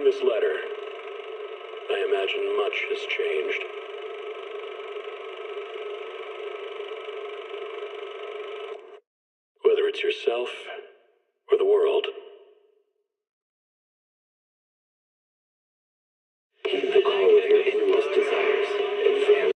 reading this letter, I imagine much has changed. Whether it's yourself or the world. Keep the call of your innermost desires and family.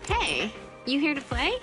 Hey, you here to play?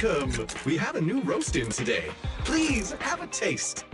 Welcome! We have a new roast in today. Please have a taste.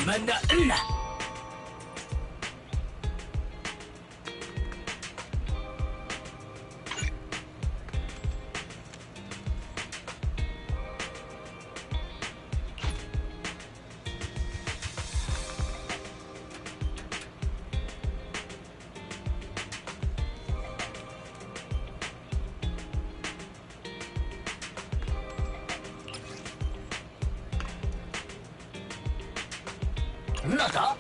Commander Enna. Nata?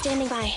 Standing by.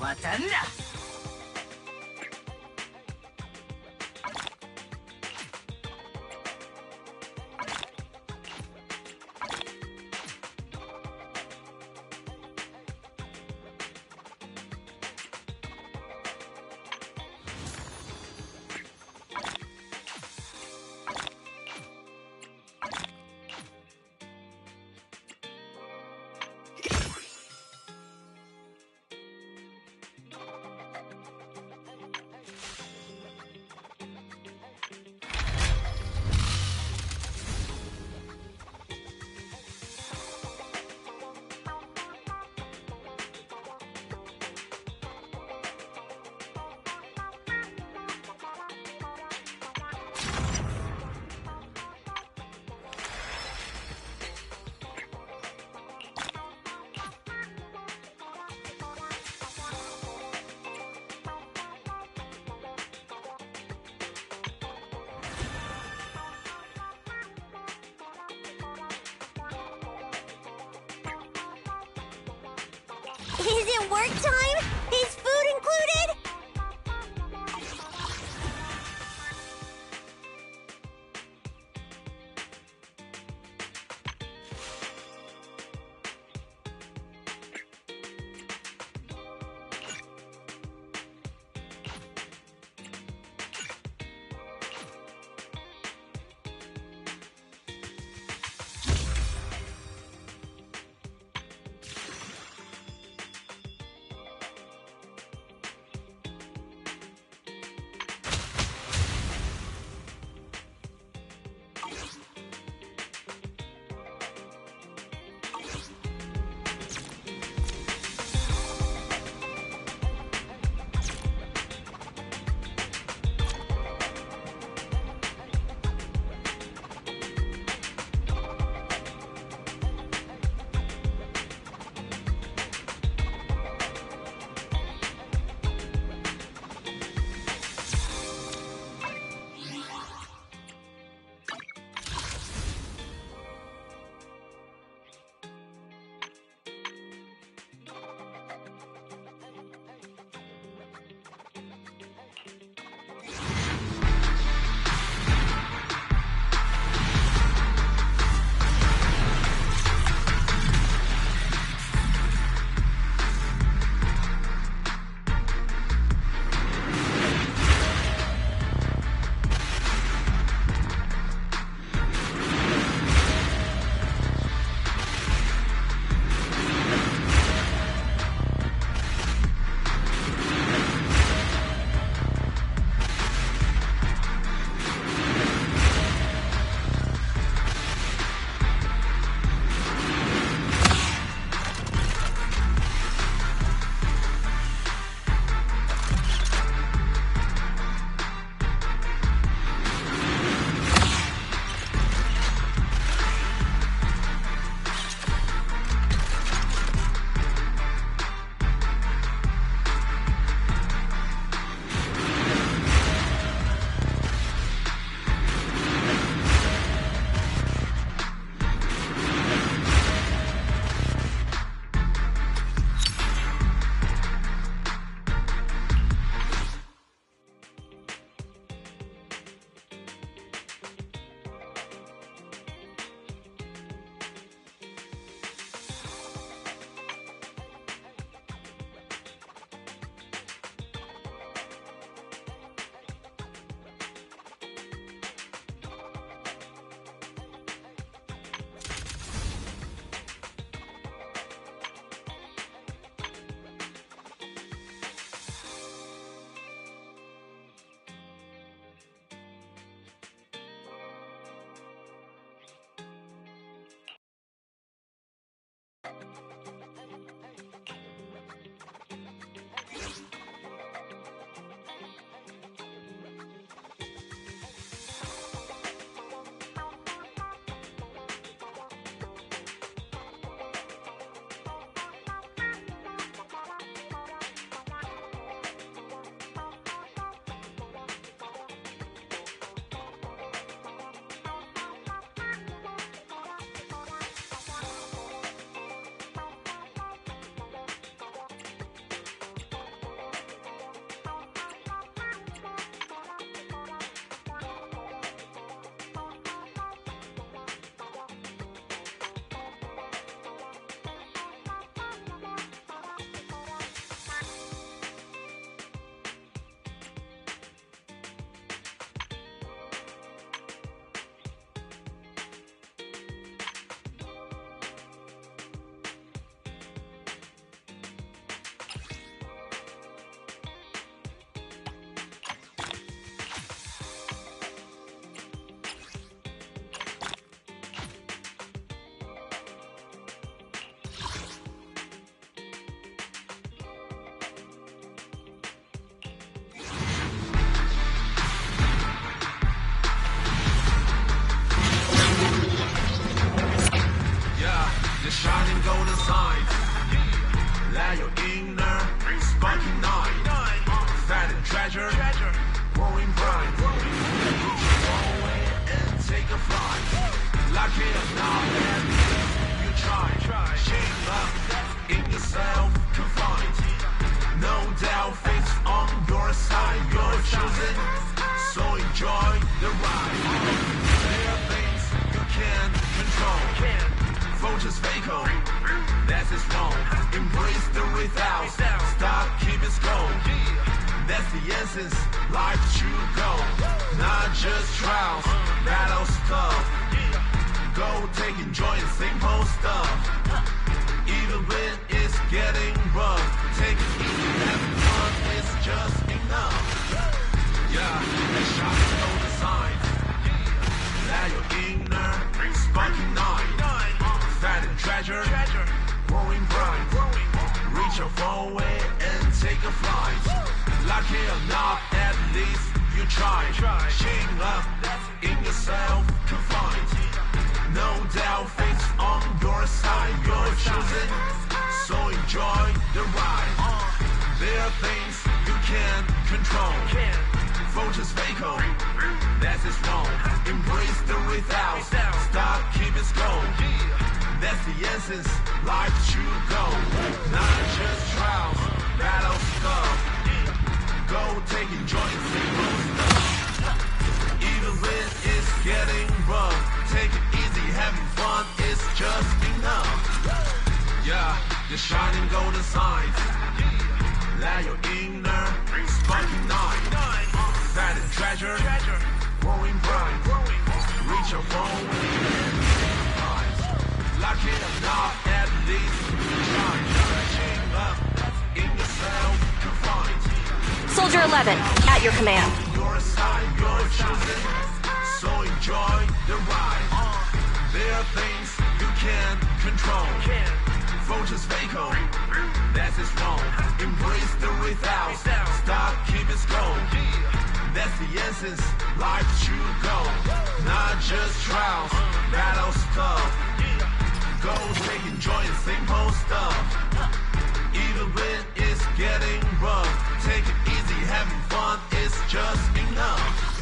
渡るな。Is it work time? Is food included? the sides. Let your inner sparking night. Find a treasure, growing bright. Reach away and take a flight. Lucky or not, and you try. Shame up in yourself to find. No doubt, fate's on your side. You're choosing, so enjoy the ride. There are things you can't control. Voters fatal, that is wrong. Embrace the without. Stop, keep it slow. That's the essence, life should go. Not just trials, battle stuff. Go take enjoy simple stuff. Even when it's getting rough, take it easy, having fun is just enough. Yeah, and shot on the signs. Let your inner sparking night. Find a treasure, growing bright. Reach your away and take a flight. Lucky or not, at least you try. Shame up in yourself to find. No doubt, fate's on your side. You're choosing, so enjoy the ride. There are things you can't control. Voters fatal, that is wrong. Embrace the without. Stop, keep it slow. That's the essence, life should go. Not just trials, battle stuff. Go take enjoy simple stuff. Even when it's getting rough, take it easy, having fun is just enough. Yeah, the shining golden signs. Let your inner sparking night. Find a treasure, growing bright. Reach your phone. Lucky or not, at least try. Shame up in yourself to find. Soldier 11, at your command. Your side, you're choosing, so enjoy the ride. There are things you can't control. Voters fatal, that is wrong. Embrace the without. Stop, keep it slow. That's the essence, life should go. Not just trials, battle stuff. Go take enjoy simple stuff. Even when it's getting rough, take it easy, having fun is just enough.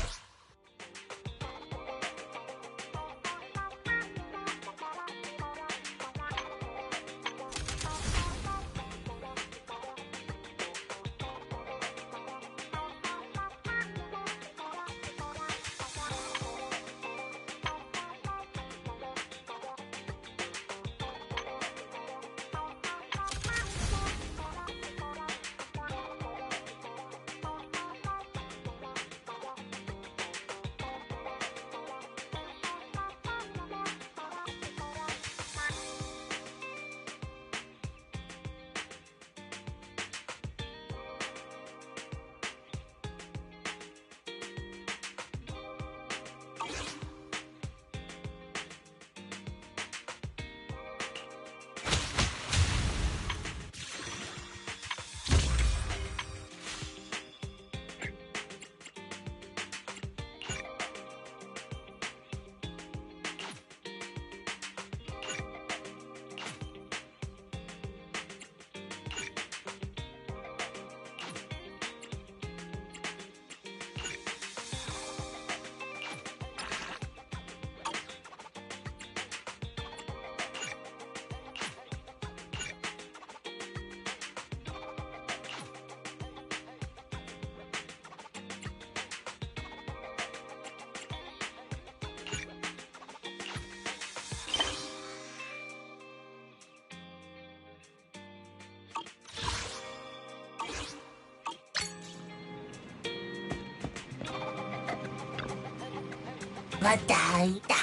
왔다 있다.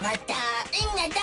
またみんなだ。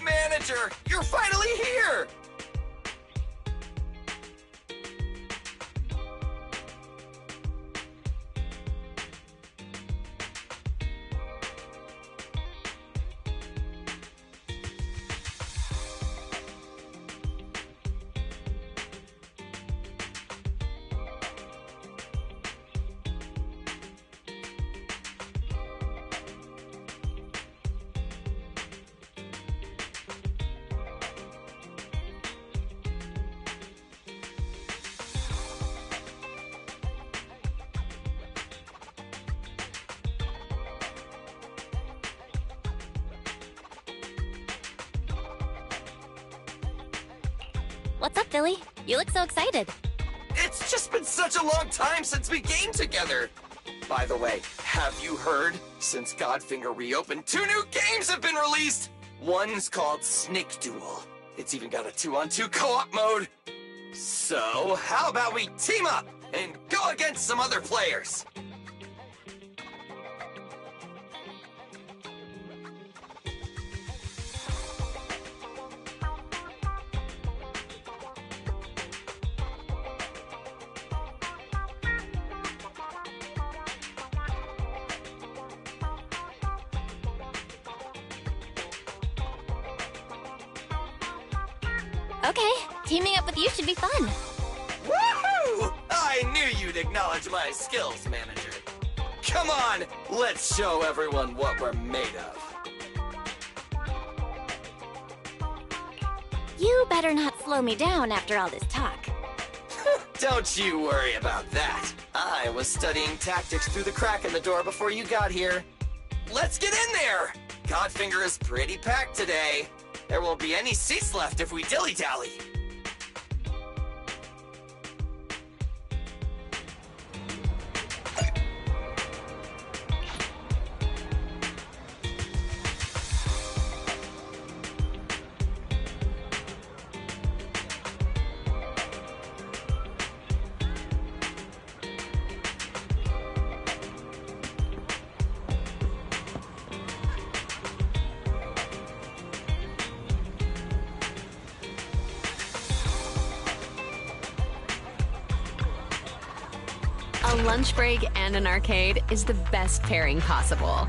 Manager, you're finally here! What's up, Philly? You look so excited. It's just been such a long time since we gamed together! By the way, have you heard? Since Godfinger reopened, 2 new games have been released! One's called Snake Duel. It's even got a 2-on-2 co-op mode. So, how about we team up and go against some other players? Okay, teaming up with you should be fun. Woohoo! I knew you'd acknowledge my skills, manager. Come on, let's show everyone what we're made of. You better not slow me down after all this talk. Don't you worry about that. I was studying tactics through the crack in the door before you got here. Let's get in there! Godfinger is pretty packed today. There won't be any seats left if we dilly-dally. A lunch break and an arcade is the best pairing possible.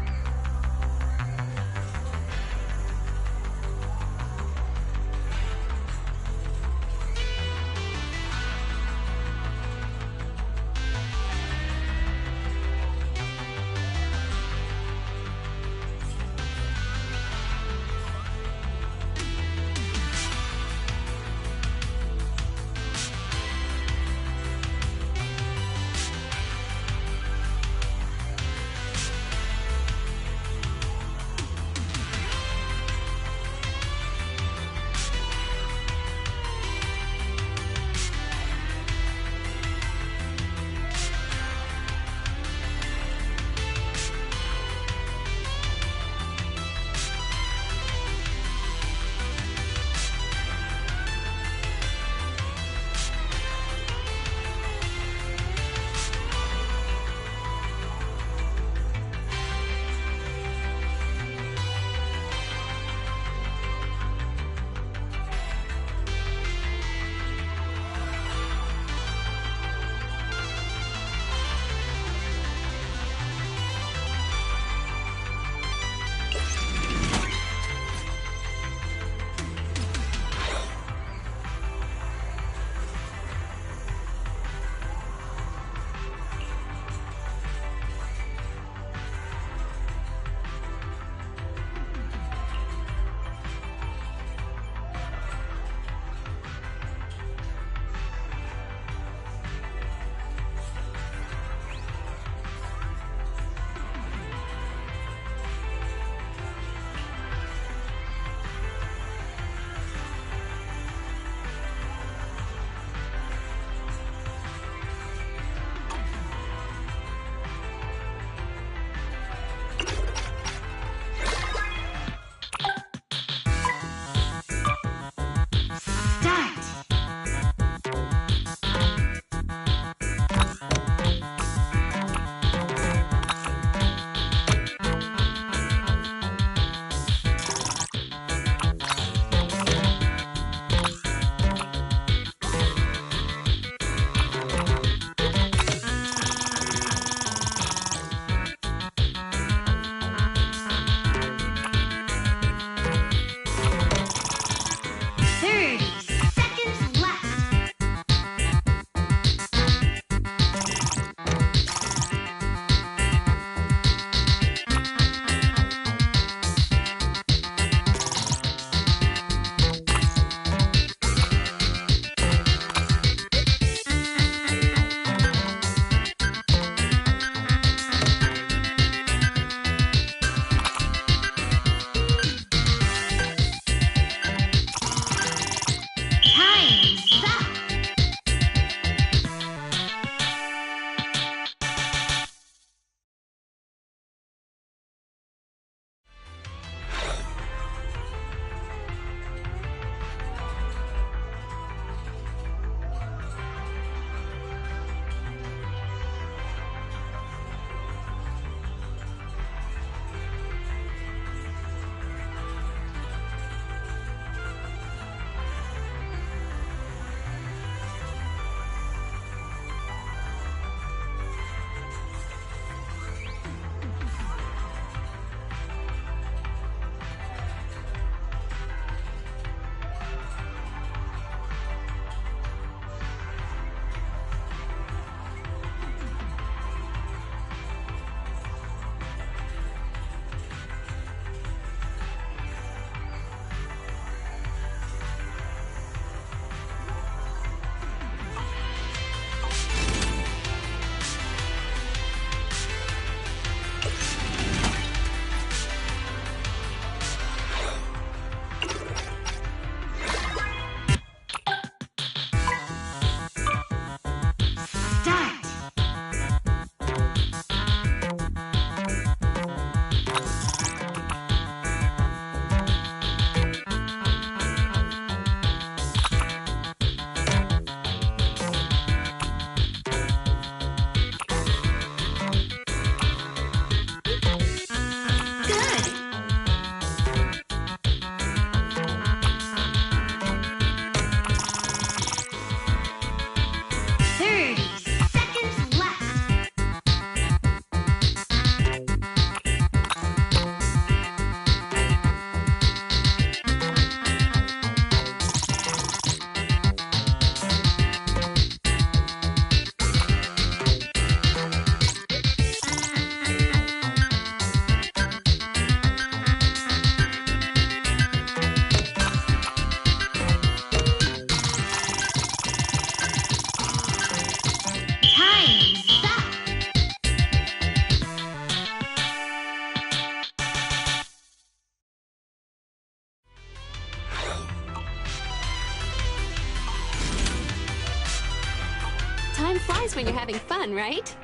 Time flies when you're having fun, right?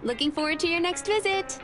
Looking forward to your next visit.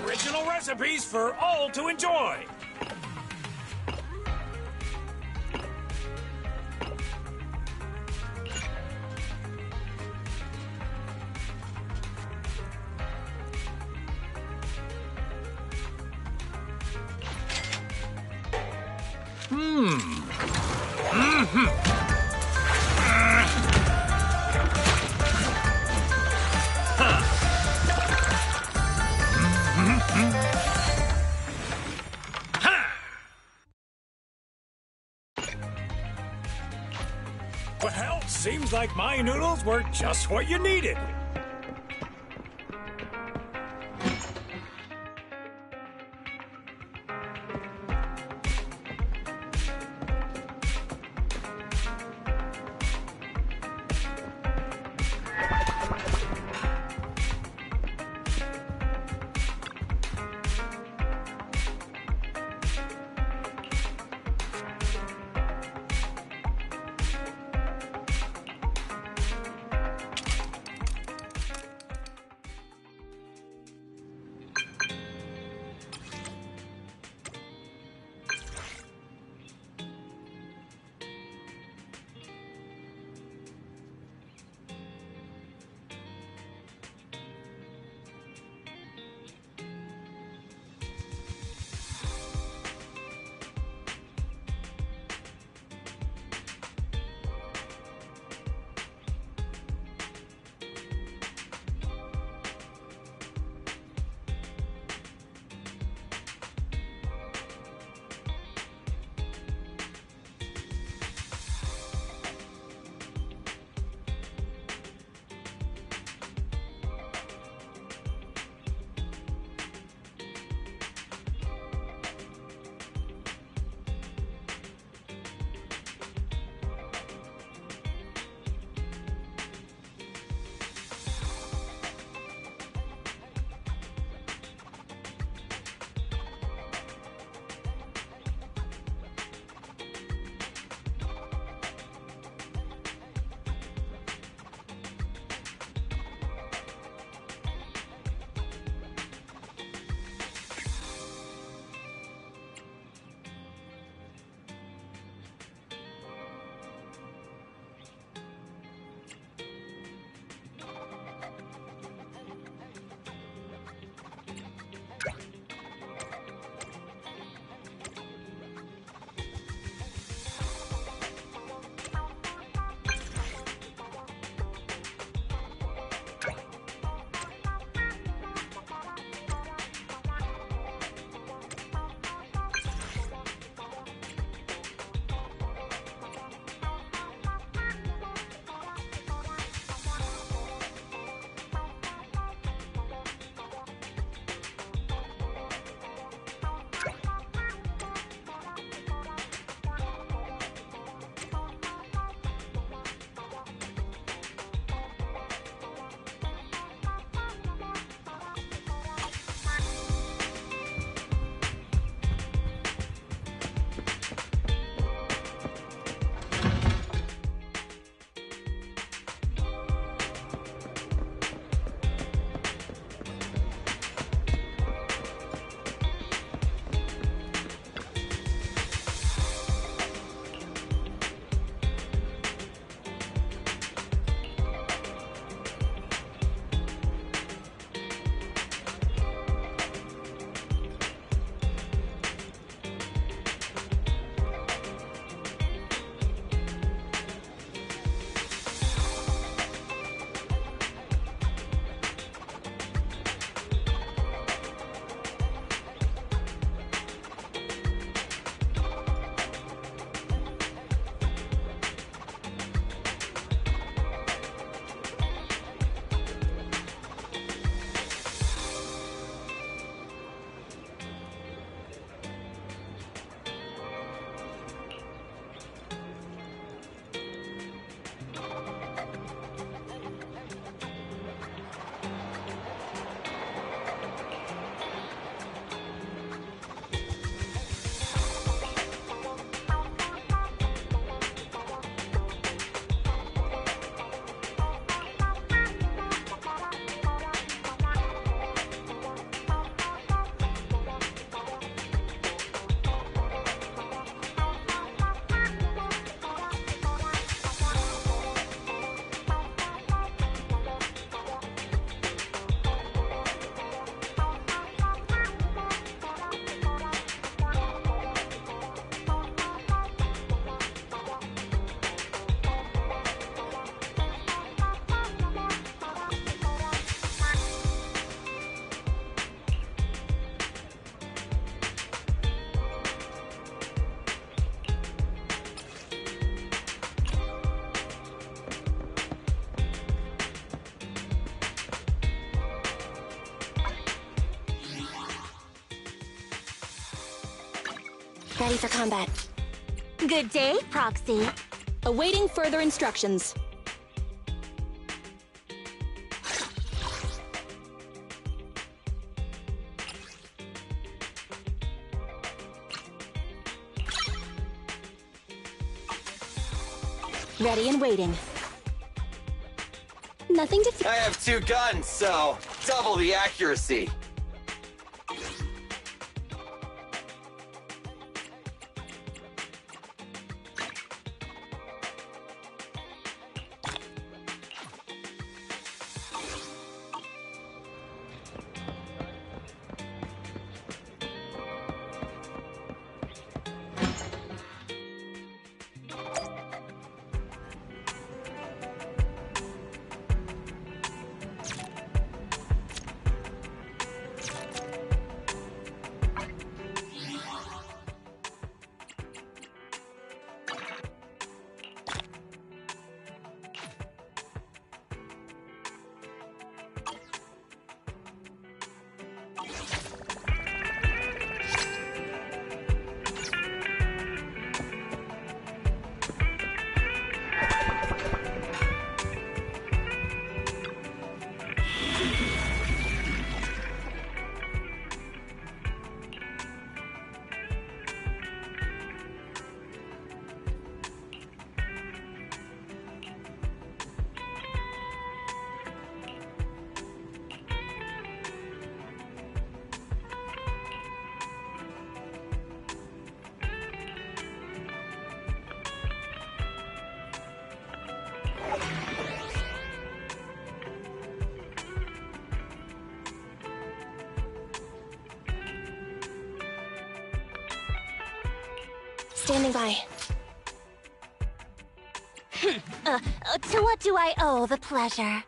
Original recipes for all to enjoy. Well, seems like my noodles were just what you needed. Ready for combat. Good day, Proxy. Awaiting further instructions. Ready and waiting. Nothing to I have 2 guns, so double the accuracy. standing by. To what do I owe the pleasure?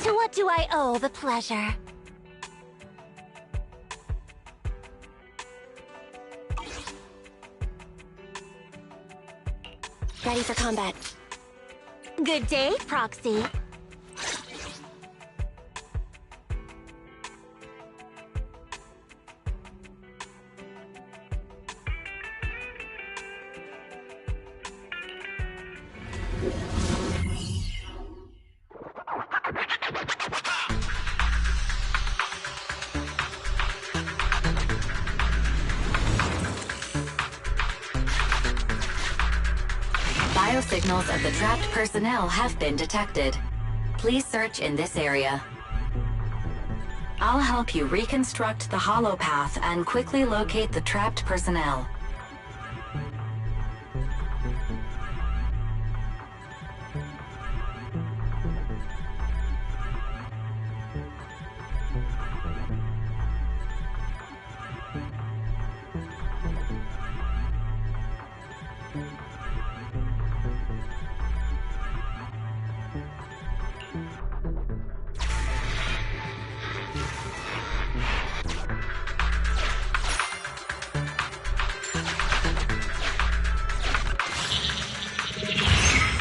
To what do I owe the pleasure? Ready for combat. Good day, Proxy. Biosignals of the trapped personnel have been detected. Please search in this area. I'll help you reconstruct the hollow path and quickly locate the trapped personnel.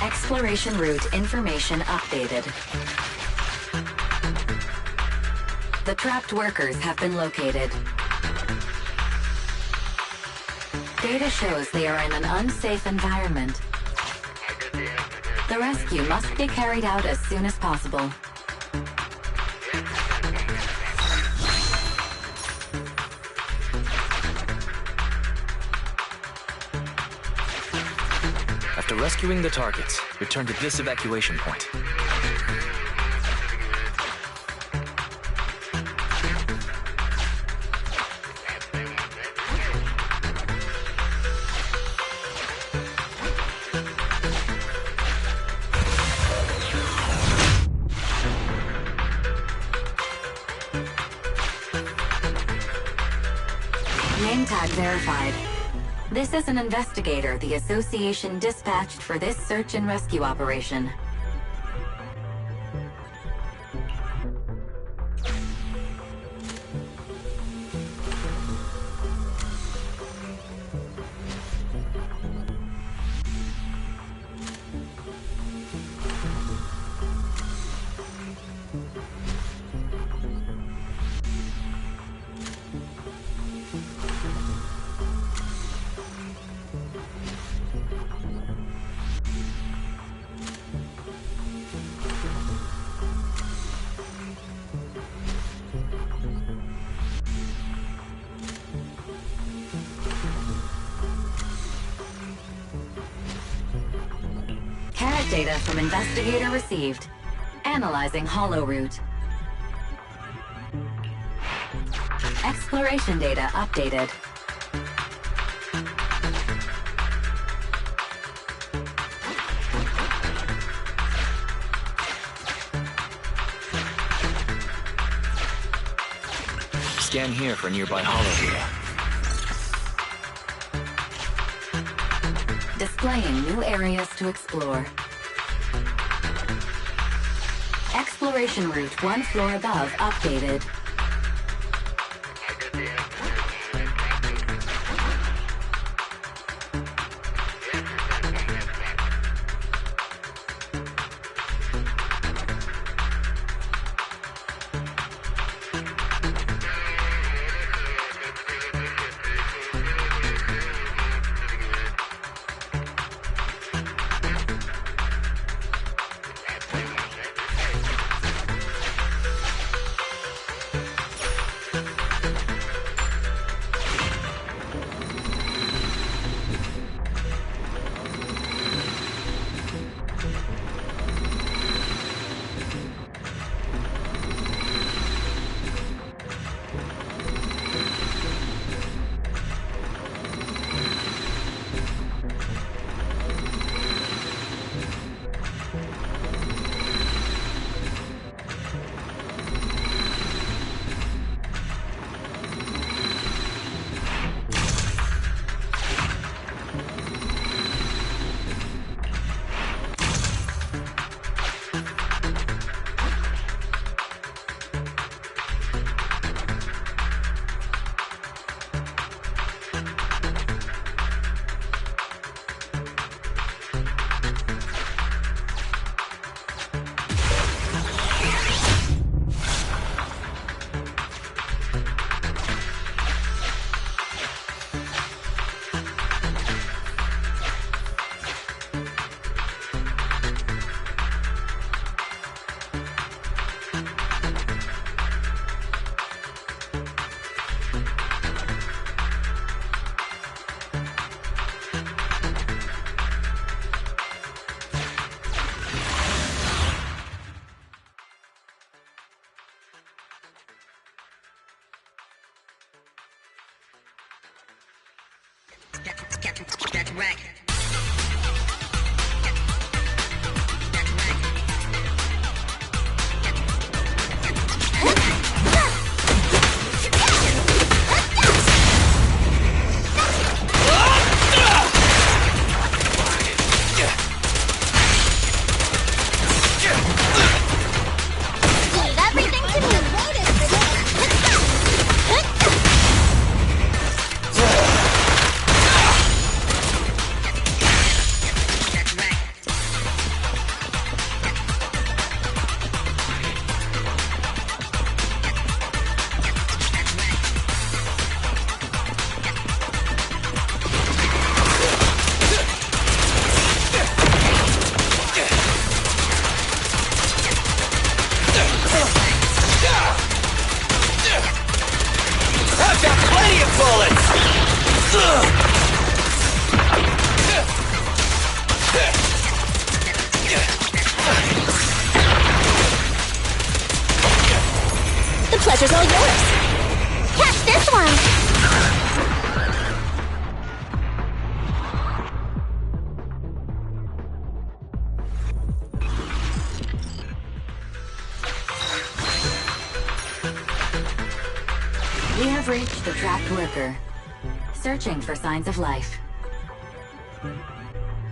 Exploration route information updated. The trapped workers have been located. Data shows they are in an unsafe environment. The rescue must be carried out as soon as possible. After rescuing the targets, return to this evacuation point. Name tag verified. This is an investigator the Association dispatched for this search and rescue operation. Carrot data from investigator received. Analyzing hollow route. Exploration data updated. Scan here for nearby hollow data. Displaying new areas to explore. Exploration route one floor above updated. pressure's all yours. Catch this one! We have reached the trapped worker. Searching for signs of life.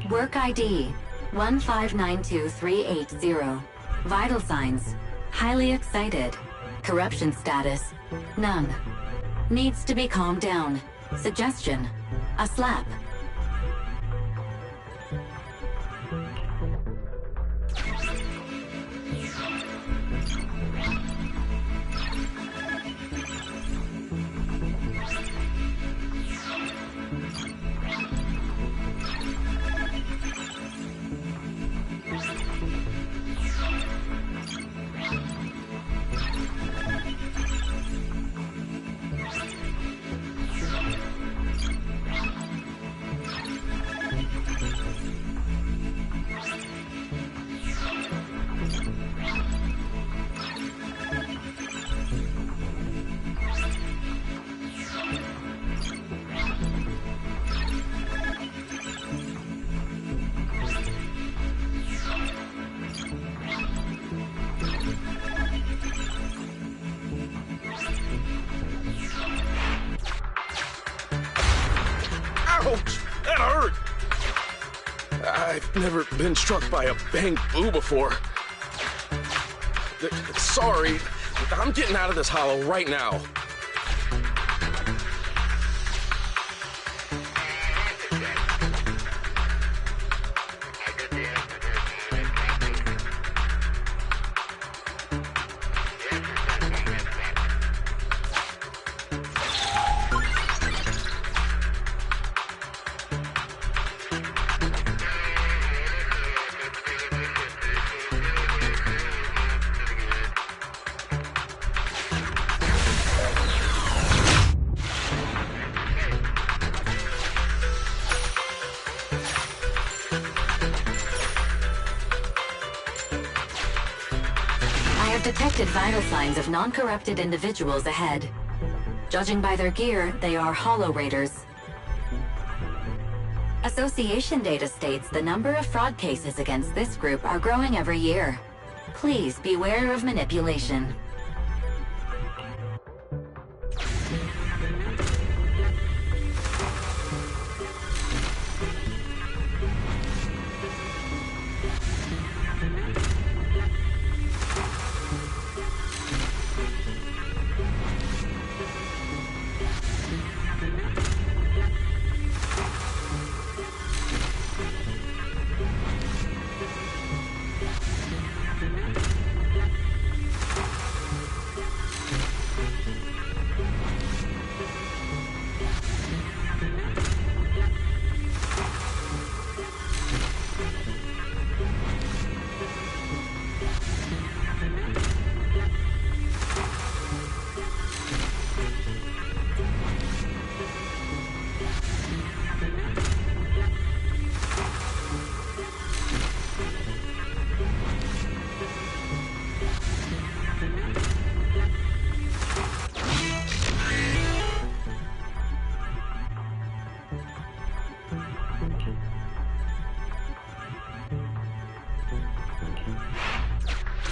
Work ID 1592380. Vital signs: highly excited. Corruption status: none. Needs to be calmed down. Suggestion: a slap. Ouch! That hurt! I've never been struck by a bang boo before. Sorry, I'm getting out of this hollow right now. Detected vital signs of non-corrupted individuals ahead. Judging by their gear, they are Hollow Raiders. Association data states the number of fraud cases against this group are growing every year. Please beware of manipulation.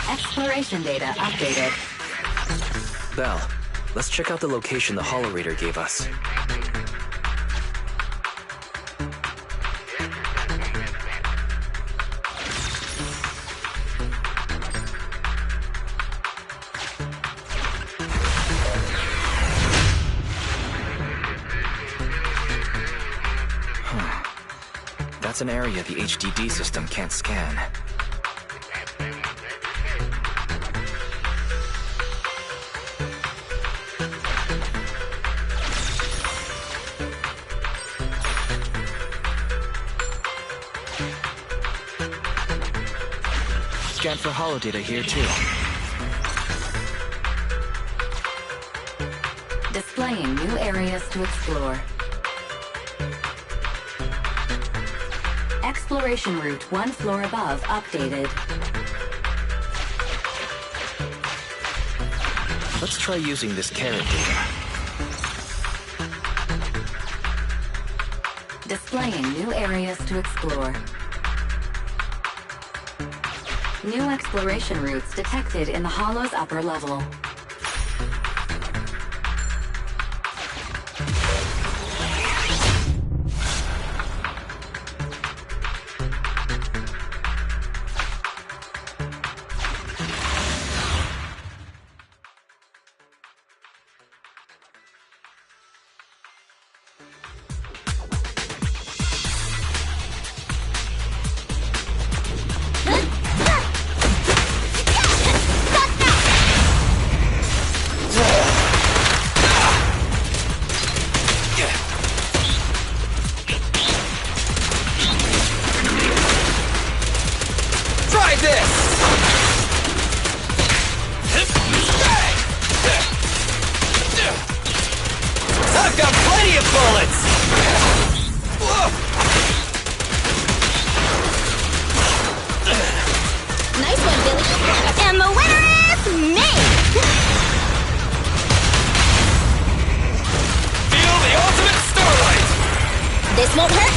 Exploration data updated. Belle, let's check out the location the Hollow Raider gave us. That's an area the HDD system can't scan. Scan for hollow data here too. Displaying new areas to explore. Exploration route 1 floor above updated. Let's try using this carrot data. Displaying new areas to explore. New exploration routes detected in the Hollow's upper level. This won't hurt.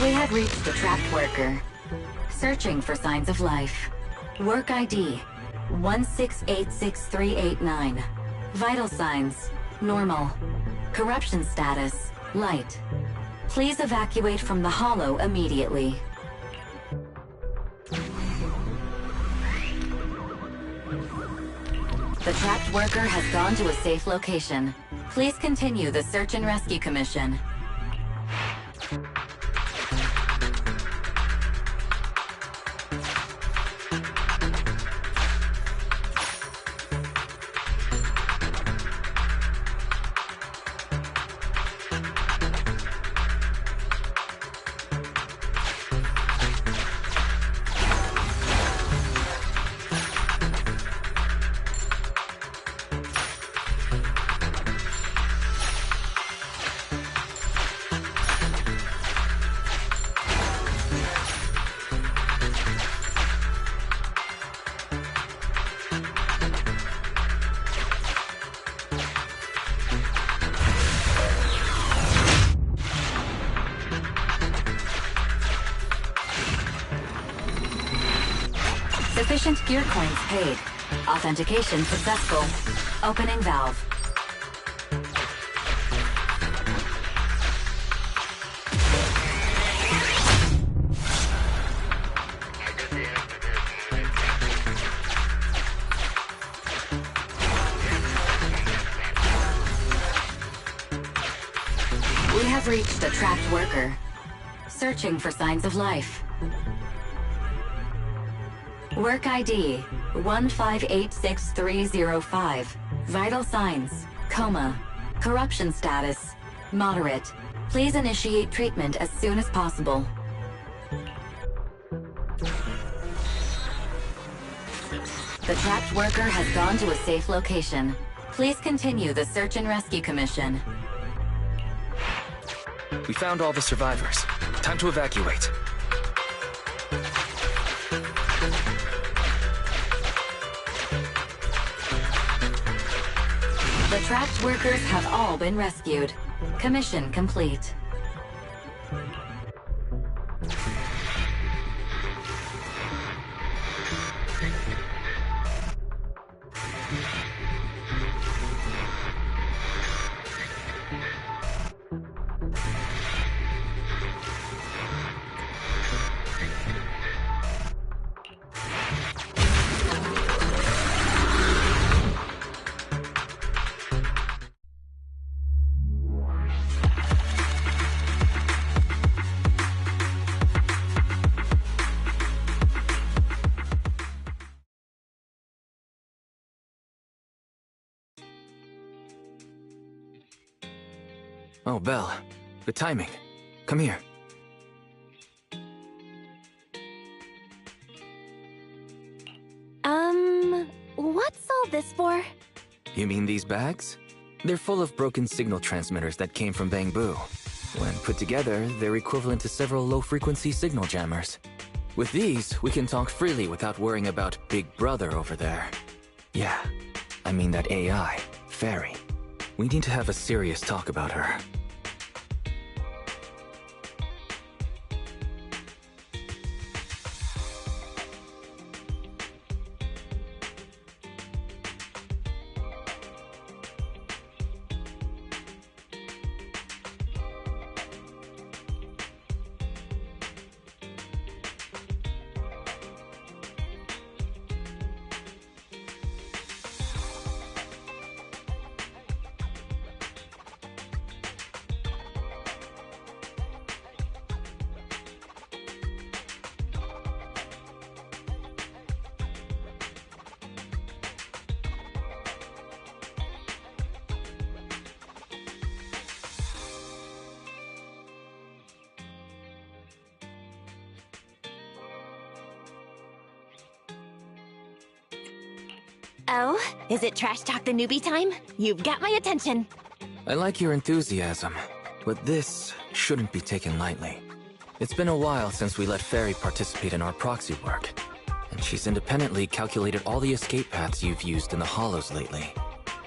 We have reached the trapped worker. Searching for signs of life. Work ID 1686389. Vital signs normal. Corruption status light. Please evacuate from the Hollow immediately. The trapped worker has gone to a safe location. Please continue the search and rescue mission. Sufficient gear coins paid. Authentication successful. Opening valve. We have reached a trapped worker. Searching for signs of life. Work ID 1586305. Vital signs coma. Corruption status moderate. Please initiate treatment as soon as possible. The trapped worker has gone to a safe location. Please continue the search and rescue mission. We found all the survivors. Time to evacuate. The trapped workers have all been rescued. Commission complete. Oh, Belle. Good timing. Come here. What's all this for? You mean these bags? They're full of broken signal transmitters that came from Bangbu. When put together, they're equivalent to several low-frequency signal jammers. With these, we can talk freely without worrying about Big Brother over there. Yeah, I mean that AI, Fairy. We need to have a serious talk about her. Oh, is it Trash Talk the Newbie time? You've got my attention. I like your enthusiasm, but this shouldn't be taken lightly. It's been a while since we let Fairy participate in our proxy work, and she's independently calculated all the escape paths you've used in the Hollows lately.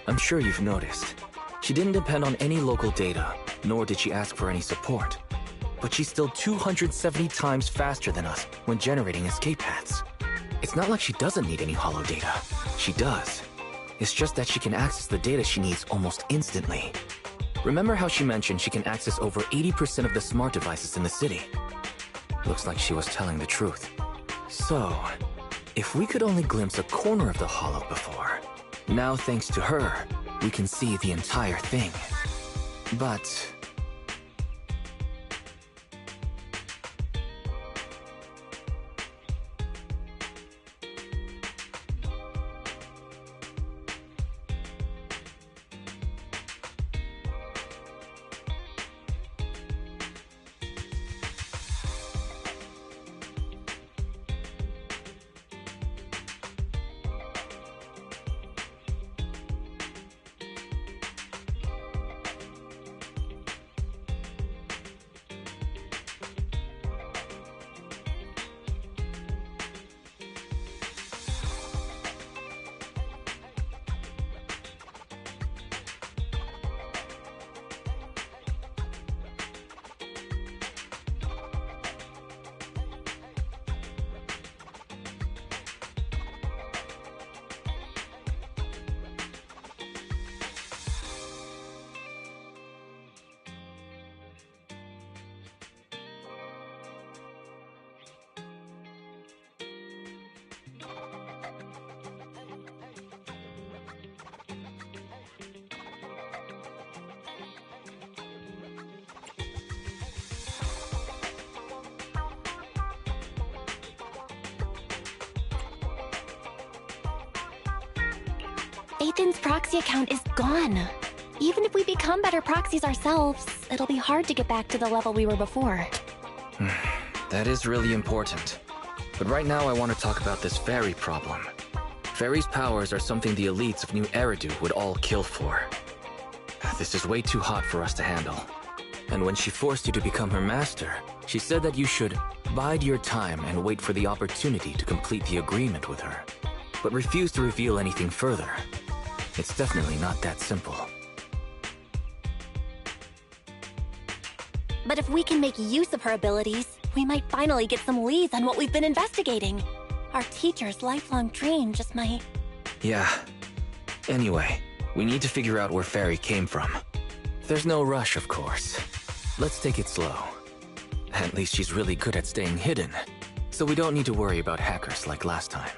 I'm sure you've noticed. She didn't depend on any local data, nor did she ask for any support. But she's still 270 times faster than us when generating escape paths. It's not like she doesn't need any Hollow data. She does. It's just that she can access the data she needs almost instantly. Remember how she mentioned she can access over 80% of the smart devices in the city? Looks like she was telling the truth. So, if we could only glimpse a corner of the Hollow before, now thanks to her, we can see the entire thing. But Ethan's proxy account is gone. Even if we become better proxies ourselves, it'll be hard to get back to the level we were before. that is really important. But right now I want to talk about this Fairy problem. Fairy's powers are something the elites of New Eridu would all kill for. This is way too hot for us to handle. And when she forced you to become her master, she said that you should bide your time and wait for the opportunity to complete the agreement with her, but refuse to reveal anything further. It's definitely not that simple. But if we can make use of her abilities, we might finally get some leads on what we've been investigating. Our teacher's lifelong dream just might... Yeah. Anyway, we need to figure out where Fairy came from. There's no rush, of course. Let's take it slow. At least she's really good at staying hidden, so we don't need to worry about hackers like last time.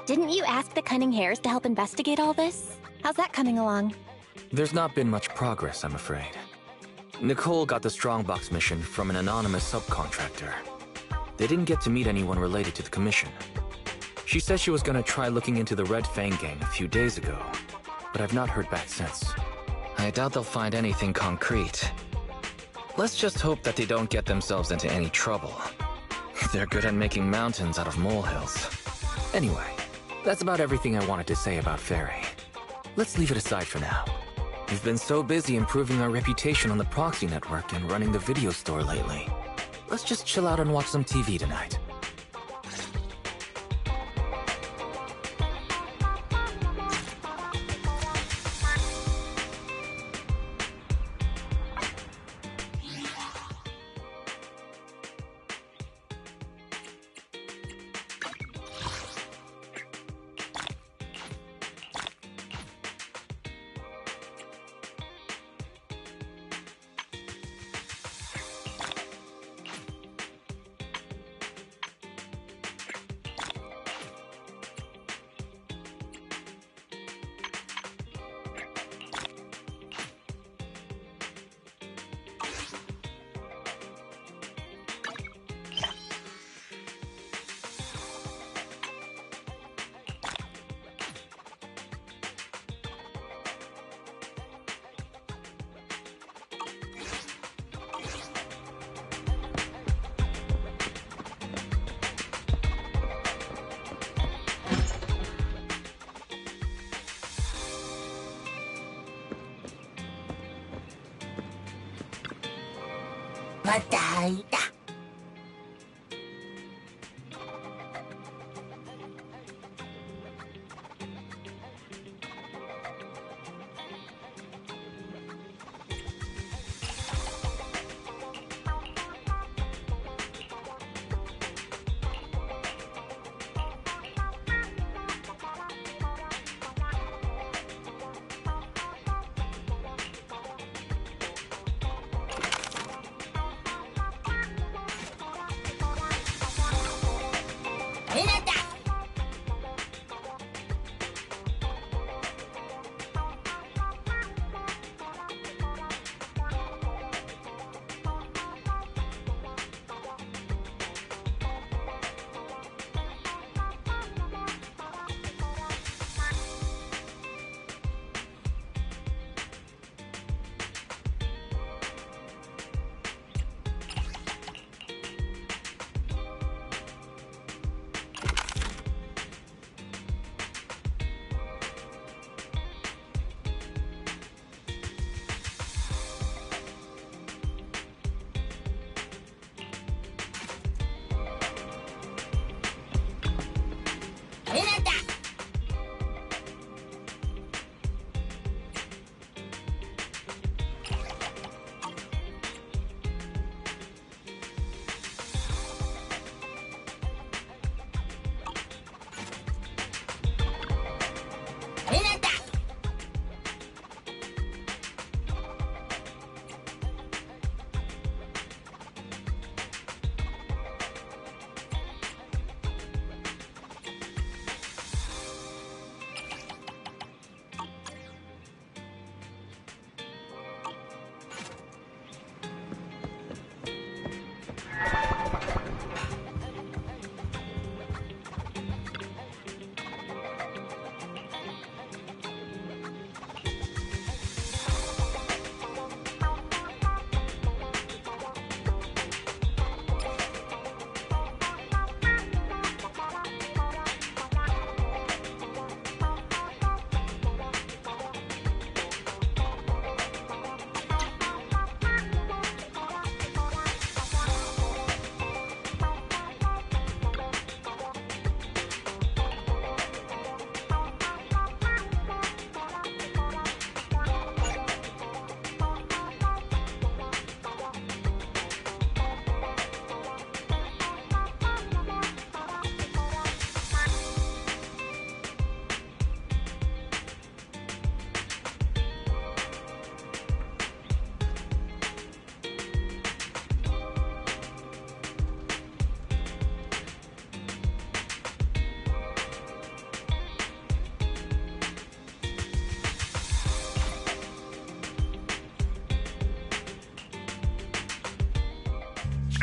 Didn't you ask the Cunning Hares to help investigate all this? How's that coming along? There's not been much progress, I'm afraid. Nicole got the Strongbox mission from an anonymous subcontractor. They didn't get to meet anyone related to the commission. She said she was gonna try looking into the Red Fang gang a few days ago, but I've not heard back since. I doubt they'll find anything concrete. Let's just hope that they don't get themselves into any trouble. They're good at making mountains out of molehills. Anyway, that's about everything I wanted to say about Fairy. Let's leave it aside for now. We've been so busy improving our reputation on the Proxy Network and running the video store lately. Let's just chill out and watch some TV tonight. Mataita.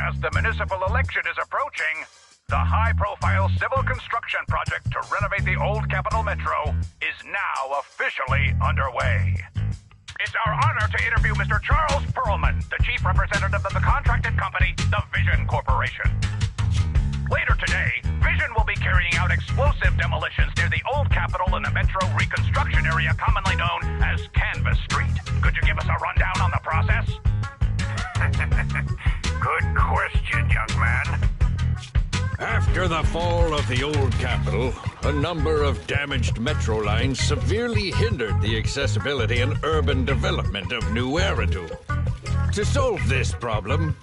As the municipal election is approaching, the high-profile civil construction project to renovate the old Capital Metro is now officially underway. It's our honor to interview Mr. Charles Perlman, the chief representative of the contracted company, the Vision Corporation. Later today, Vision will be carrying out explosive demolitions near the old Capitol in the Metro reconstruction area commonly known as Canvas Street. Could you give us a rundown on the process? Good question, young man. After the fall of the old Capitol, a number of damaged metro lines severely hindered the accessibility and urban development of New Eridu. To solve this problem,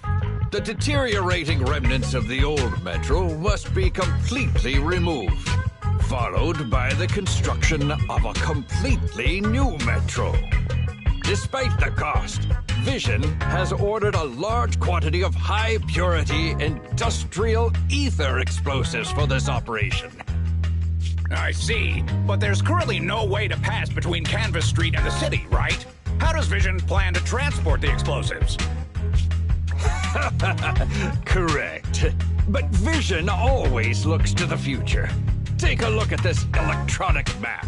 the deteriorating remnants of the old metro must be completely removed, followed by the construction of a completely new metro. Despite the cost, Vision has ordered a large quantity of high-purity industrial ether explosives for this operation. I see, but there's currently no way to pass between Canvas Street and the city, right? How does Vision plan to transport the explosives? Correct. But Vision always looks to the future. Take a look at this electronic map.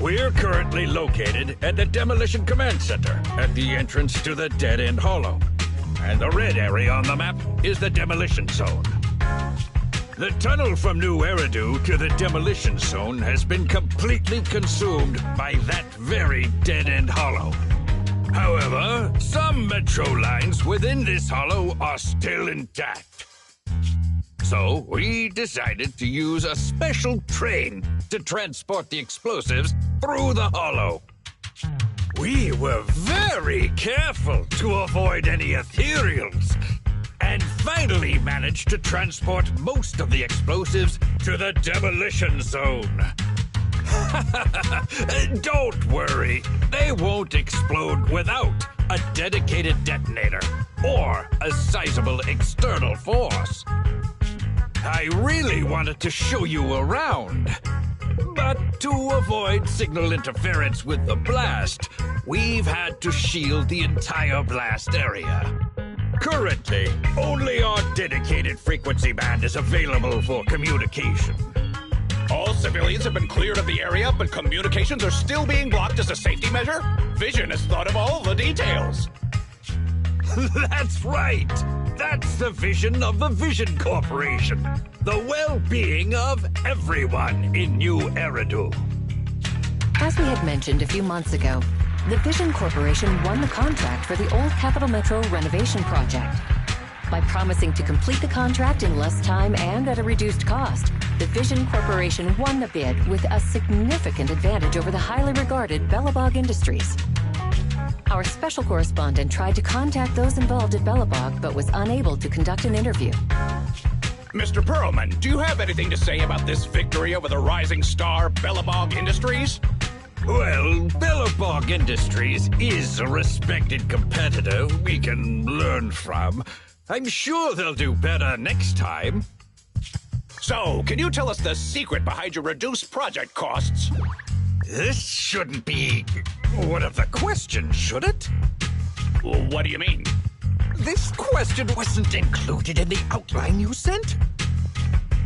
We're currently located at the Demolition Command Center, at the entrance to the Dead-End Hollow. And the red area on the map is the Demolition Zone. The tunnel from New Eridu to the Demolition Zone has been completely consumed by that very Dead-End Hollow. However, some metro lines within this hollow are still intact. So we decided to use a special train to transport the explosives through the hollow. We were very careful to avoid any ethereals, and finally managed to transport most of the explosives to the Demolition Zone. Don't worry, they won't explode without a dedicated detonator or a sizable external force. I really wanted to show you around, but to avoid signal interference with the blast, we've had to shield the entire blast area. Currently, only our dedicated frequency band is available for communication. All civilians have been cleared of the area, but communications are still being blocked as a safety measure? Vision has thought of all the details. That's right! That's the vision of the Vision Corporation. The well-being of everyone in New Eridu. As we had mentioned a few months ago, the Vision Corporation won the contract for the old Capital Metro renovation project. By promising to complete the contract in less time and at a reduced cost, the Vision Corporation won the bid with a significant advantage over the highly regarded Belobog Industries. Our special correspondent tried to contact those involved at Belobog, but was unable to conduct an interview. Mr. Perlman, do you have anything to say about this victory over the rising star Belobog Industries? Well, Belobog Industries is a respected competitor we can learn from. I'm sure they'll do better next time. So, can you tell us the secret behind your reduced project costs? This shouldn't be one of the questions, should it? What do you mean? This question wasn't included in the outline you sent?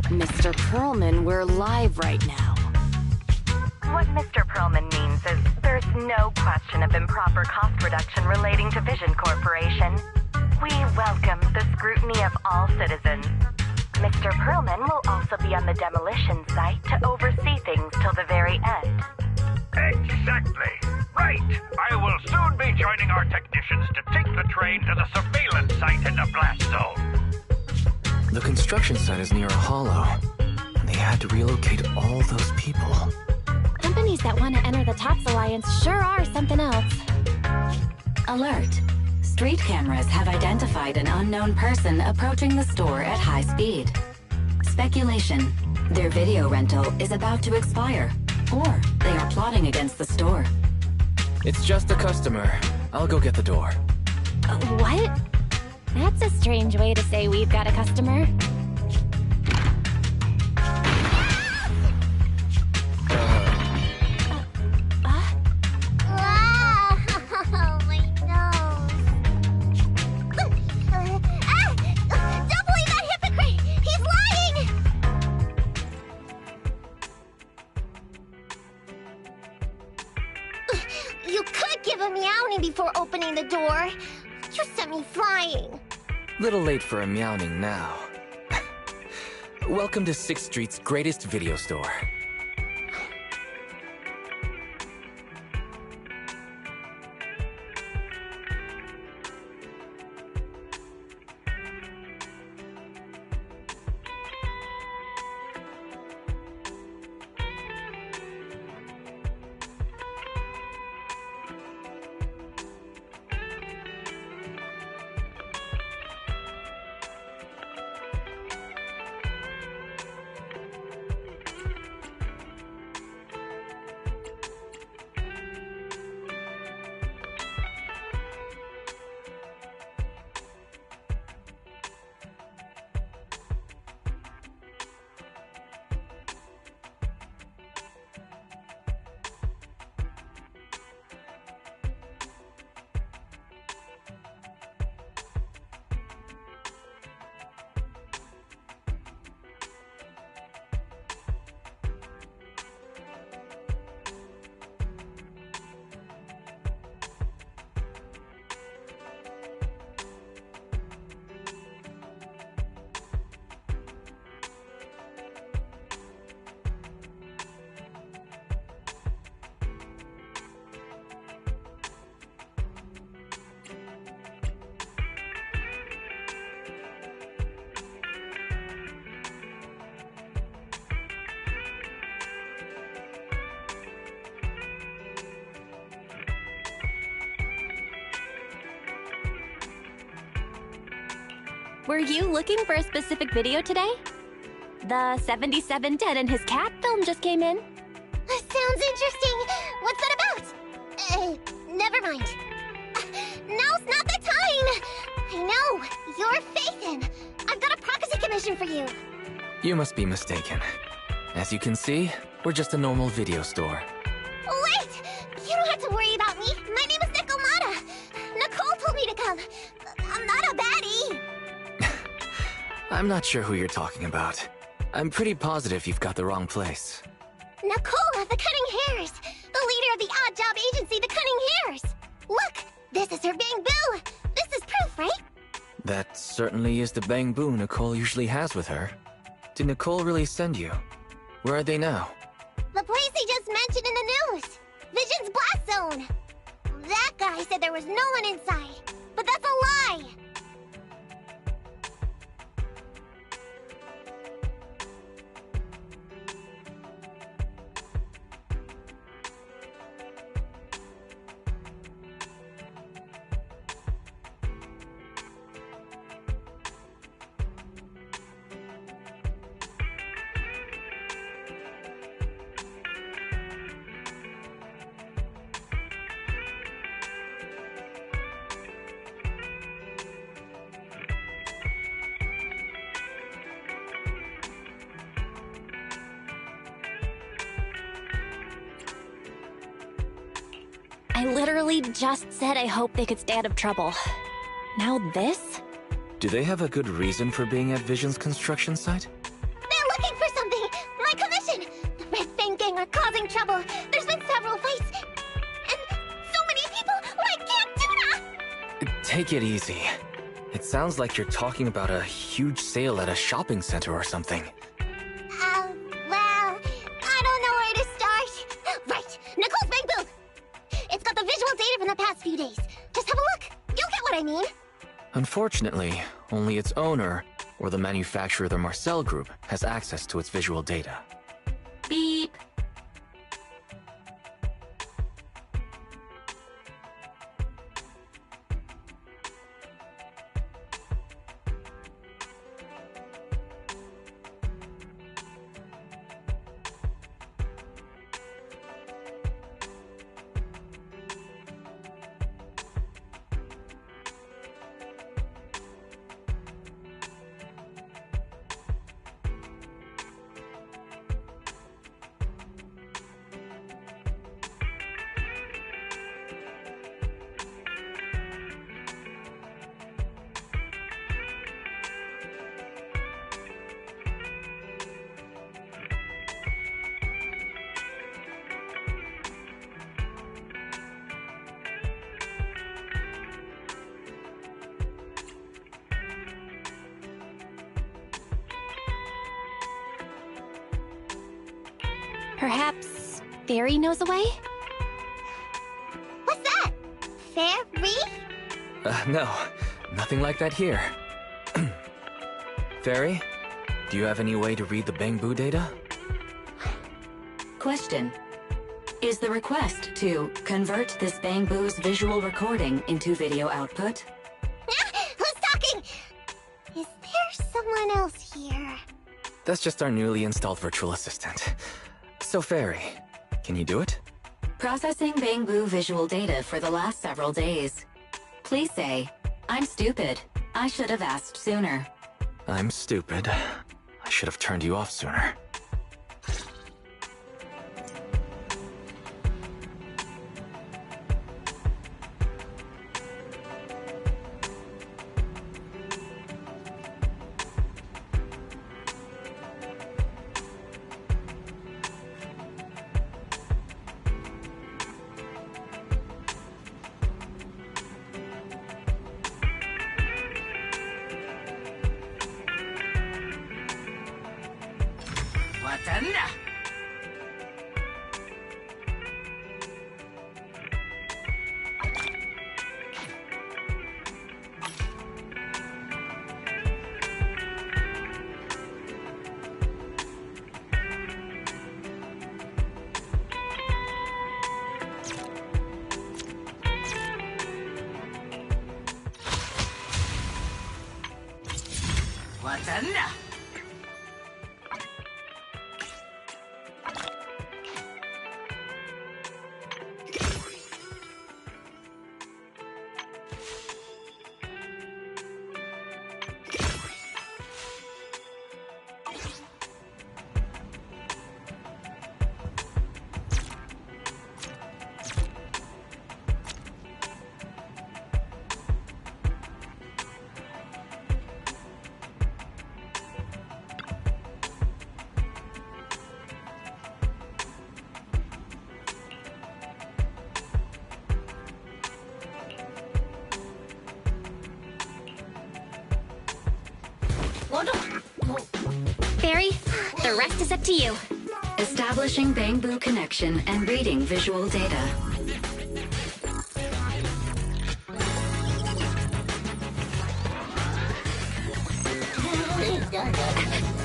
Mr. Perlman, we're live right now. What Mr. Perlman means is there's no question of improper cost reduction relating to Vision Corporation. We welcome the scrutiny of all citizens. Mr. Perlman will also be on the demolition site to oversee things till the very end. Exactly. Right. I will soon be joining our technicians to take the train to the surveillance site in the blast zone. The construction site is near a hollow. They had to relocate all those people. Companies that want to enter the TOPS Alliance sure are something else. Alert. Street cameras have identified an unknown person approaching the store at high speed. Speculation. Their video rental is about to expire, or they are plotting against the store. It's just a customer. I'll go get the door. What? That's a strange way to say we've got a customer. Oh, my nose. the door. You sent me flying. Little late for a meowing now. Welcome to 6th Street's greatest video store. Were you looking for a specific video today? The 7710 and his cat film just came in. Sounds interesting. What's that about? Never mind. Now's not the time. I know. You're Phaethon. I've got a proxy commission for you. You must be mistaken. As you can see, we're just a normal video store. Wait! You don't have to worry about me. My name is Nicolata. Nicole told me to come. I'm not a baddie. I'm not sure who you're talking about. I'm pretty positive you've got the wrong place. Nicole of the Cutting Hairs. The leader of the odd job agency, the Cutting Hairs. Look, this is her Bang Boo. This is proof, right? That certainly is the Bang Boo Nicole usually has with her. Did Nicole really send you? Where are they now? The place they just mentioned in the news. Vision's Blast Zone. That guy said there was no one inside. But that's a lie. I literally just said I hope they could stay out of trouble. Now this? Do they have a good reason for being at Vision's construction site? They're looking for something! My commission! The Red Fang Gang are causing trouble. There's been several fights. And so many people! I can't do that! Take it easy. It sounds like you're talking about a huge sale at a shopping center or something. Well, I don't know where to start. Right, Nicole's Bang Boo! It's got the visual data from the past few days. Just have a look. You'll get what I mean. Unfortunately, only its owner, or the manufacturer, the Marcel Group, has access to its visual data. Beep. Perhaps Fairy knows a way? What's that? Fairy? No. Nothing like that here. Fairy, do you have any way to read the Bangbu data? Question. Is the request to convert this Bangbu's visual recording into video output? Who's talking? Is there someone else here? That's just our newly installed virtual assistant. So, Fairy, can you do it? Processing Bangbu visual data for the last several days. Please say, I'm stupid. I should have asked sooner. I'm stupid. I should have turned you off sooner. Fairy, the rest is up to you. Establishing Bangbu connection and reading visual data.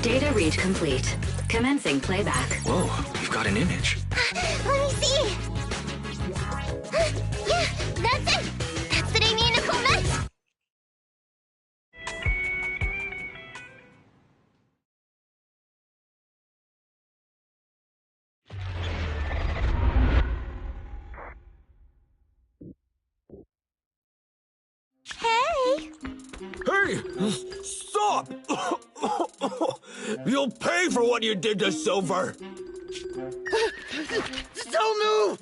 Data read complete. Commencing playback. Whoa, you've got an image. Let me see. Yeah, that's it. That's the day me and Nicole met. Hey! Hey! Stop! You'll pay for what you did to Silver! Don't move!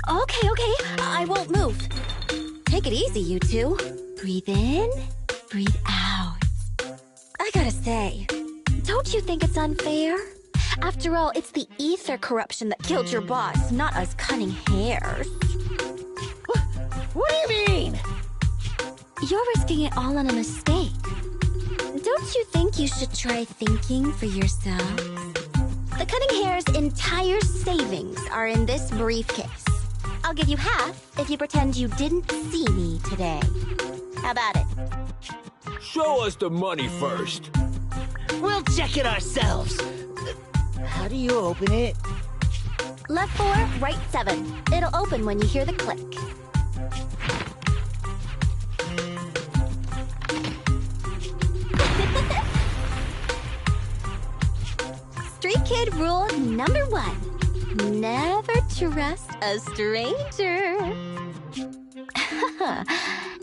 Okay, I won't move. Take it easy, you two. Breathe in, breathe out. I gotta say, don't you think it's unfair? After all, it's the ether corruption that killed your boss, not us cutting hairs. What do you mean? You're risking it all on a mistake. Don't you think you should try thinking for yourself? The cutting hair's entire savings are in this briefcase. I'll give you half if you pretend you didn't see me today. How about it? Show us the money first. We'll check it ourselves. How do you open it? Left 4, right 7. It'll open when you hear the click. Street Kid rule number 1. Never trust a stranger.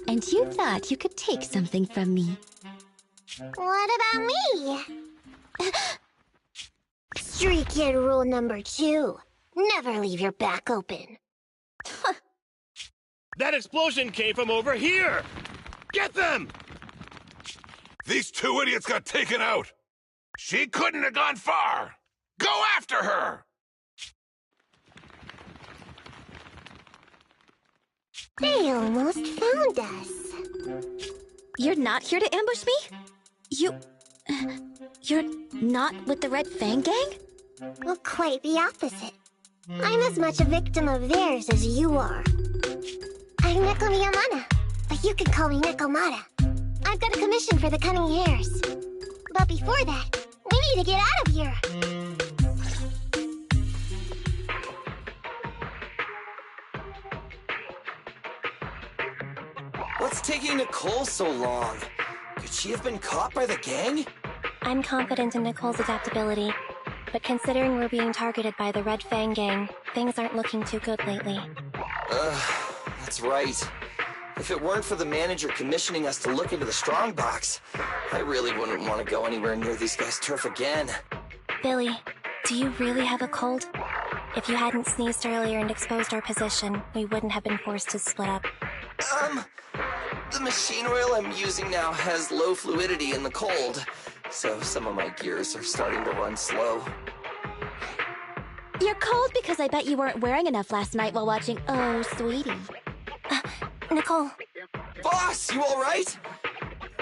And you thought you could take something from me. What about me? Street Kid rule number 2. Never leave your back open. That explosion came from over here! Get them! These two idiots got taken out! She couldn't have gone far! Go after her! They almost found us. You're not here to ambush me? You're not with the Red Fang Gang? Well, quite the opposite. I'm as much a victim of theirs as you are. I'm Neko Miyamana, but you can call me Nekomata. I've got a commission for the Cunning Hares. But before that, we need to get out of here. What's taking Nicole so long? Could she have been caught by the gang? I'm confident in Nicole's adaptability, but considering we're being targeted by the Red Fang Gang, things aren't looking too good lately. That's right. If it weren't for the manager commissioning us to look into the strongbox, I really wouldn't want to go anywhere near these guys' turf again. Billy, do you really have a cold? If you hadn't sneezed earlier and exposed our position, we wouldn't have been forced to split up. The machine oil I'm using now has low fluidity in the cold, so some of my gears are starting to run slow. You're cold because I bet you weren't wearing enough last night while watching Oh, Sweetie. Nicole. Boss, you alright?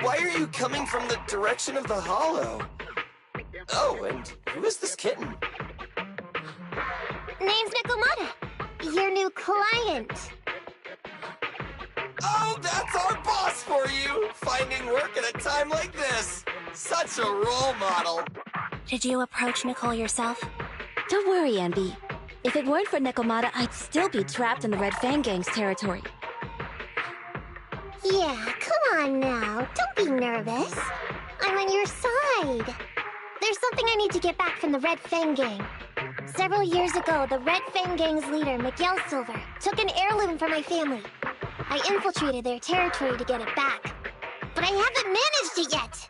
Why are you coming from the direction of the hollow? Oh, and who is this kitten? Name's Nekomata, your new client. Oh, that's our boss for you! Finding work at a time like this! Such a role model! Did you approach Nicole yourself? Don't worry, Anby. If it weren't for Nekomata, I'd still be trapped in the Red Fang Gang's territory. Yeah, come on now. Don't be nervous. I'm on your side. There's something I need to get back from the Red Fang Gang. Several years ago, the Red Fang Gang's leader, Miguel Silver, took an heirloom from my family. I infiltrated their territory to get it back. But I haven't managed it yet.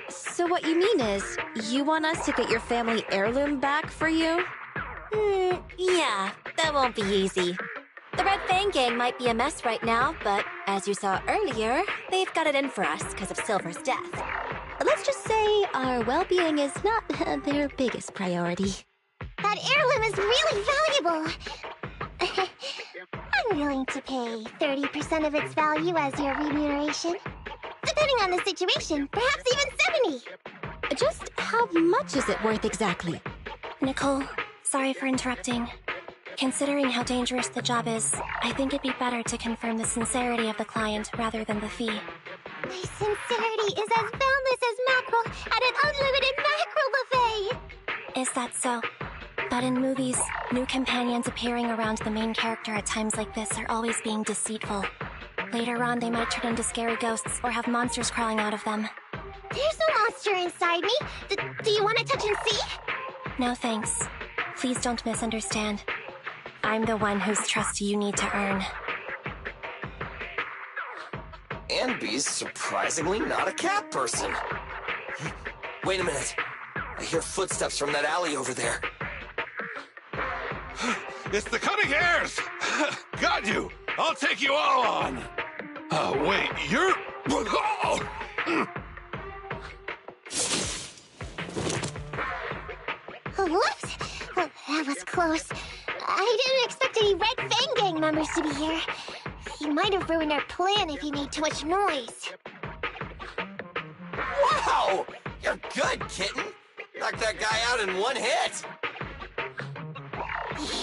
So what you mean is, you want us to get your family heirloom back for you? Yeah, that won't be easy. The Red Fang Gang might be a mess right now, but as you saw earlier, they've got it in for us because of Silver's death. Let's just say our well-being is not their biggest priority. That heirloom is really valuable. I'm willing to pay 30% of its value as your remuneration. Depending on the situation, perhaps even 70. Just how much is it worth exactly? Nicole, sorry for interrupting. Considering how dangerous the job is, I think it'd be better to confirm the sincerity of the client rather than the fee. My sincerity is as boundless as mackerel at an unlimited mackerel buffet! Is that so? But in movies, new companions appearing around the main character at times like this are always being deceitful. Later on, they might turn into scary ghosts or have monsters crawling out of them. There's no monster inside me. Do you want to touch and see? No thanks. Please don't misunderstand. I'm the one whose trust you need to earn. Anby's surprisingly not a cat person. Wait a minute. I hear footsteps from that alley over there. It's the Cunning Hares! Got you! I'll take you all on! Wait, you're... Whoops! Oh, that was close. I didn't expect any Red Fang Gang members to be here. He might have ruined our plan if he made too much noise. Wow! You're good, kitten! Knocked that guy out in one hit!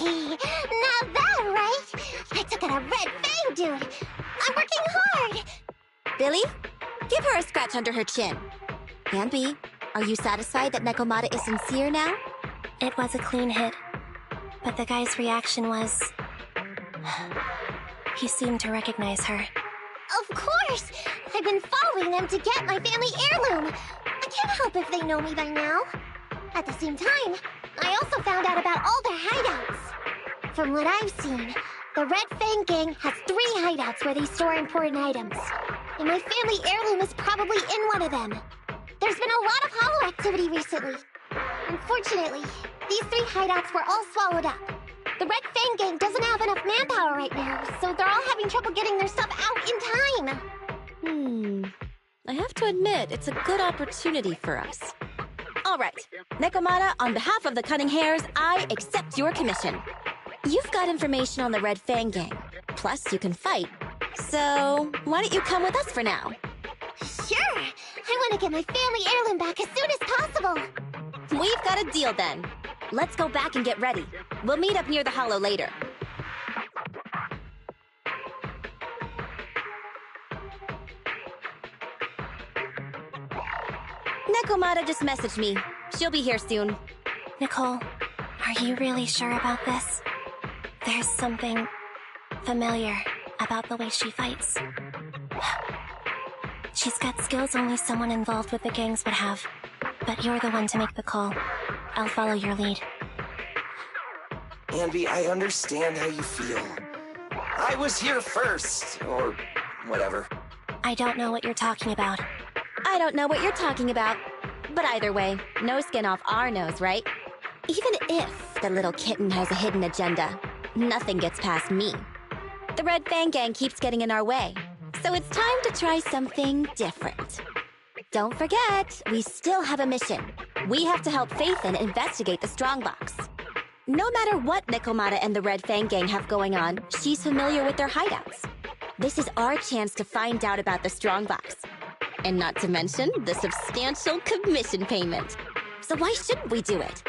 Now that, right? I took out a Red Fang dude! I'm working hard! Billy, give her a scratch under her chin. Anby, are you satisfied that Nekomata is sincere now? It was a clean hit. But the guy's reaction was... he seemed to recognize her. Of course! I've been following them to get my family heirloom. I can't help if they know me by now. At the same time, I also found out about all their hideouts. From what I've seen, the Red Fang Gang has 3 hideouts where they store important items. And my family heirloom is probably in one of them. There's been a lot of hollow activity recently. Unfortunately, these 3 hideouts were all swallowed up. The Red Fang Gang doesn't have enough manpower right now, so they're all having trouble getting their stuff out in time. I have to admit, it's a good opportunity for us. All right, Nekomata, on behalf of the Cunning Hares, I accept your commission. You've got information on the Red Fang Gang. Plus, you can fight, So, why don't you come with us for now? Sure! I want to get my family heirloom back as soon as possible! We've got a deal then. Let's go back and get ready. We'll meet up near the hollow later. Nekomata just messaged me. She'll be here soon. Nicole, are you really sure about this? There's something familiar about the way she fights. She's got skills only someone involved with the gangs would have. But you're the one to make the call. I'll follow your lead. Anby, I understand how you feel. I was here first, or whatever. I don't know what you're talking about. I don't know what you're talking about. But either way, no skin off our nose, right? Even if the little kitten has a hidden agenda, nothing gets past me. The Red Fang Gang keeps getting in our way, so it's time to try something different. Don't forget, we still have a mission. We have to help Phaethon investigate the Strongbox. No matter what Nekomata and the Red Fang Gang have going on, she's familiar with their hideouts. This is our chance to find out about the Strongbox. And not to mention the substantial commission payment. So why shouldn't we do it?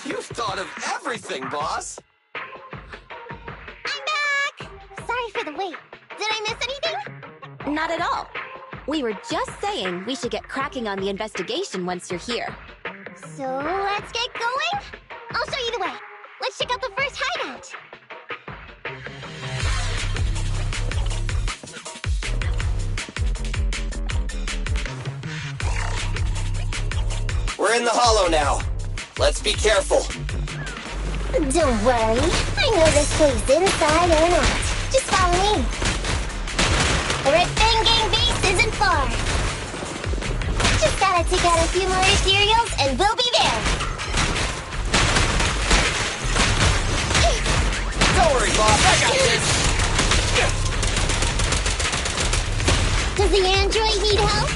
You've thought of everything, boss! I'm back! Sorry for the wait. Did I miss anything? Not at all. We were just saying we should get cracking on the investigation once you're here. So let's get going? I'll show you the way. Let's check out the first hideout. We're in the hollow now. Let's be careful. Don't worry. I know this place inside and out. Just follow me. The Red Fang Gang base isn't far. Just gotta take out a few more ethereals and we'll be there. Don't worry, boss. I got this. Does the android need help?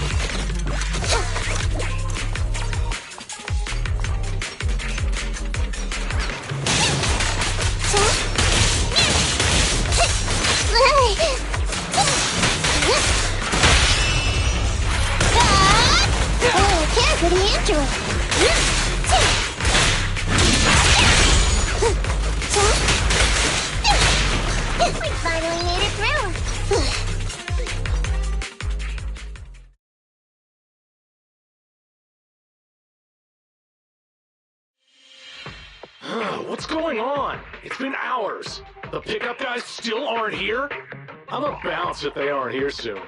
For the android. We finally made it through. What's going on? It's been hours. The pickup guys still aren't here? I'm a bounce if they aren't here soon.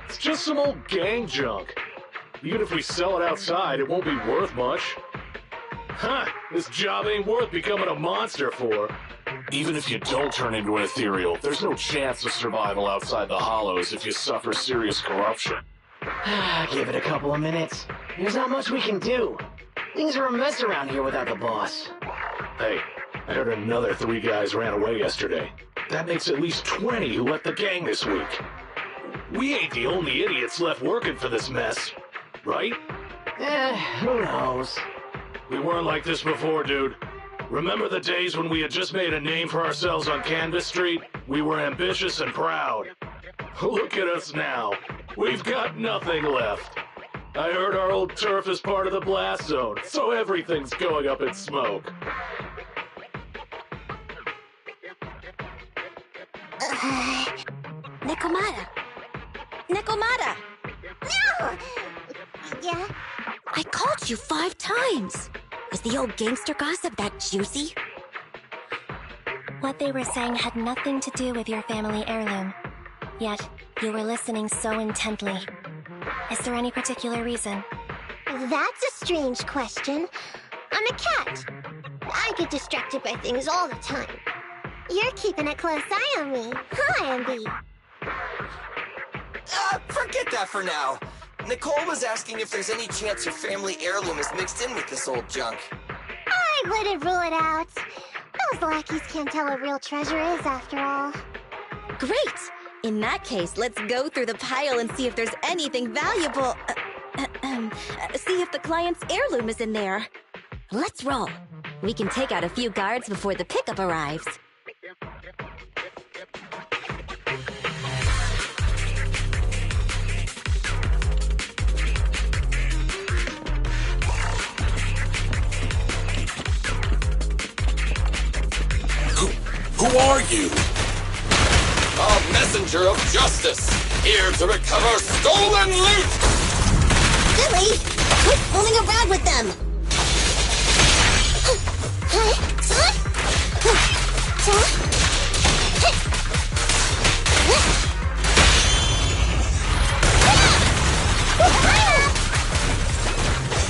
It's just some old gang junk. Even if we sell it outside, it won't be worth much. Huh, this job ain't worth becoming a monster for. Even if you don't turn into an ethereal, there's no chance of survival outside the hollows if you suffer serious corruption. Give it a couple of minutes. There's not much we can do. Things are a mess around here without the boss. Hey, I heard another 3 guys ran away yesterday. That makes at least 20 who left the gang this week. We ain't the only idiots left working for this mess. Right? Who knows? We weren't like this before, dude. Remember the days when we had just made a name for ourselves on Canvas Street? We were ambitious and proud. Look at us now. We've got nothing left. I heard our old turf is part of the blast zone, so everything's going up in smoke. Nekomata! Nekomata! No! Yeah? I called you 5 times. Is the old gangster gossip that juicy? What they were saying had nothing to do with your family heirloom. Yet, you were listening so intently. Is there any particular reason? That's a strange question. I'm a cat. I get distracted by things all the time. You're keeping a close eye on me, huh, Anby? Forget that for now. Nicole was asking if there's any chance your family heirloom is mixed in with this old junk. I wouldn't rule it out. Those lackeys can't tell what real treasure is, after all. Great! In that case, let's go through the pile and see if there's anything valuable. See if the client's heirloom is in there. Let's roll. We can take out a few guards before the pickup arrives. Who are you? A messenger of justice, here to recover stolen loot! Billy, quit fooling around with them!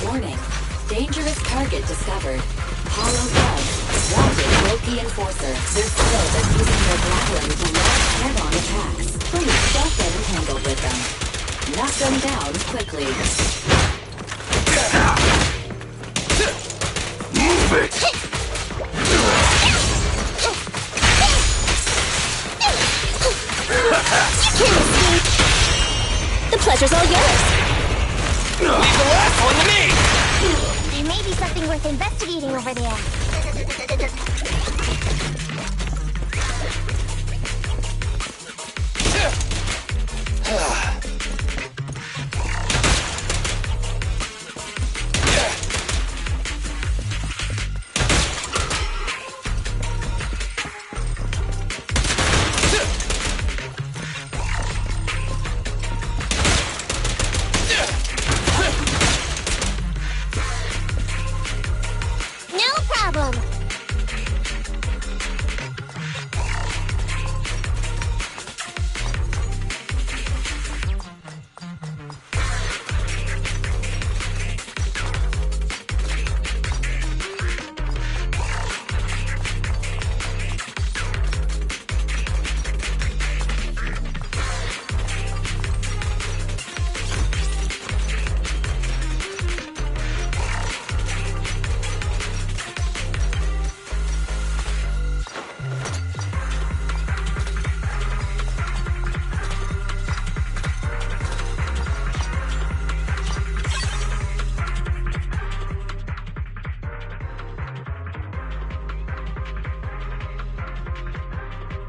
Warning. Dangerous target discovered. Hollow Bug. Wanted Loki Enforcer. They're skilled at using their grappling to launch head-on attacks. Please don't get entangled with them. Knock them down quickly. Move it! You can't escape! The pleasure's all yours! Leave the last one to me! There may be something worth investigating over there.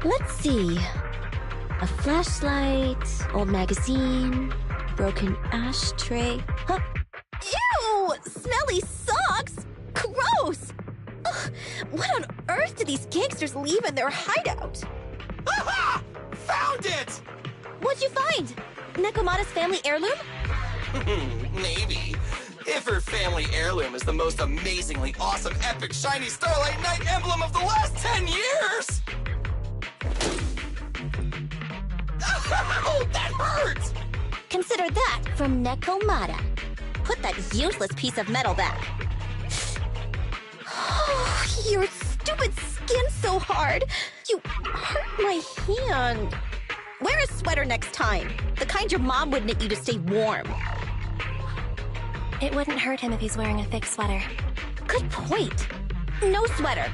Let's see. A flashlight, old magazine, broken ashtray. Huh? Ew! Smelly socks! Gross! Ugh, what on earth do these gangsters leave in their hideout? Aha! Found it! What'd you find? Nekomata's family heirloom? Maybe. If her family heirloom is the most amazingly awesome, epic, shiny Starlight Knight emblem of the last 10 years! Oh, that hurts! Consider that from Nekomata. Put that useless piece of metal back. Oh, your stupid skin's so hard. You hurt my hand. Wear a sweater next time. The kind your mom would knit you to stay warm. It wouldn't hurt him if he's wearing a thick sweater. Good point. No sweater.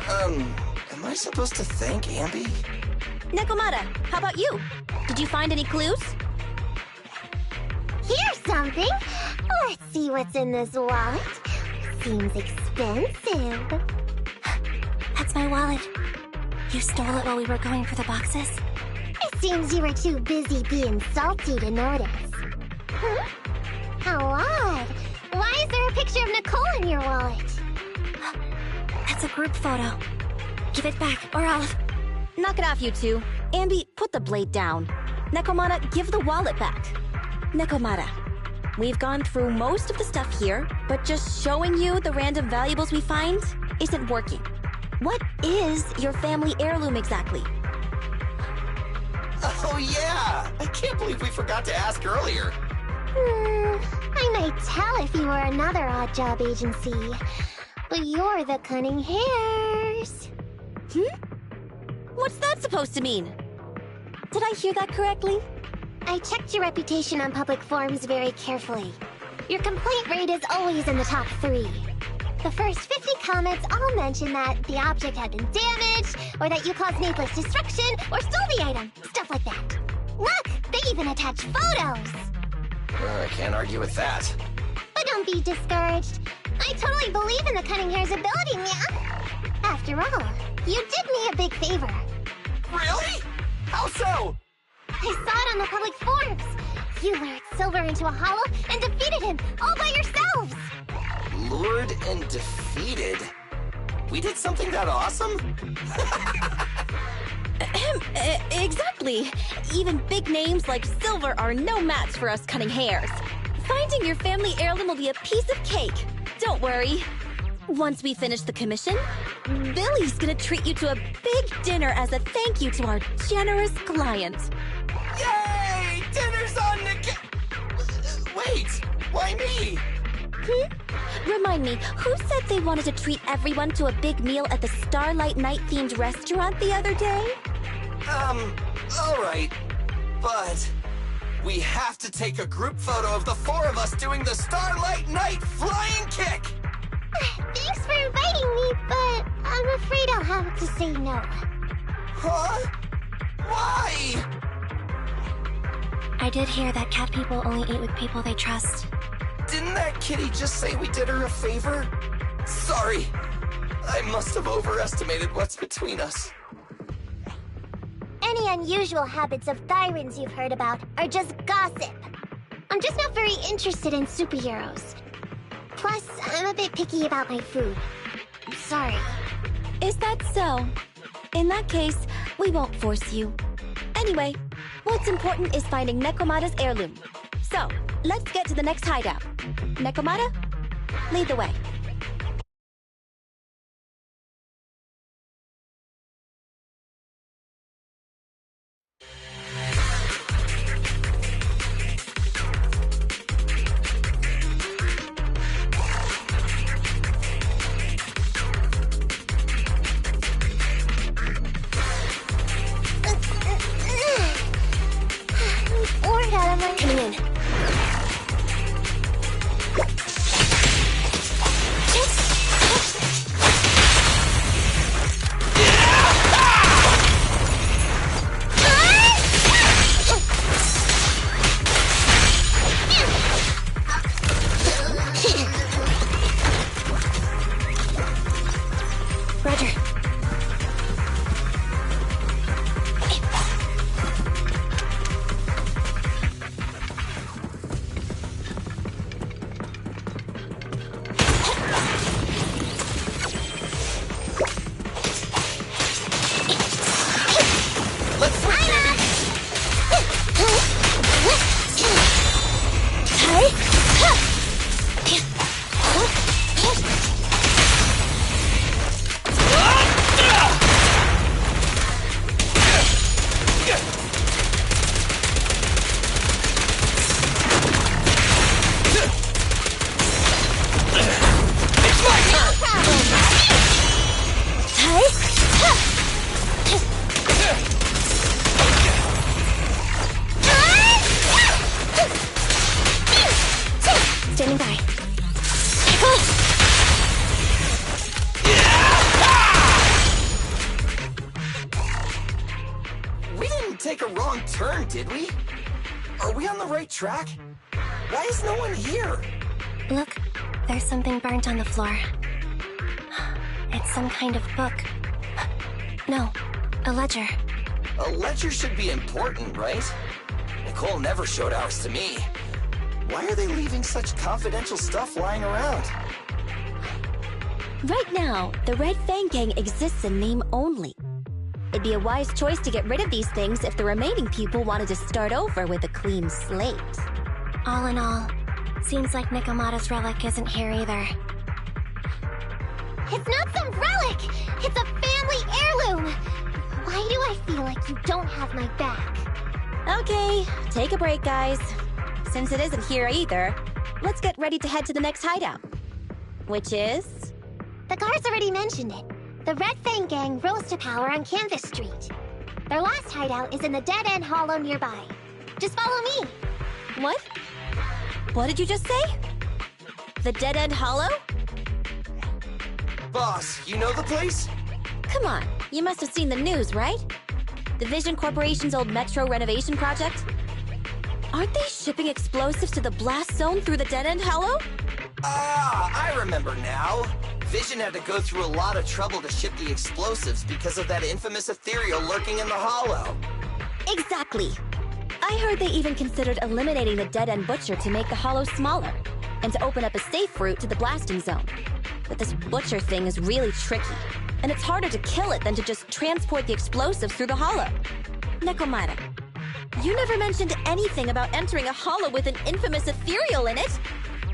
Am I supposed to thank Ambi? Nekomata, how about you? Did you find any clues? Here's something. Let's see what's in this wallet. Seems expensive. That's my wallet. You stole it while we were going for the boxes? It seems you were too busy being salty to notice. Huh? How odd. Why is there a picture of Nicole in your wallet? That's a group photo. Give it back, or I'll... Knock it off, you two. Ambi, put the blade down. Nekomata, give the wallet back. Nekomata, we've gone through most of the stuff here, but just showing you the random valuables we find isn't working. What is your family heirloom exactly? Oh yeah! I can't believe we forgot to ask earlier. I might tell if you were another odd job agency, but you're the Cunning Hairs. What's that supposed to mean? Did I hear that correctly? I checked your reputation on public forums very carefully. Your complaint rate is always in the top 3. The first 50 comments all mention that the object had been damaged, or that you caused needless destruction, or stole the item. Stuff like that. Look, they even attach photos! I can't argue with that. But don't be discouraged. I totally believe in the Cunning Hair's ability, man. After all, you did me a big favor. Really? How so? I saw it on the public forums. You lured Silver into a hollow and defeated him all by yourselves. Lured and defeated? We did something that awesome? Exactly. Even big names like Silver are no match for us cutting hairs. Finding your family heirloom will be a piece of cake. Don't worry. Once we finish the commission, Billy's gonna treat you to a big dinner as a thank you to our generous client. Yay! Dinner's on the wait, why me? Remind me, who said they wanted to treat everyone to a big meal at the Starlight Night-themed restaurant the other day? Alright. But we have to take a group photo of the 4 of us doing the Starlight Night flying kick! Thanks for inviting me, but I'm afraid I'll have to say no. Huh? Why? I did hear that cat people only eat with people they trust. Didn't that kitty just say we did her a favor? Sorry. I must have overestimated what's between us. Any unusual habits of Thyrans you've heard about are just gossip. I'm just not very interested in superheroes. Plus, I'm a bit picky about my food. I'm sorry. Is that so? In that case, we won't force you. Anyway, what's important is finding Nekomata's heirloom. So, let's get to the next hideout. Nekomata, lead the way. Bored out of my... Coming in. Roger. Standing by. We didn't take a wrong turn, did we? Are we on the right track? Why is no one here? Look, there's something burnt on the floor. It's some kind of book. No, a ledger. A ledger should be important, right? Nicole never showed ours to me. Why are they leaving such confidential stuff lying around? Right now, the Red Fang Gang exists in name only. It'd be a wise choice to get rid of these things if the remaining people wanted to start over with a clean slate. All in all, seems like Nekomata's relic isn't here either. It's not some relic! It's a family heirloom! Why do I feel like you don't have my back? Okay, take a break, guys. Since it isn't here either, let's get ready to head to the next hideout. Which is? The guards already mentioned it. The Red Fang Gang rose to power on Canvas Street. Their last hideout is in the Dead End Hollow nearby. Just follow me. What? What did you just say? The Dead End Hollow? Boss, you know the place? Come on, you must have seen the news, right? The Vision Corporation's old metro renovation project? Aren't they shipping explosives to the blast zone through the Dead End Hollow? Ah, I remember now. Vision had to go through a lot of trouble to ship the explosives because of that infamous ethereal lurking in the hollow. Exactly. I heard they even considered eliminating the Dead End Butcher to make the hollow smaller, and to open up a safe route to the blasting zone. but this butcher thing is really tricky. And it's harder to kill it than to just transport the explosives through the hollow. Nekomata, you never mentioned anything about entering a hollow with an infamous ethereal in it.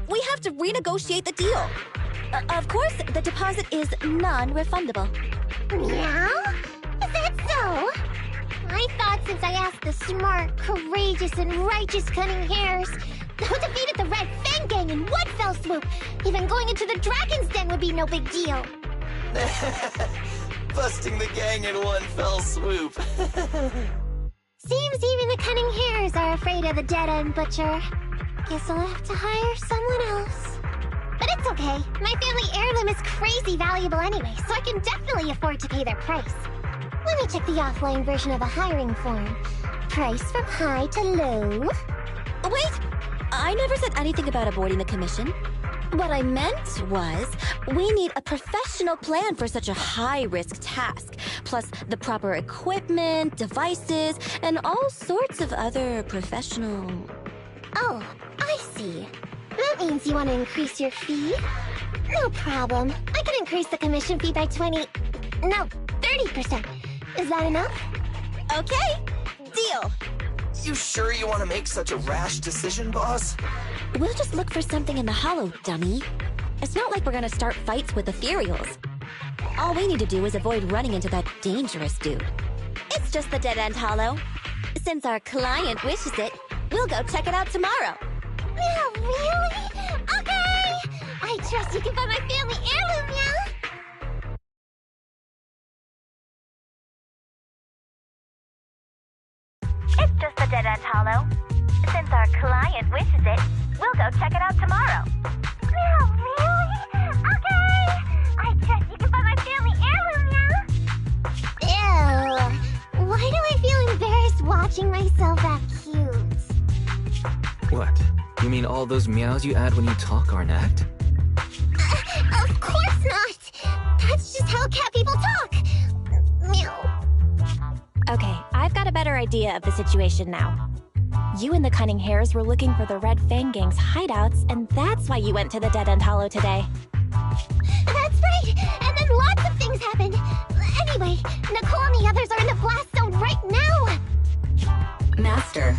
We have to renegotiate the deal. Of course, the deposit is non-refundable. Meow? Is that so? I thought since I asked the smart, courageous, and righteous Cunning Hares, who defeated the Red Fang Gang in one fell swoop, even going into the Dragon's Den would be no big deal. Busting the gang in one fell swoop. Seems even the Cunning Hares are afraid of the dead-end butcher. Guess I'll have to hire someone else. But it's okay. My family heirloom is crazy valuable anyway, so I can definitely afford to pay their price. Let me check the offline version of the hiring form. Price from high to low. Wait! I never said anything about avoiding the commission. What I meant was, we need a professional plan for such a high-risk task, plus the proper equipment, devices, and all sorts of other professional... Oh, I see. That means you want to increase your fee? No problem. I can increase the commission fee by 30%. Is that enough? Okay, deal. You sure you want to make such a rash decision, boss? We'll just look for something in the hollow, dummy. It's not like we're gonna start fights with ethereals. All we need to do is avoid running into that dangerous dude. It's just the dead-end hollow. Since our client wishes it, we'll go check it out tomorrow. Meow, really? Okay! I trust you can find my family heirloom, Meow! It's just a dead-end hollow. Since our client wishes it, we'll go check it out tomorrow. Meow, really? Okay! I trust you can find my family heirloom, Meow! Ew! Why do I feel embarrassed watching myself act cute? What? You mean all those meows you add when you talk aren't act? Of course not! That's just how cat people talk! Meow. Okay, I've got a better idea of the situation now. You and the Cunning Hares were looking for the Red Fang Gang's hideouts, and that's why you went to the Dead-End Hollow today. That's right! And then lots of things happened! Anyway, Nicole and the others are in the blast zone right now! Master,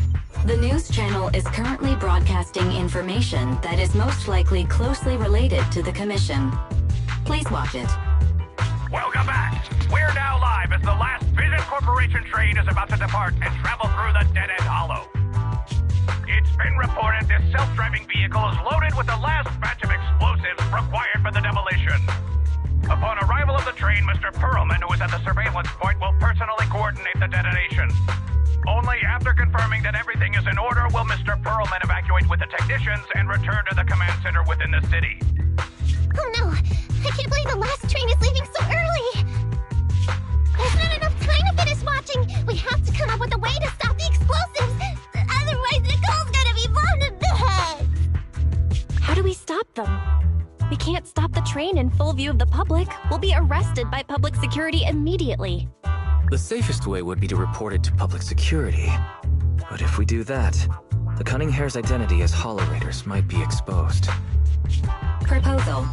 the news channel is currently broadcasting information that is most likely closely related to the Commission. Please watch it. Welcome back! We're now live as the last Vision Corporation train is about to depart and travel through the Dead-End Hollow. It's been reported this self-driving vehicle is loaded with the last batch of explosives required for the demolition. Upon arrival of the train, Mr. Perlman, who is at the surveillance point, will personally coordinate the detonation. Only after confirming that everything is in order will Mr. Perlman evacuate with the technicians and return to the command center within the city. Oh no! I can't believe the last train is leaving so early! There's not enough time to finish watching! We have to come up with a way to stop the explosives! Otherwise, Nicole's gonna be blown to bits! How do we stop them? We can't stop the train in full view of the public. We'll be arrested by public security immediately. The safest way would be to report it to public security. But if we do that, the Cunning Hare's identity as Hollow Raiders might be exposed. Proposal.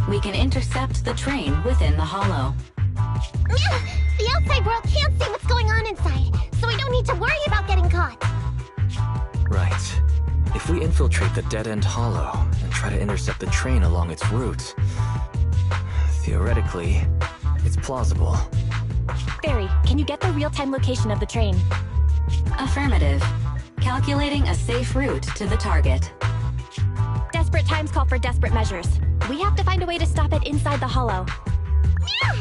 We can intercept the train within the hollow. Yeah, the outside world can't see what's going on inside, so we don't need to worry about getting caught. Right. If we infiltrate the dead-end hollow and try to intercept the train along its route, theoretically, it's plausible. Barry, can you get the real-time location of the train? Affirmative. Calculating a safe route to the target. Desperate times call for desperate measures. We have to find a way to stop it inside the hollow. Yeah!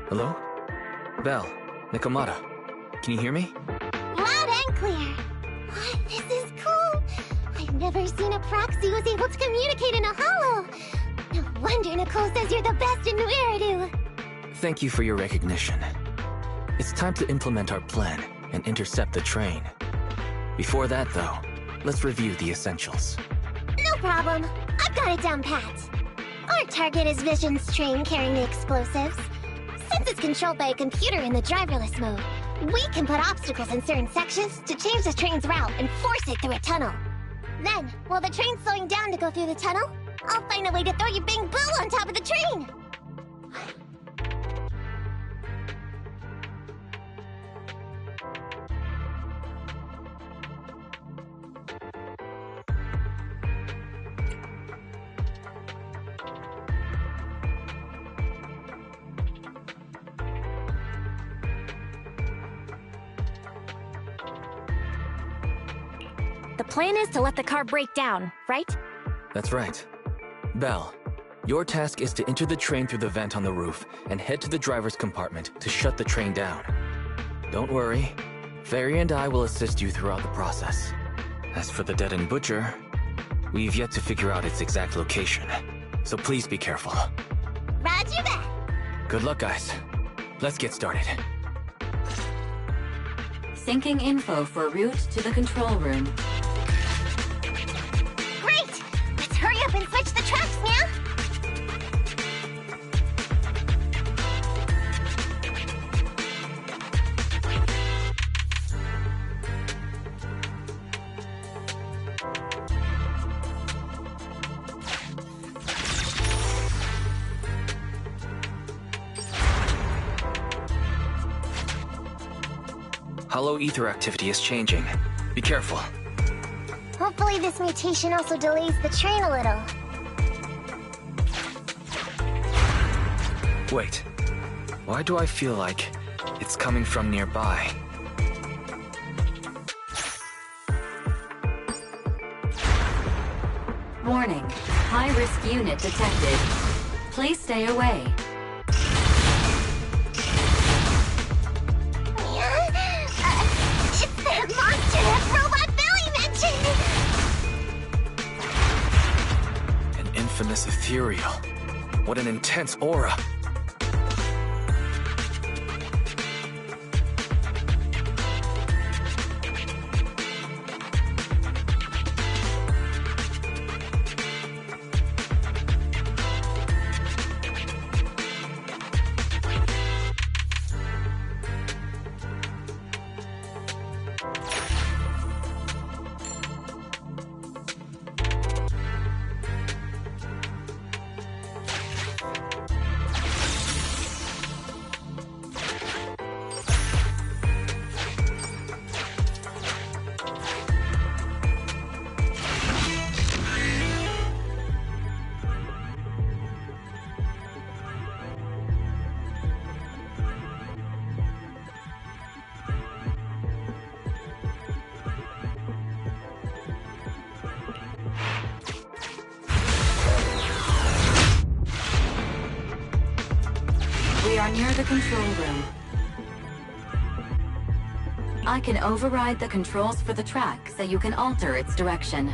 Hello? Belle, Nikomata, can you hear me? Loud and clear. What? This is cool. I've never seen a proxy who's able to communicate in a holo. No wonder Nicole says you're the best in Eridu. Thank you for your recognition. It's time to implement our plan and intercept the train. Before that, though, let's review the essentials. No problem. I've got it down pat. Our target is Vision's train carrying the explosives. Since it's controlled by a computer in the driverless mode, we can put obstacles in certain sections to change the train's route and force it through a tunnel. Then, while the train's slowing down to go through the tunnel, I'll find a way to throw your Bang Boo on top of the train! The plan is to let the car break down, right? That's right. Belle, your task is to enter the train through the vent on the roof and head to the driver's compartment to shut the train down. Don't worry, Fairy and I will assist you throughout the process. As for the dead-end butcher, we've yet to figure out its exact location, so please be careful. Roger that! Good luck, guys. Let's get started. Syncing info for route to the control room. Great! Let's hurry up and switch the tracks now! Hollow ether activity is changing. Be careful. Hopefully this mutation also delays the train a little. Wait. Why do I feel like it's coming from nearby? Warning. High-risk unit detected. Please stay away. It's that monster that Robot Billy mentioned! An infamous ethereal. What an intense aura. We are near the control room. I can override the controls for the track so you can alter its direction.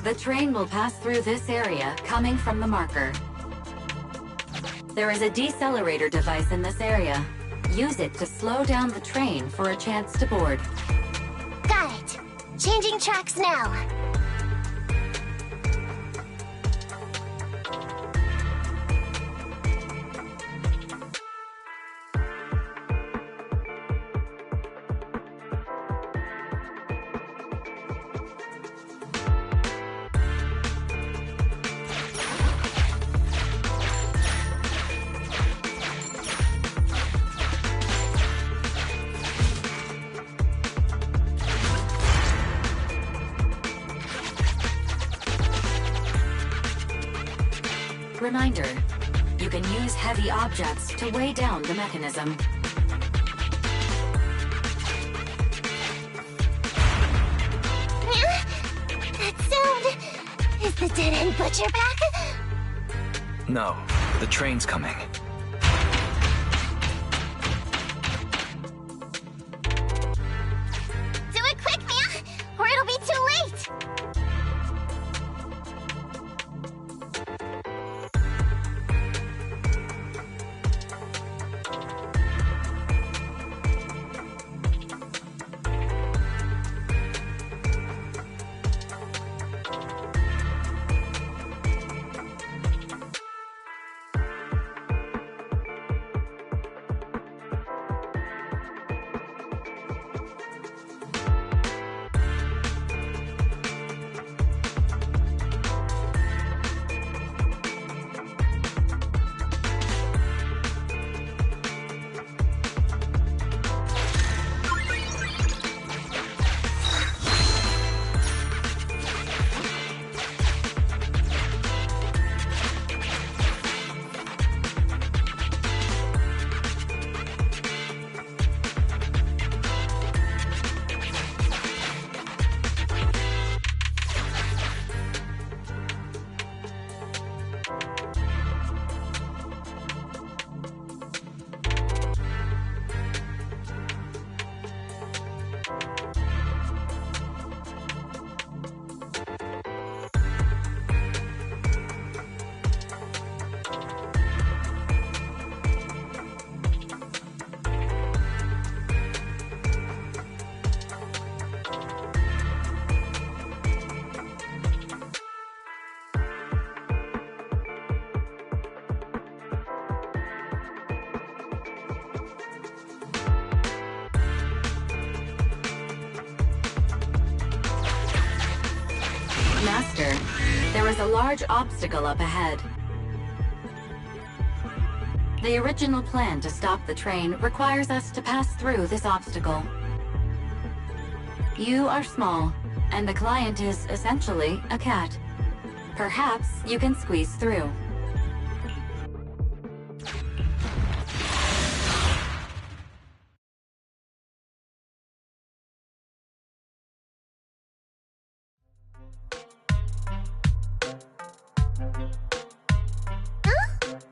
The train will pass through this area, coming from the marker. There is a decelerator device in this area. Use it to slow down the train for a chance to board. Got it. Changing tracks now. Reminder, you can use heavy objects to weigh down the mechanism. That sound... Is the dead-end butcher back? No, the train's coming. Do it quick, Mia, or it'll be too late! Master, there is a large obstacle up ahead. The original plan to stop the train requires us to pass through this obstacle. You are small, and the client is essentially a cat. Perhaps you can squeeze through.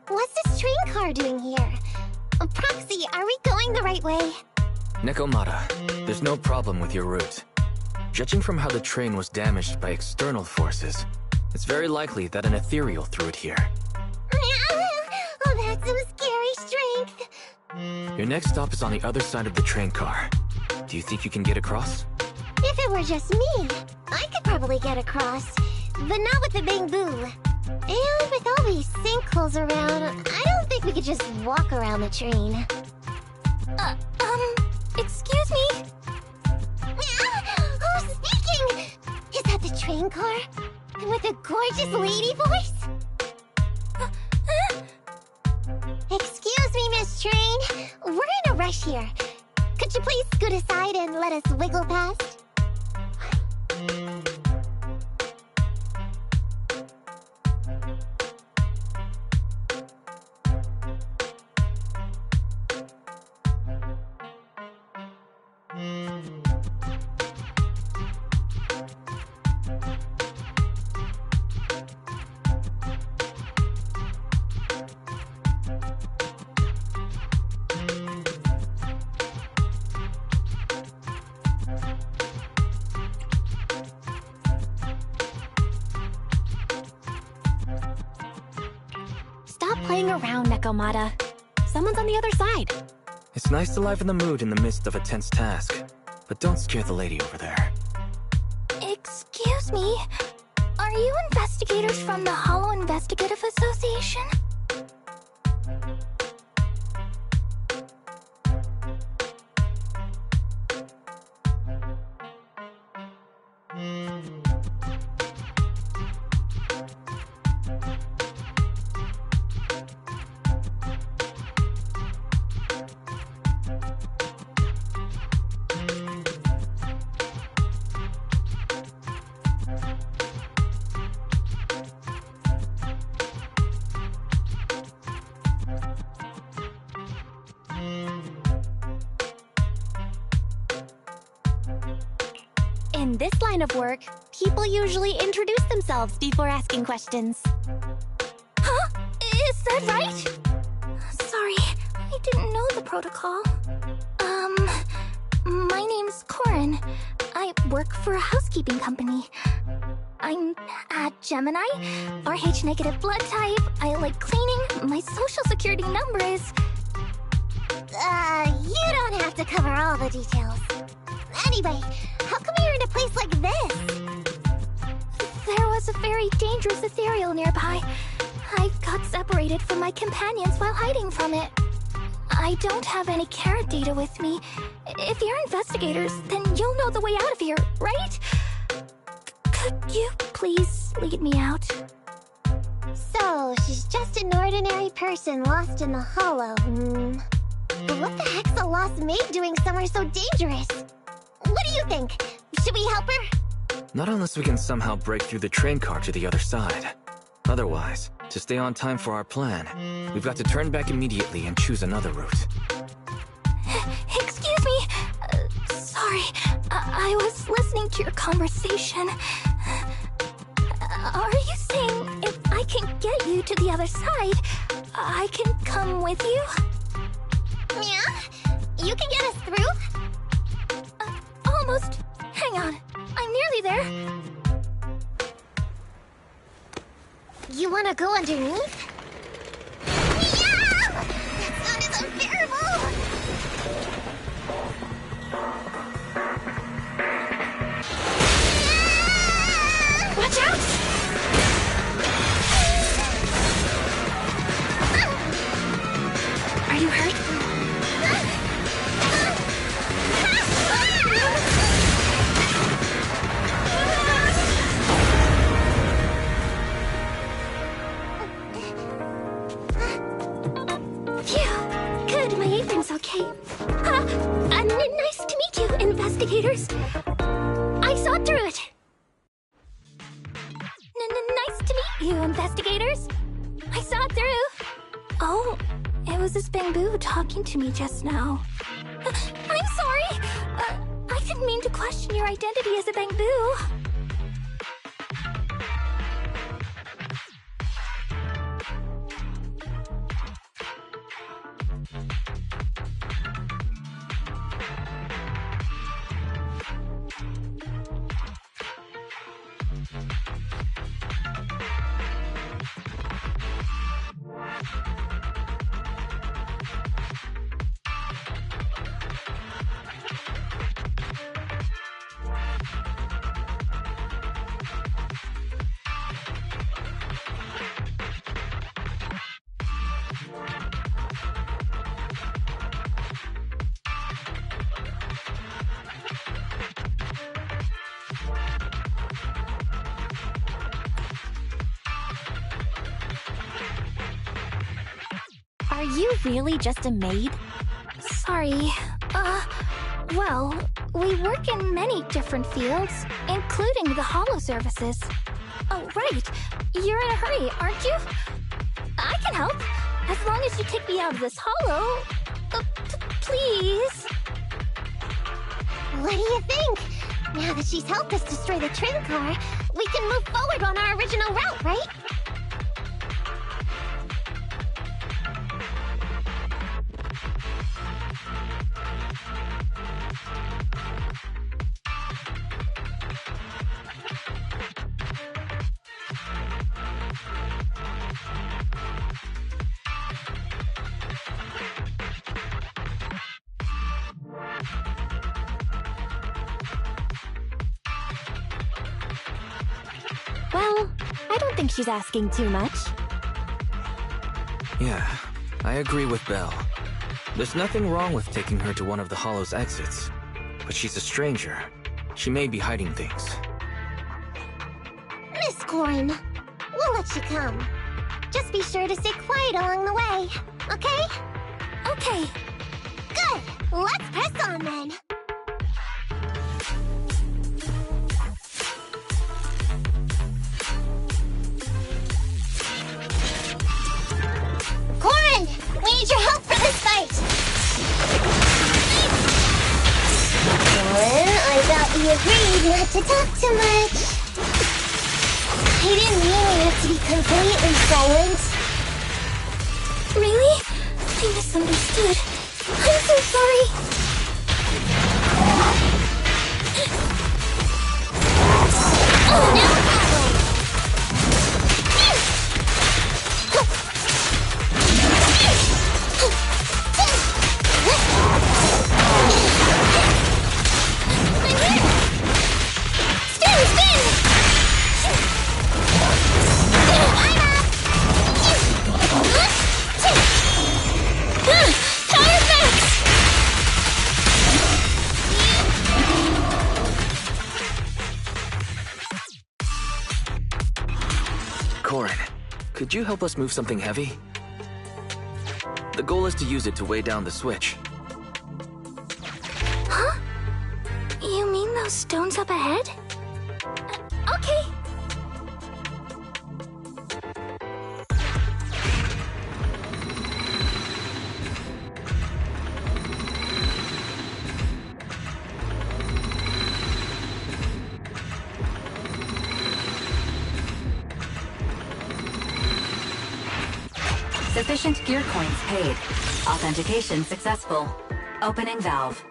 What's this train car doing here? Proxy, are we going the right way? Nekomata, there's no problem with your route. Judging from how the train was damaged by external forces, it's very likely that an ethereal threw it here. Oh, that's some scary strength. Your next stop is on the other side of the train car. Do you think you can get across? If it were just me, I could probably get across, but not with the Bang-Boo. And with all these sinkholes around, I don't think we could just walk around the train. Excuse me? Who's speaking? Is that the train car? And with a gorgeous lady voice? Excuse me, Miss Train. We're in a rush here. Could you please scoot aside and let us wiggle past? Stop playing around, Nekomata. Someone's on the other side. It's nice to liven the mood in the midst of a tense task, but don't scare the lady over there. Excuse me? Are you investigators from the Hollow Investigative Association? In this line of work, people usually introduce themselves before asking questions. Huh? Is that right? Sorry, I didn't know the protocol. My name's Corin. I work for a housekeeping company. I'm a Gemini, RH negative blood type, I like cleaning, my social security number is... You don't have to cover all the details. Anyway, how come you're in a place like this? There was a very dangerous ethereal nearby. I got separated from my companions while hiding from it. I don't have any carrot data with me. If you're investigators, then you'll know the way out of here, right? Could you please lead me out? So, she's just an ordinary person lost in the hollow. But what the heck's a lost maid doing somewhere so dangerous? What do you think? Should we help her? Not unless we can somehow break through the train car to the other side. Otherwise, to stay on time for our plan, we've got to turn back immediately and choose another route. Excuse me. Sorry, I was listening to your conversation. Are you saying if I can get you to the other side, I can come with you? Yeah? You can get us through? Almost. Hang on. I'm nearly there. You wanna go underneath? Yeah! That sound is unbearable! Watch out! Are you hurt? Okay. Nice to meet you, investigators. I saw through it. Nice to meet you, investigators. I saw it through. Oh, it was this bamboo talking to me just now. I'm sorry. I didn't mean to question your identity as a bamboo. Are you really just a maid? Sorry. Well, we work in many different fields, including the hollow services. Oh, right. You're in a hurry, aren't you? I can help. As long as you take me out of this hollow. Please. What do you think? Now that she's helped us destroy the train car, we can move forward on our original route, right? Well, I don't think she's asking too much. Yeah, I agree with Belle. There's nothing wrong with taking her to one of the Hollow's exits. But she's a stranger. She may be hiding things. Miss Corin, we'll let you come. Just be sure to stay quiet along the way, okay? Okay. Good! Let's press on then! Corin! We need your help for this fight! Corin, I got We agreed not to talk too much. I didn't mean you have to be completely silent. Really? I misunderstood. I'm so sorry. Oh no! Corrin, could you help us move something heavy? The goal is to use it to weigh down the switch. Huh? You mean those stones up ahead? Okay. Sufficient gear coins paid. Authentication successful. Opening valve.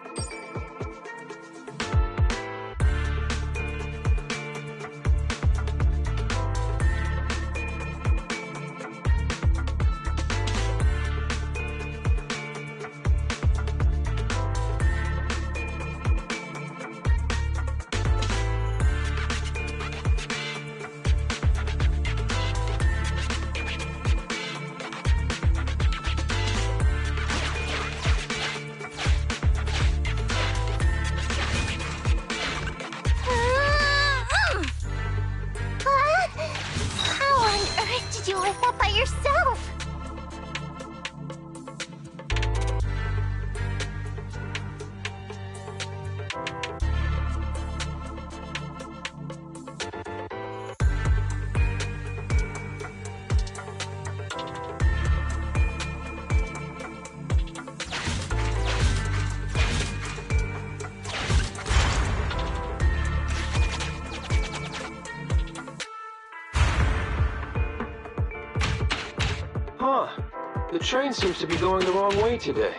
Huh. The train seems to be going the wrong way today.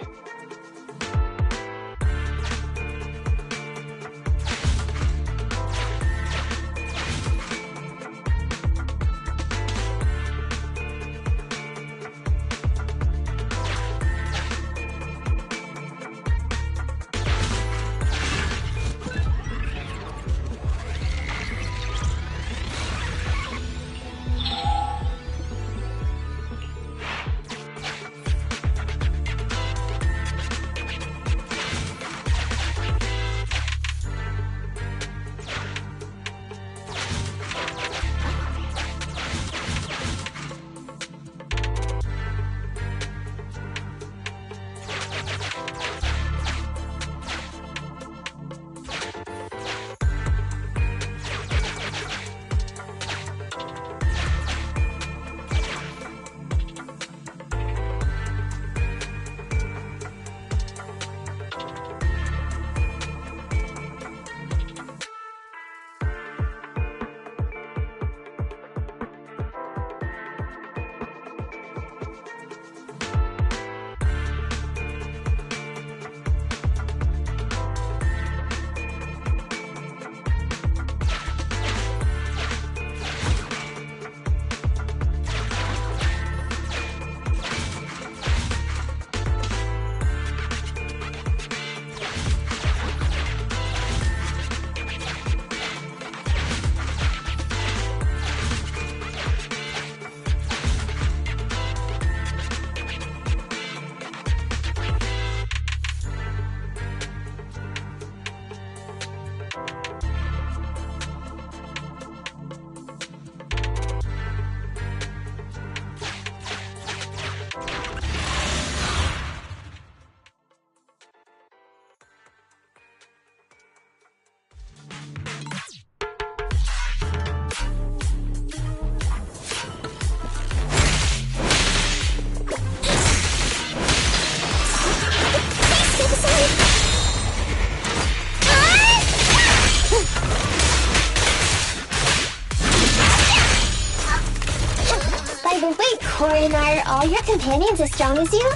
Corin, are all your companions as strong as you?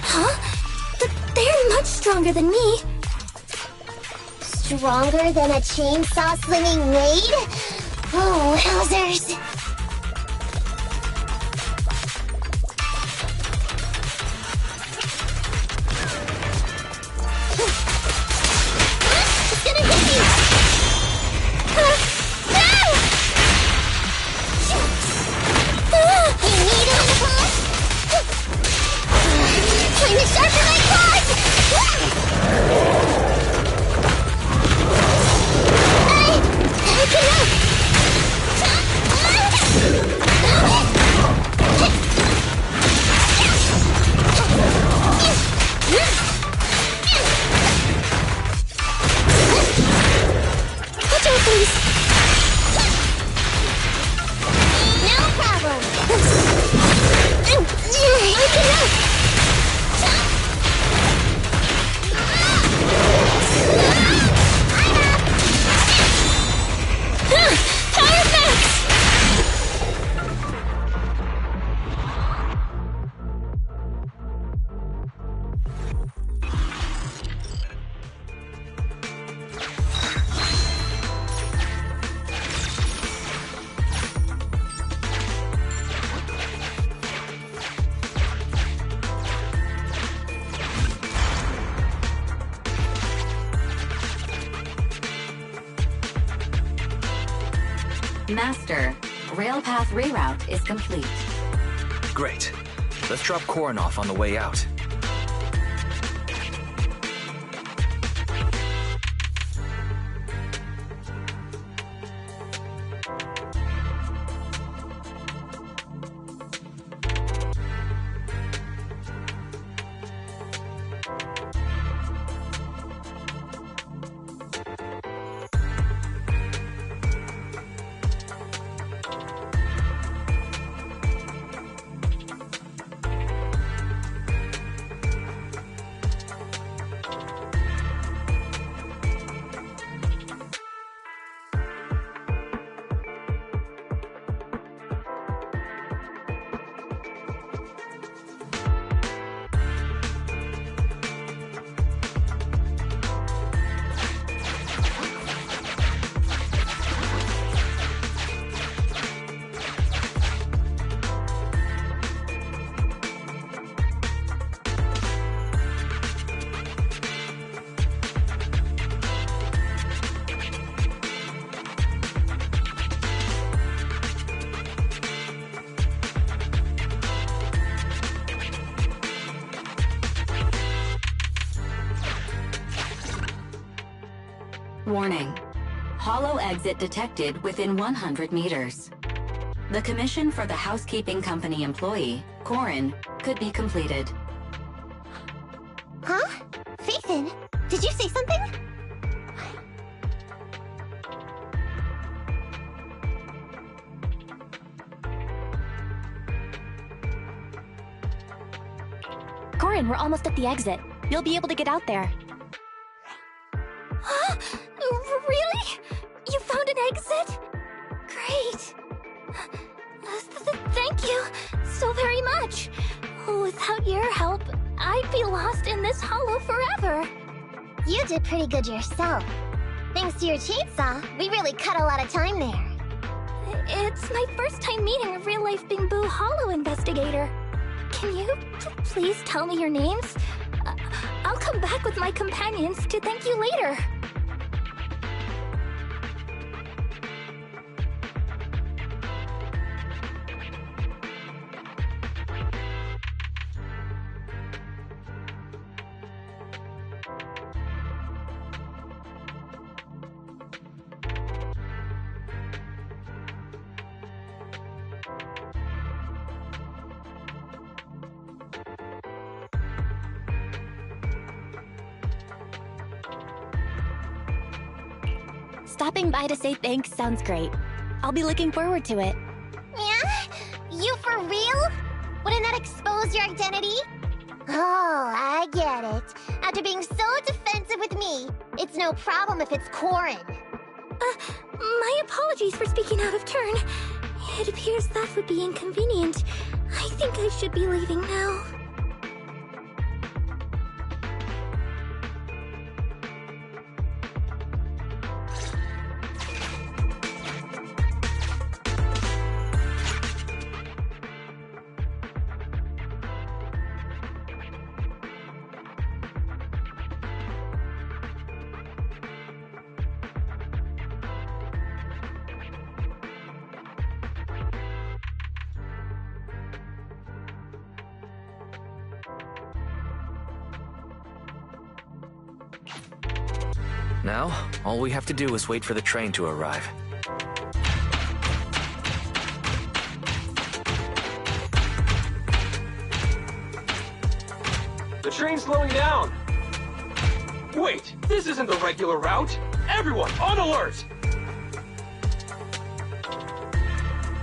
Huh? They're much stronger than me. Stronger than a chainsaw-slinging Wade? Oh, wowzers. It's gonna hit you! You need it in the pause? Time to sharpen my claws! I cannot! Watch out, please! No problem! I cannot! Fire Max! Master, Railpath reroute is complete. Great. Let's drop Corin off on the way out. Warning. Hollow exit detected within 100 meters. The commission for the housekeeping company employee, Corin, could be completed. Huh? Phaethon, did you say something? Corin, we're almost at the exit. You'll be able to get out there. Huh? Really? You found an exit? Great. Thank you so very much. Without your help, I'd be lost in this hollow forever. You did pretty good yourself. Thanks to your chainsaw, we really cut a lot of time there. It's my first time meeting a real-life Bingbu Hollow investigator. Can you please tell me your names? I'll come back with my companions to thank you later. Stopping by to say thanks sounds great. I'll be looking forward to it. Yeah? You for real? Wouldn't that expose your identity? Oh, I get it. After being so defensive with me, it's no problem if it's Corin. My apologies for speaking out of turn. It appears that would be inconvenient. I think I should be leaving now. Now, all we have to do is wait for the train to arrive. The train's slowing down! Wait, this isn't the regular route! Everyone, on alert!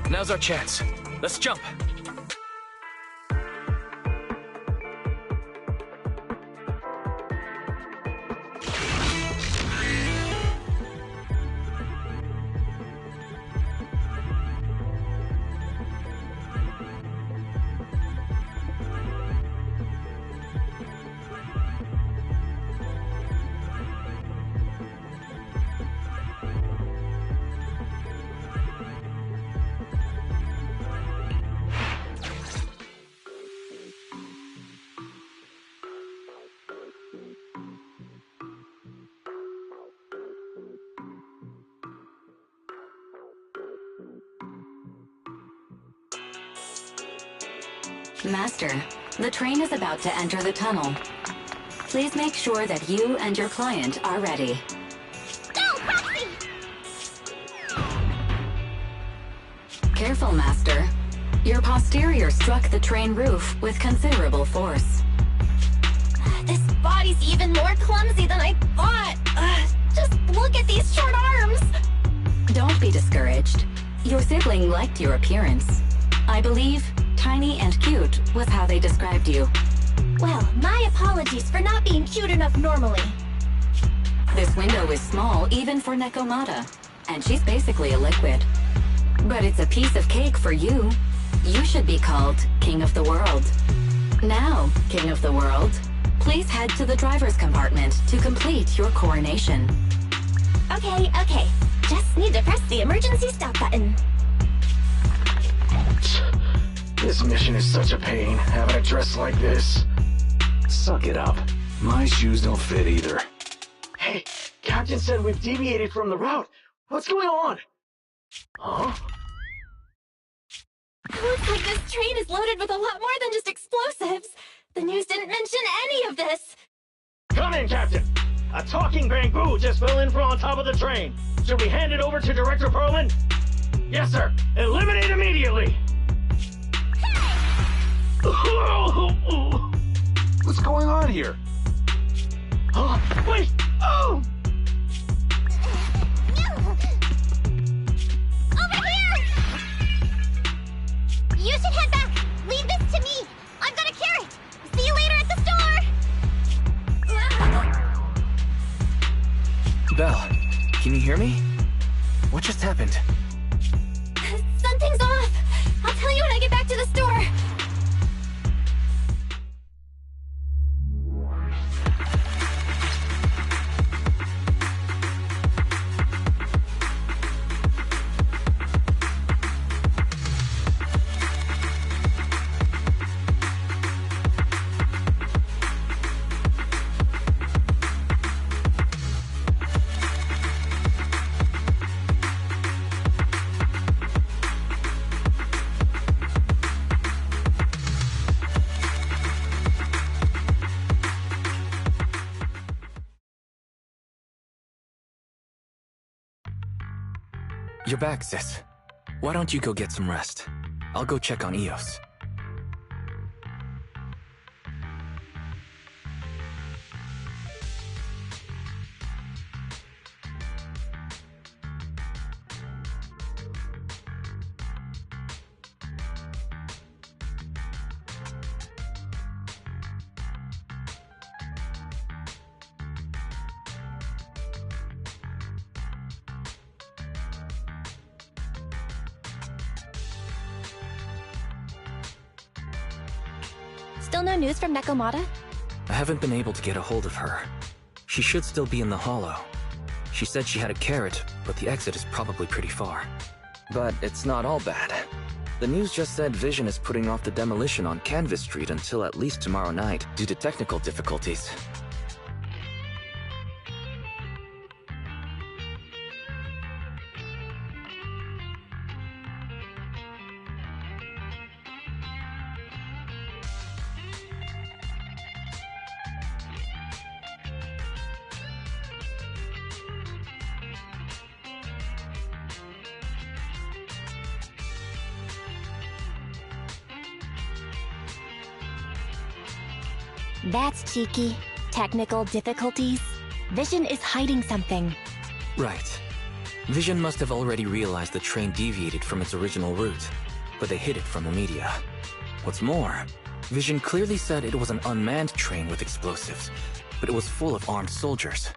Now's our chance. Let's jump! Master, the train is about to enter the tunnel. Please make sure that you and your client are ready. Go, Proxy! Careful, Master. Your posterior struck the train roof with considerable force. This body's even more clumsy than I thought. Just look at these short arms! Don't be discouraged. Your sibling liked your appearance. I believe tiny and cute was how they described you. Well, my apologies for not being cute enough normally. This window is small even for Nekomata, and she's basically a liquid. But it's a piece of cake for you. You should be called King of the World. Now, King of the World, please head to the driver's compartment to complete your coronation. Okay. Just need to press the emergency stop button. This mission is such a pain, having a dress like this. Suck it up. My shoes don't fit either. Hey, Captain said we've deviated from the route. What's going on? Huh? Looks like this train is loaded with a lot more than just explosives. The news didn't mention any of this. Come in, Captain. A talking bamboo just fell in from on top of the train. Should we hand it over to Director Perlman? Yes, sir. Eliminate immediately. What's going on here? Wait! Oh! Over here! You should head back. Leave this to me. I've got a carrot. See you later at the store. Belle, can you hear me? What just happened? Something's off. I'll tell you when I get back to the store. You're back, sis. Why don't you go get some rest? I'll go check on Eos. Still no news from Nekomata? I haven't been able to get a hold of her. She should still be in the Hollow. She said she had a carrot, but the exit is probably pretty far. But it's not all bad. The news just said Vision is putting off the demolition on Canvas Street until at least tomorrow night due to technical difficulties. That's cheeky. Technical difficulties. Vision is hiding something. Right. Vision must have already realized the train deviated from its original route, but they hid it from the media. What's more, Vision clearly said it was an unmanned train with explosives, but it was full of armed soldiers.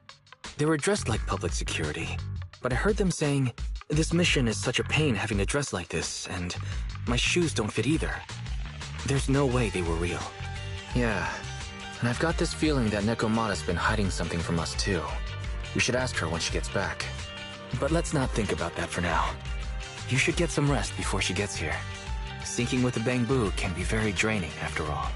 They were dressed like public security, but I heard them saying, "This mission is such a pain having to dress like this, and my shoes don't fit either." There's no way they were real. Yeah, and I've got this feeling that Nekomata's been hiding something from us too. We should ask her when she gets back. But let's not think about that for now. You should get some rest before she gets here. Syncing with the Bangboo can be very draining after all.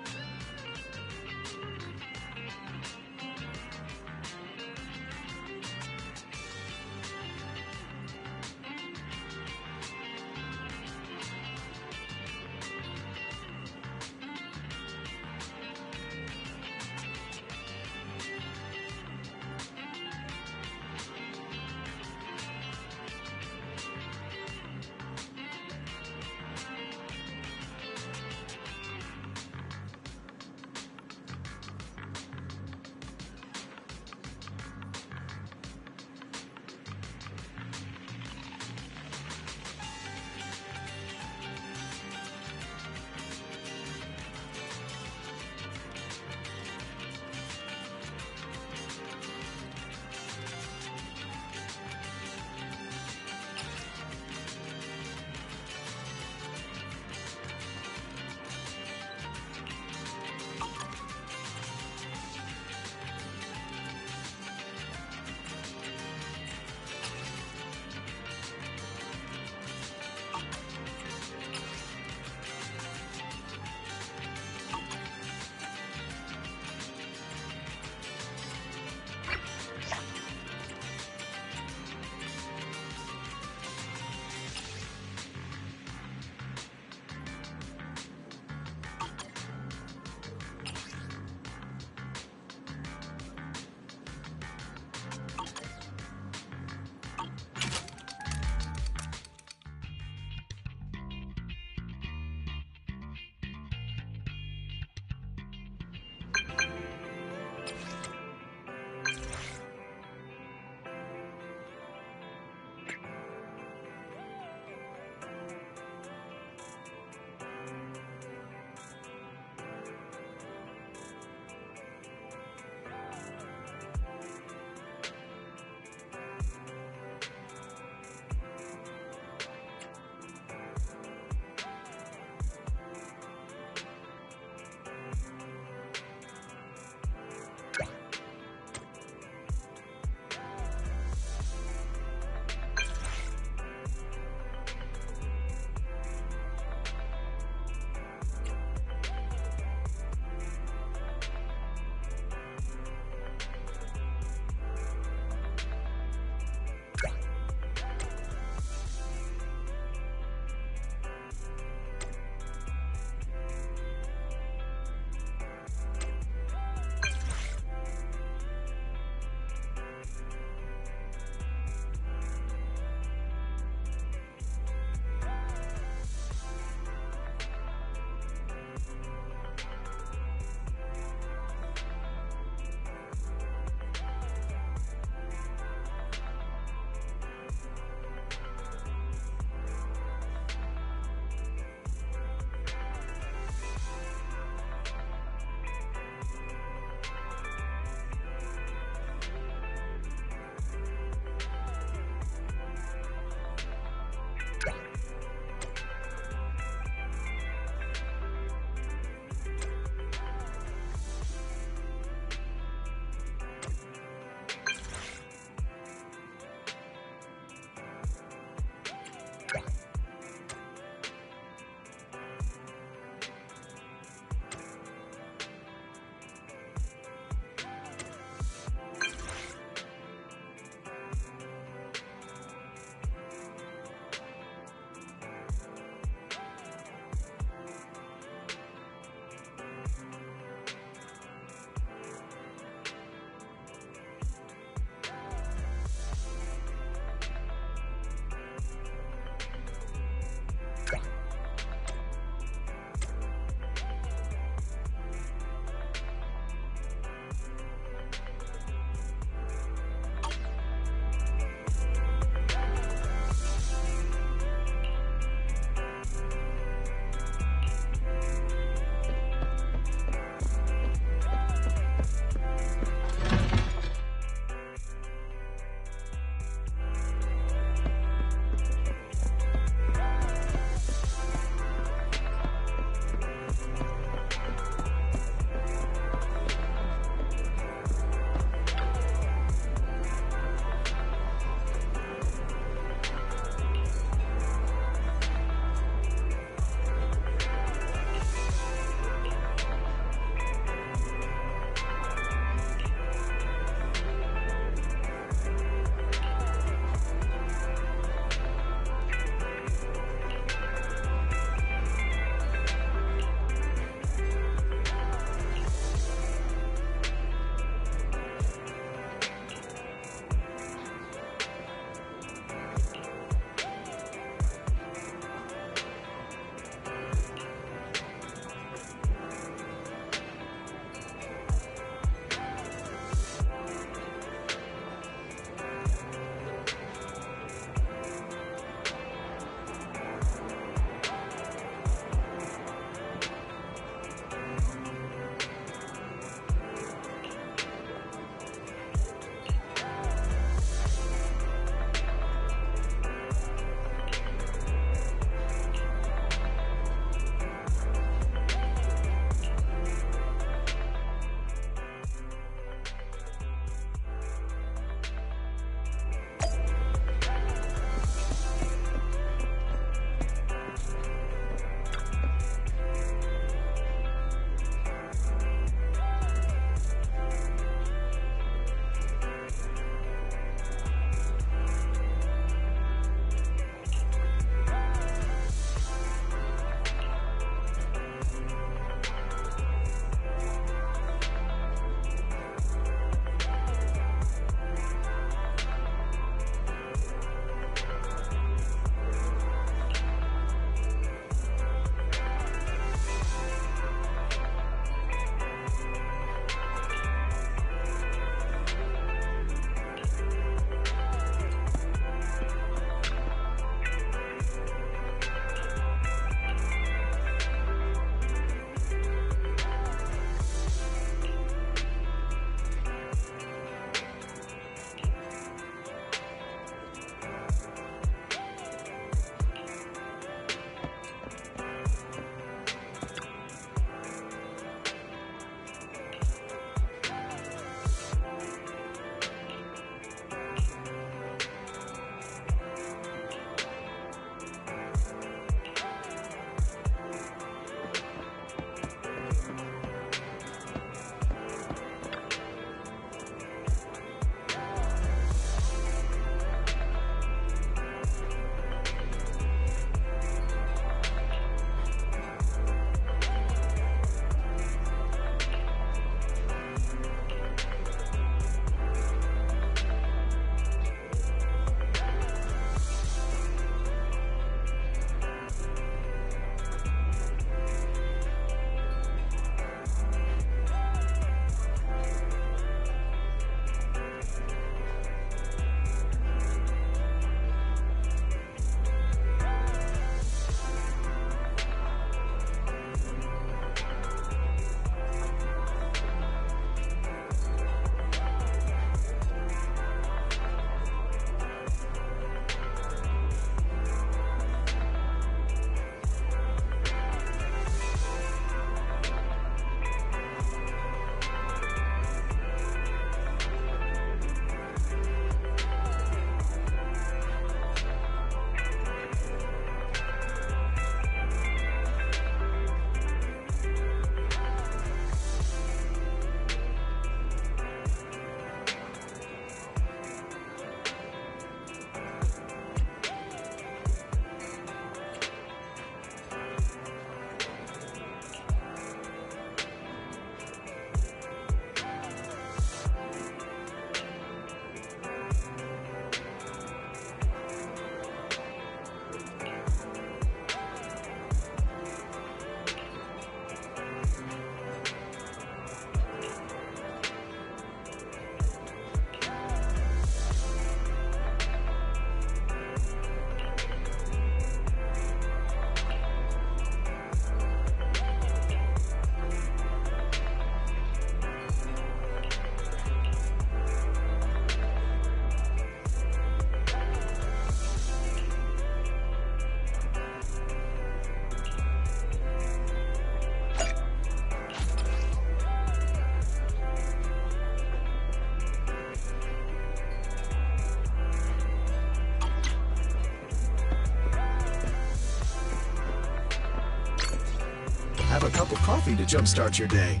have a cup of coffee to jumpstart your day.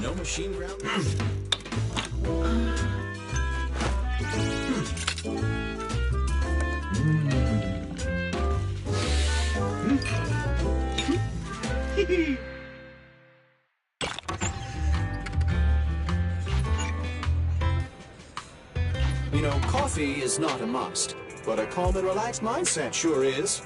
No machine ground? You know, coffee is not a must, but a calm and relaxed mindset sure is.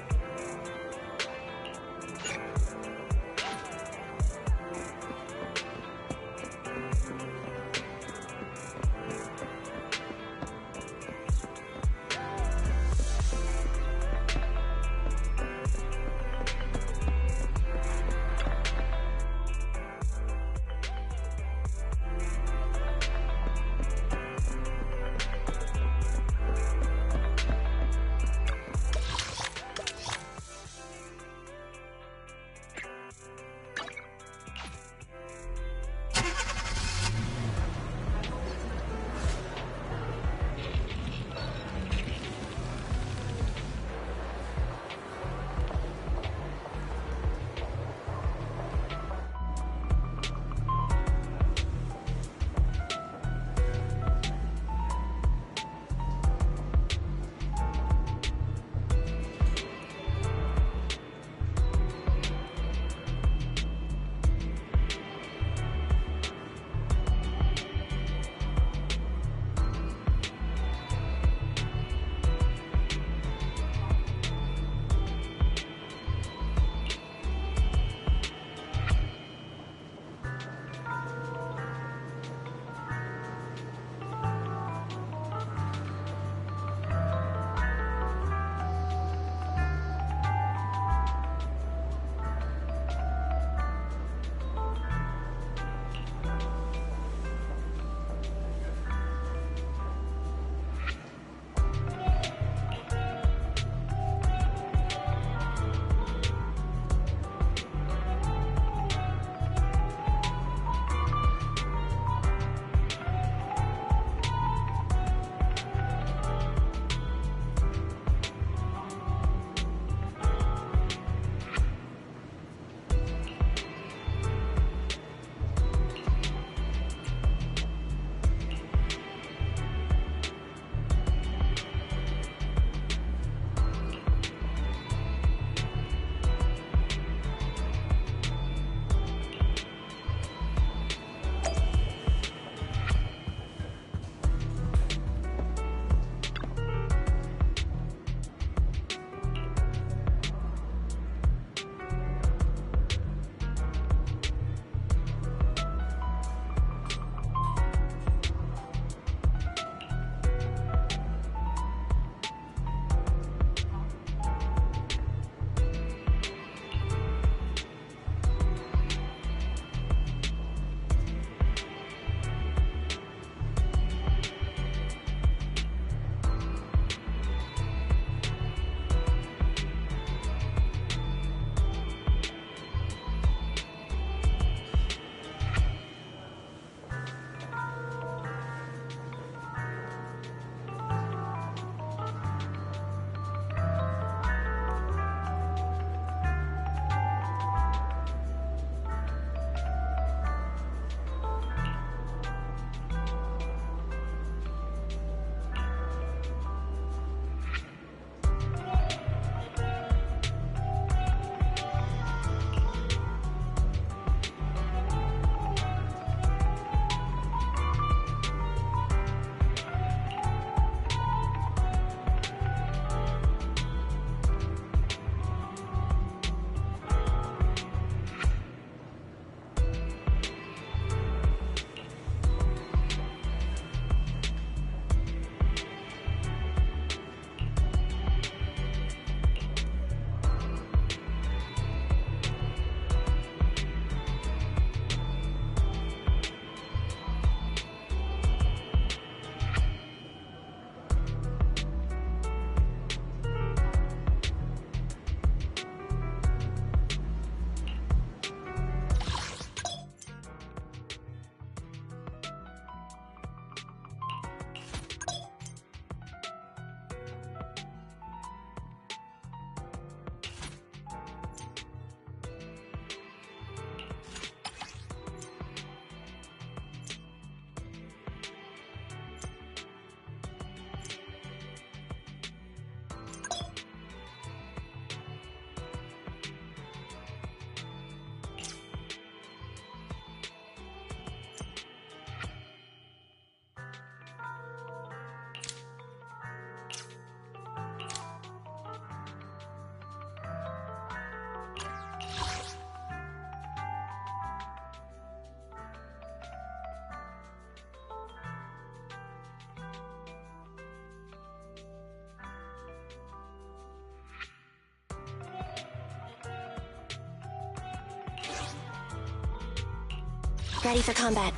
Ready for combat.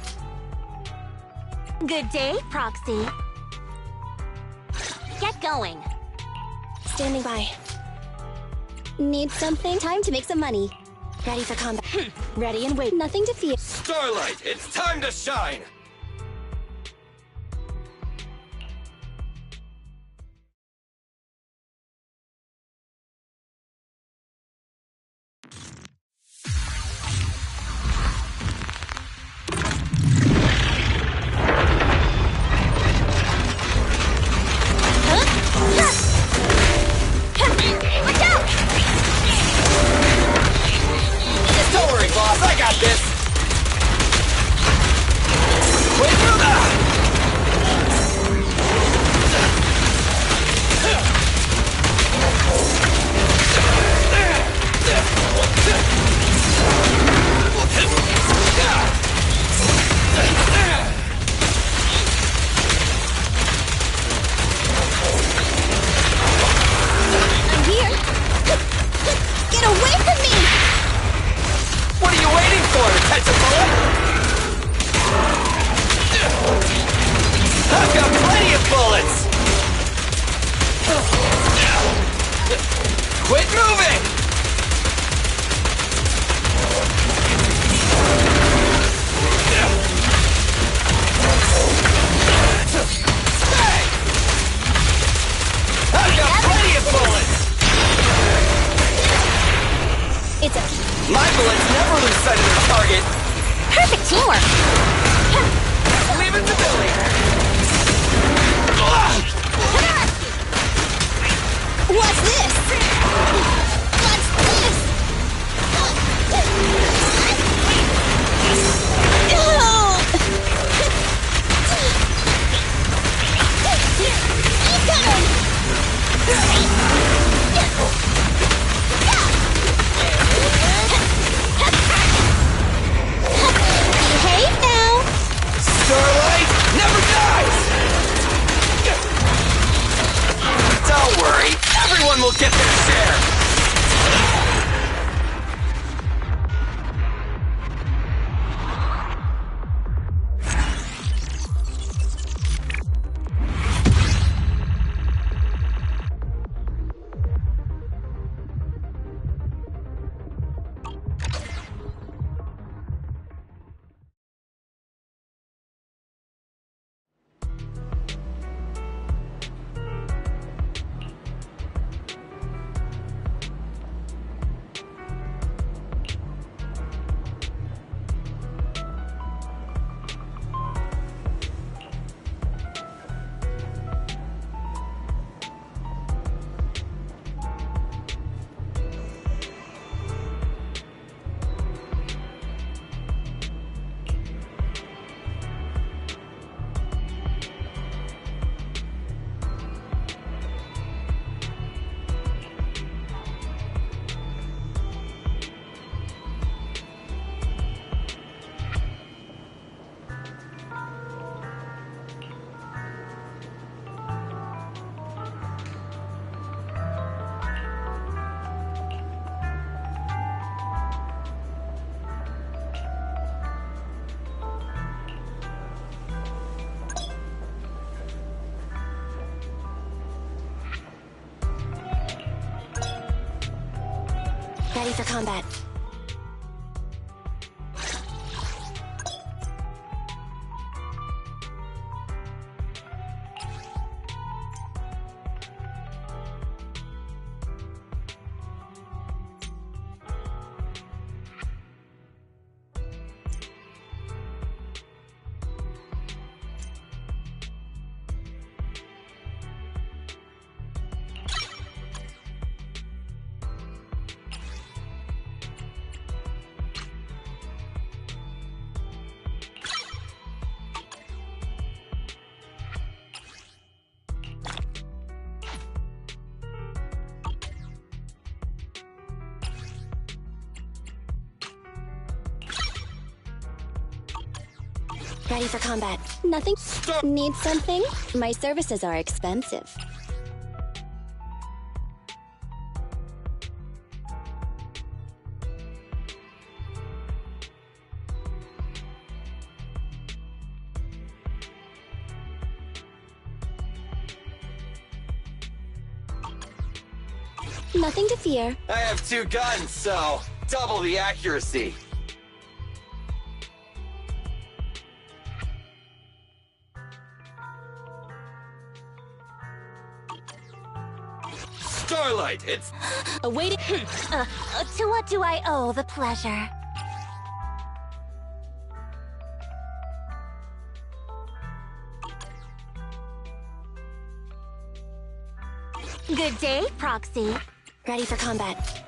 Good day, Proxy. Get going. Standing by. Need something? Time to make some money. Ready for combat. Ready and wait. Nothing to fear. Starlight, it's time to shine! Don't worry, boss, I got this! Wait for that! I'm here. Get away from me! What are you waiting for? Catch a bullet? I've got plenty of bullets! Quit moving! Hey! I've got plenty of bullets! It's a... My bullets never lose sight of their target! Perfect teamwork. Leave it to Billy! What's this? What's this? Behave now! Starlight never dies! Don't worry, everyone will get their share! Ready for combat. Ready for combat. Nothing? Stop. Need something? My services are expensive. Nothing to fear. I have 2 guns, so double the accuracy. Starlight, it's... Awaiting. To what do I owe the pleasure? Good day, Proxy. Ready for combat.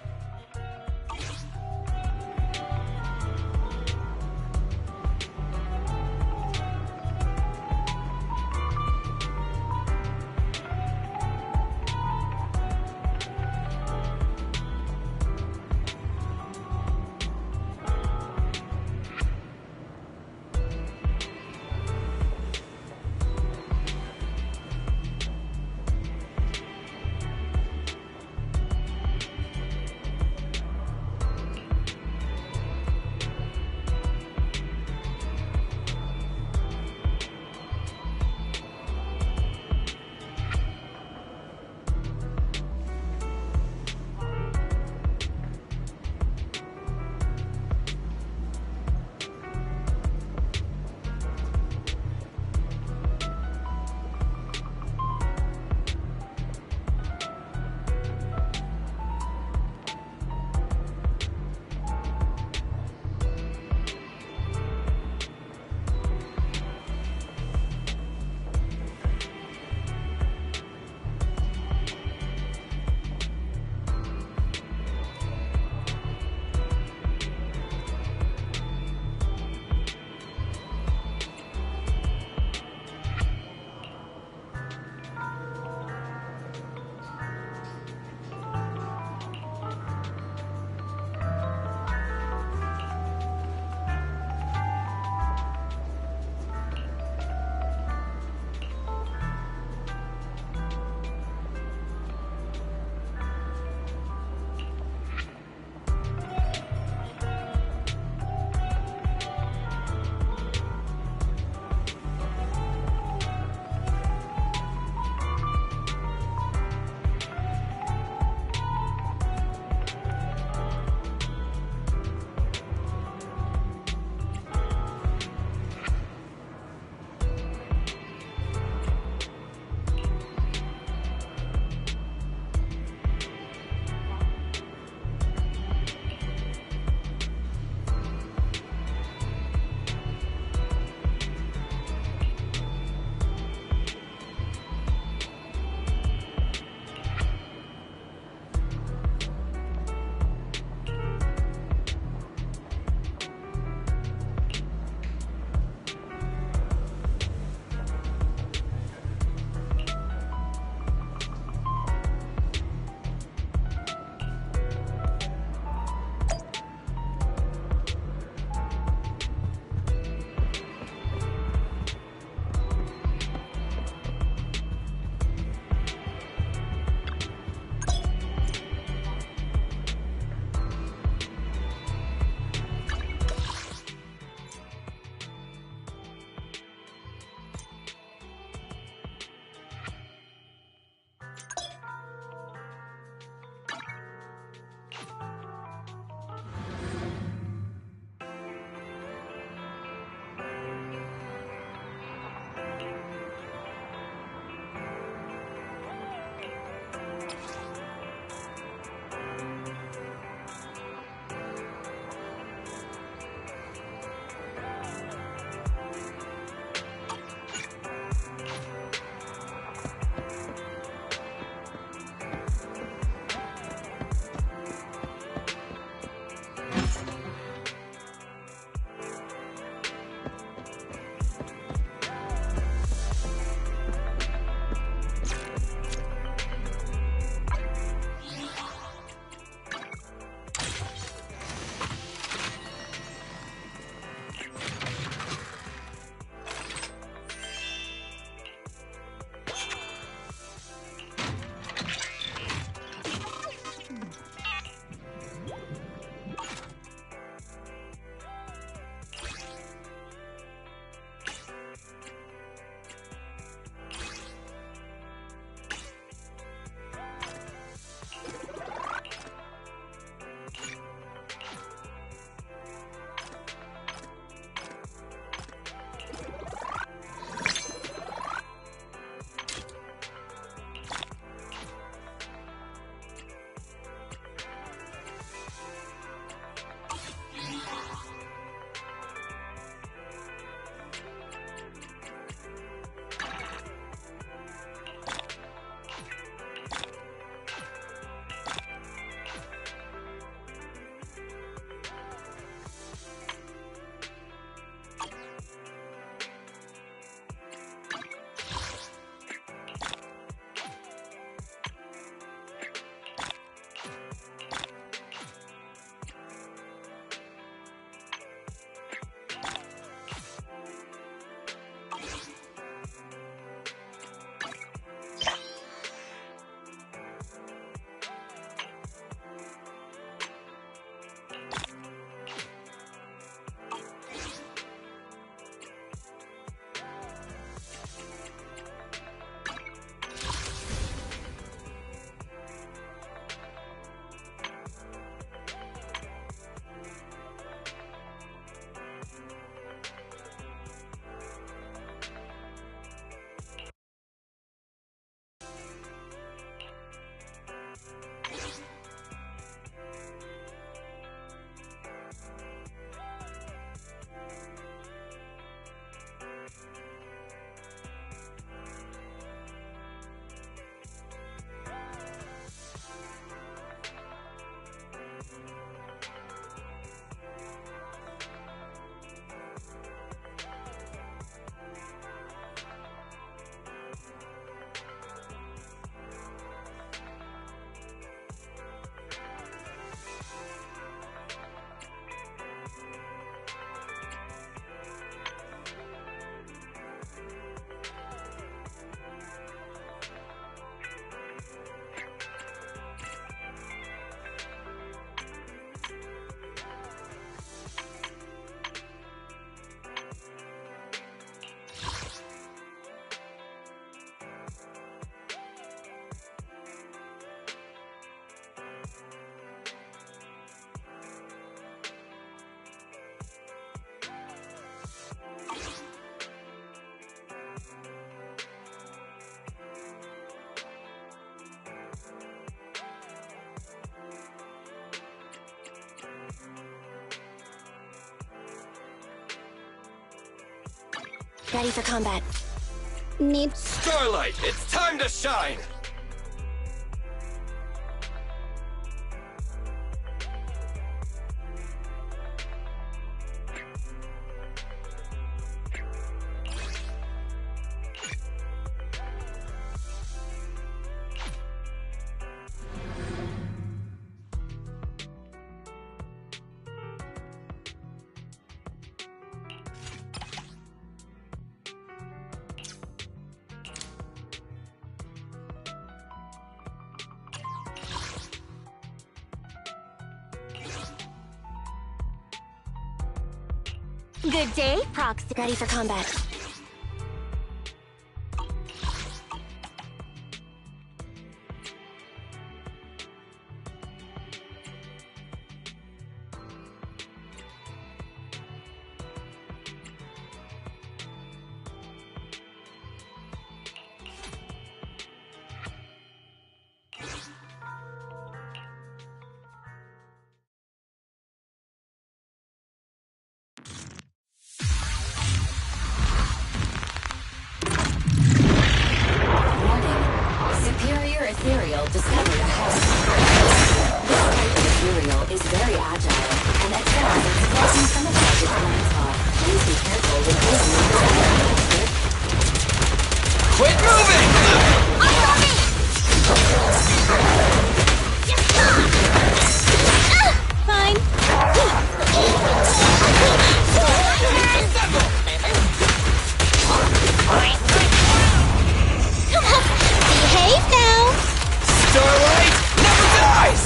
Ready for combat. Need... Starlight, it's time to shine! Good day, Proxy. Ready for combat. Ethereal discovered ahead. This type of ethereal is very agile and excels at suppressing some of target's blind spot. Please be careful with using the Quit moving! Fine. Behave now! Starlight never dies!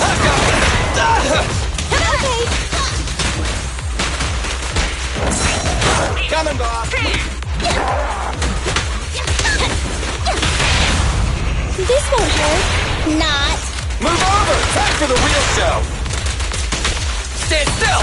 I've got it! Okay. Coming, Bob! This won't hurt. Not. Move over! Time for the real show! Stand still!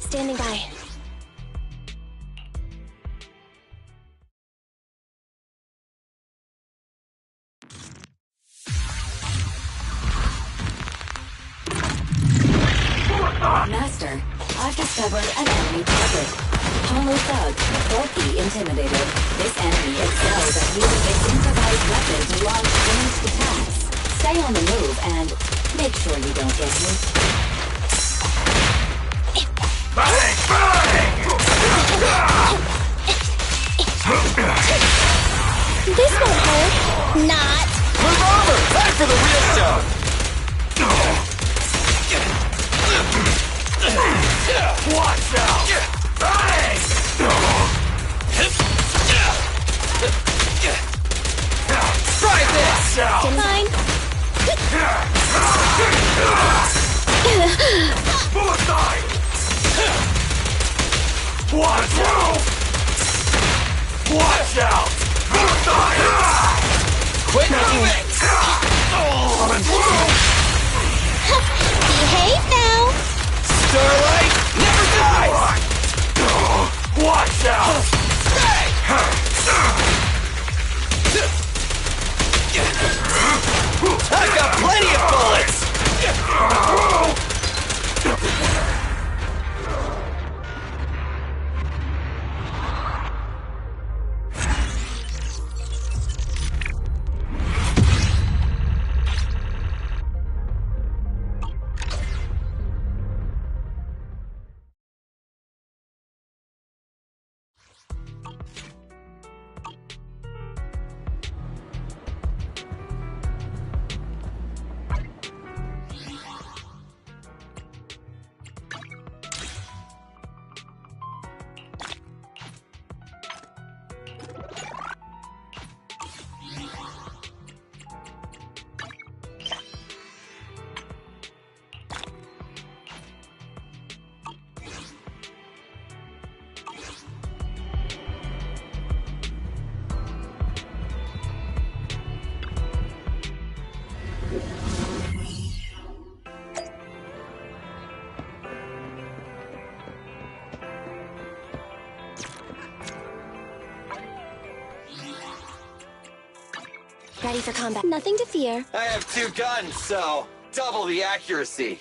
Standing by. Master, I've discovered an enemy target. Hollow Thug, bulky intimidated. This enemy excels at using its improvised weapon to launch ranged attacks. Stay on the move and make sure you don't get hit. Bang! Bang! This won't hurt. Not. Move over! Time for the real show! Watch out! Bang! Try this! Fine. Bullseye! Watch out! Watch out! Bullseye! Quit moving! Behave now. Starlight never dies! Watch out! I've got plenty of bullets! Ready for combat. Nothing to fear. I have 2 guns, so double the accuracy.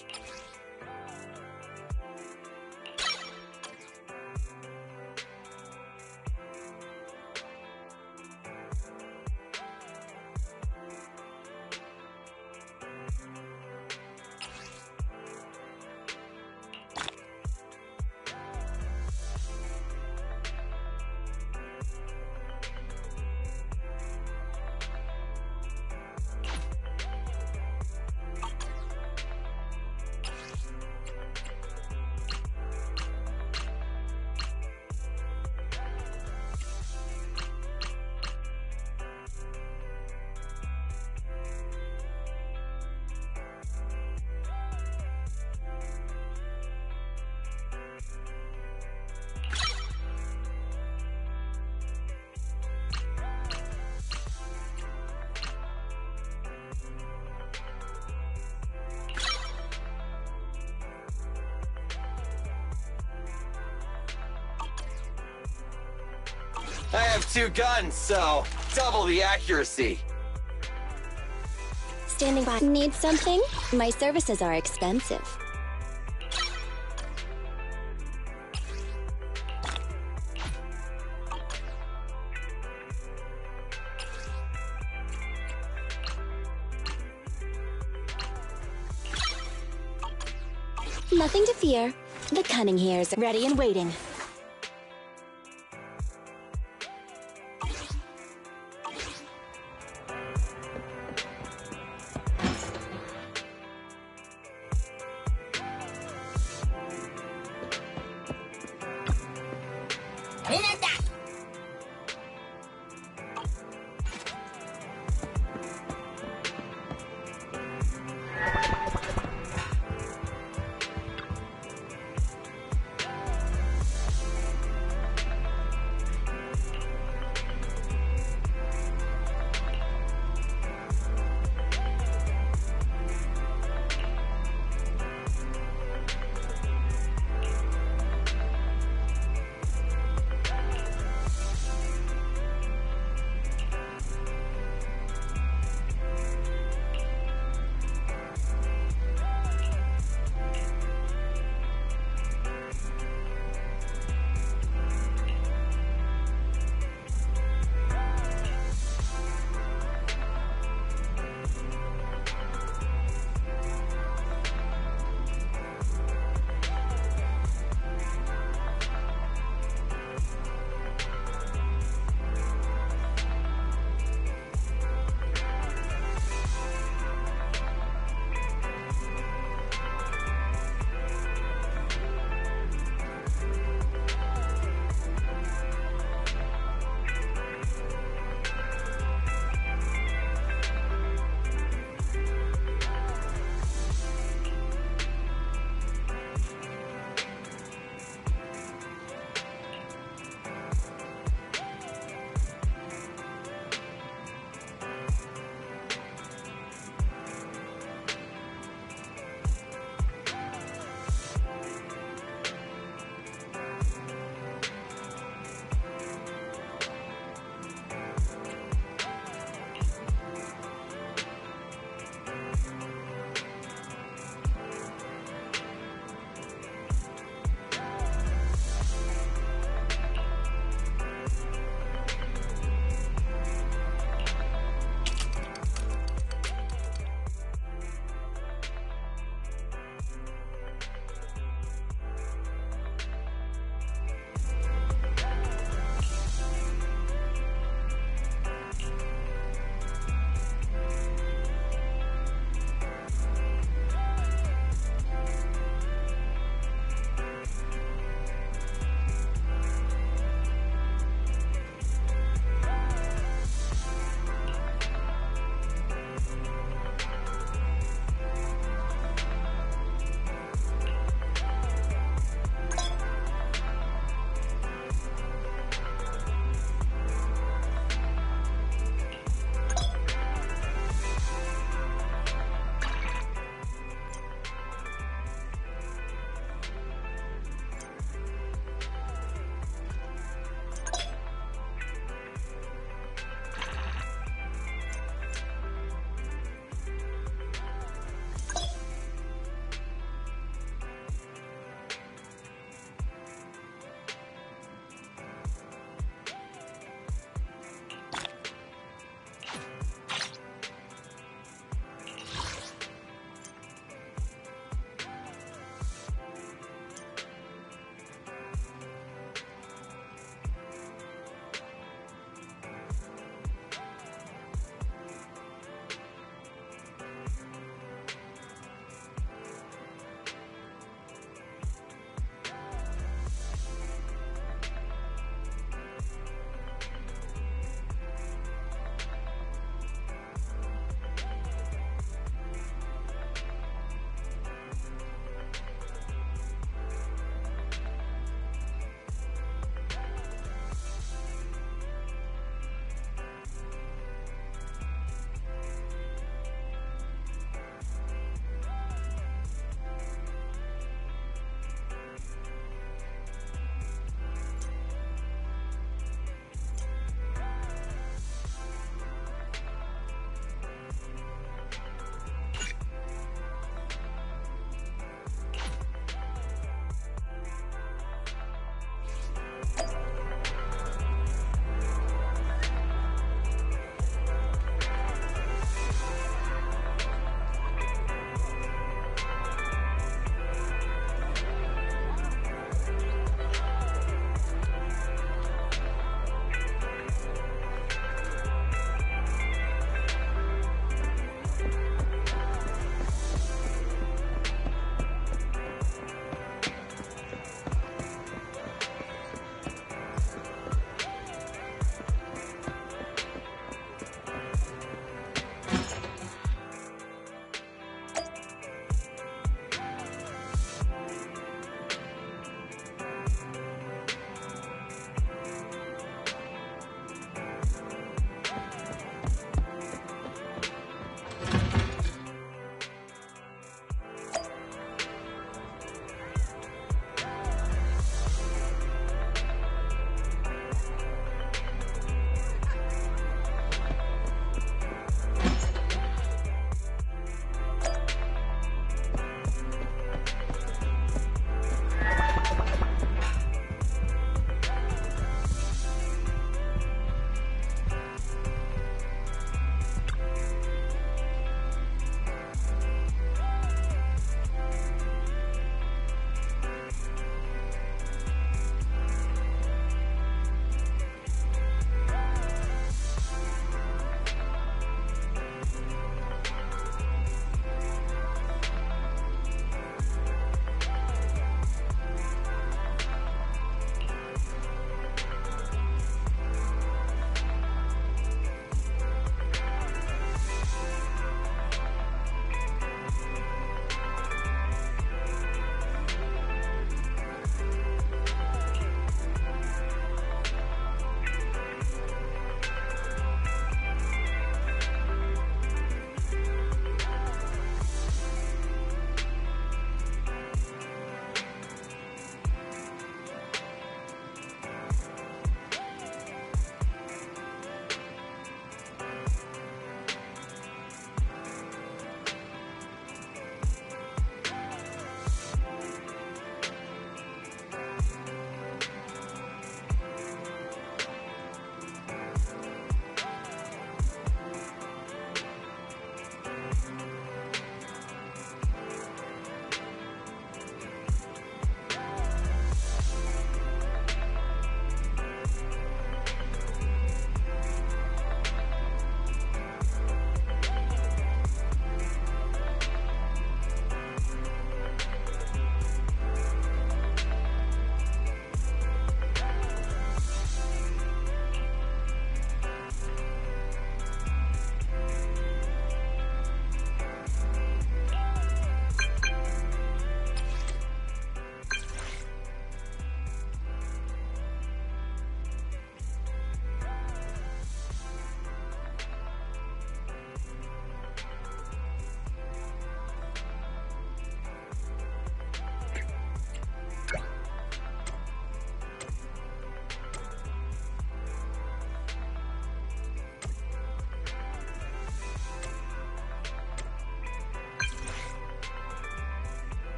I have 2 guns, so double the accuracy. Standing by. Need something? My services are expensive. Nothing to fear. The cunning hairs ready and waiting.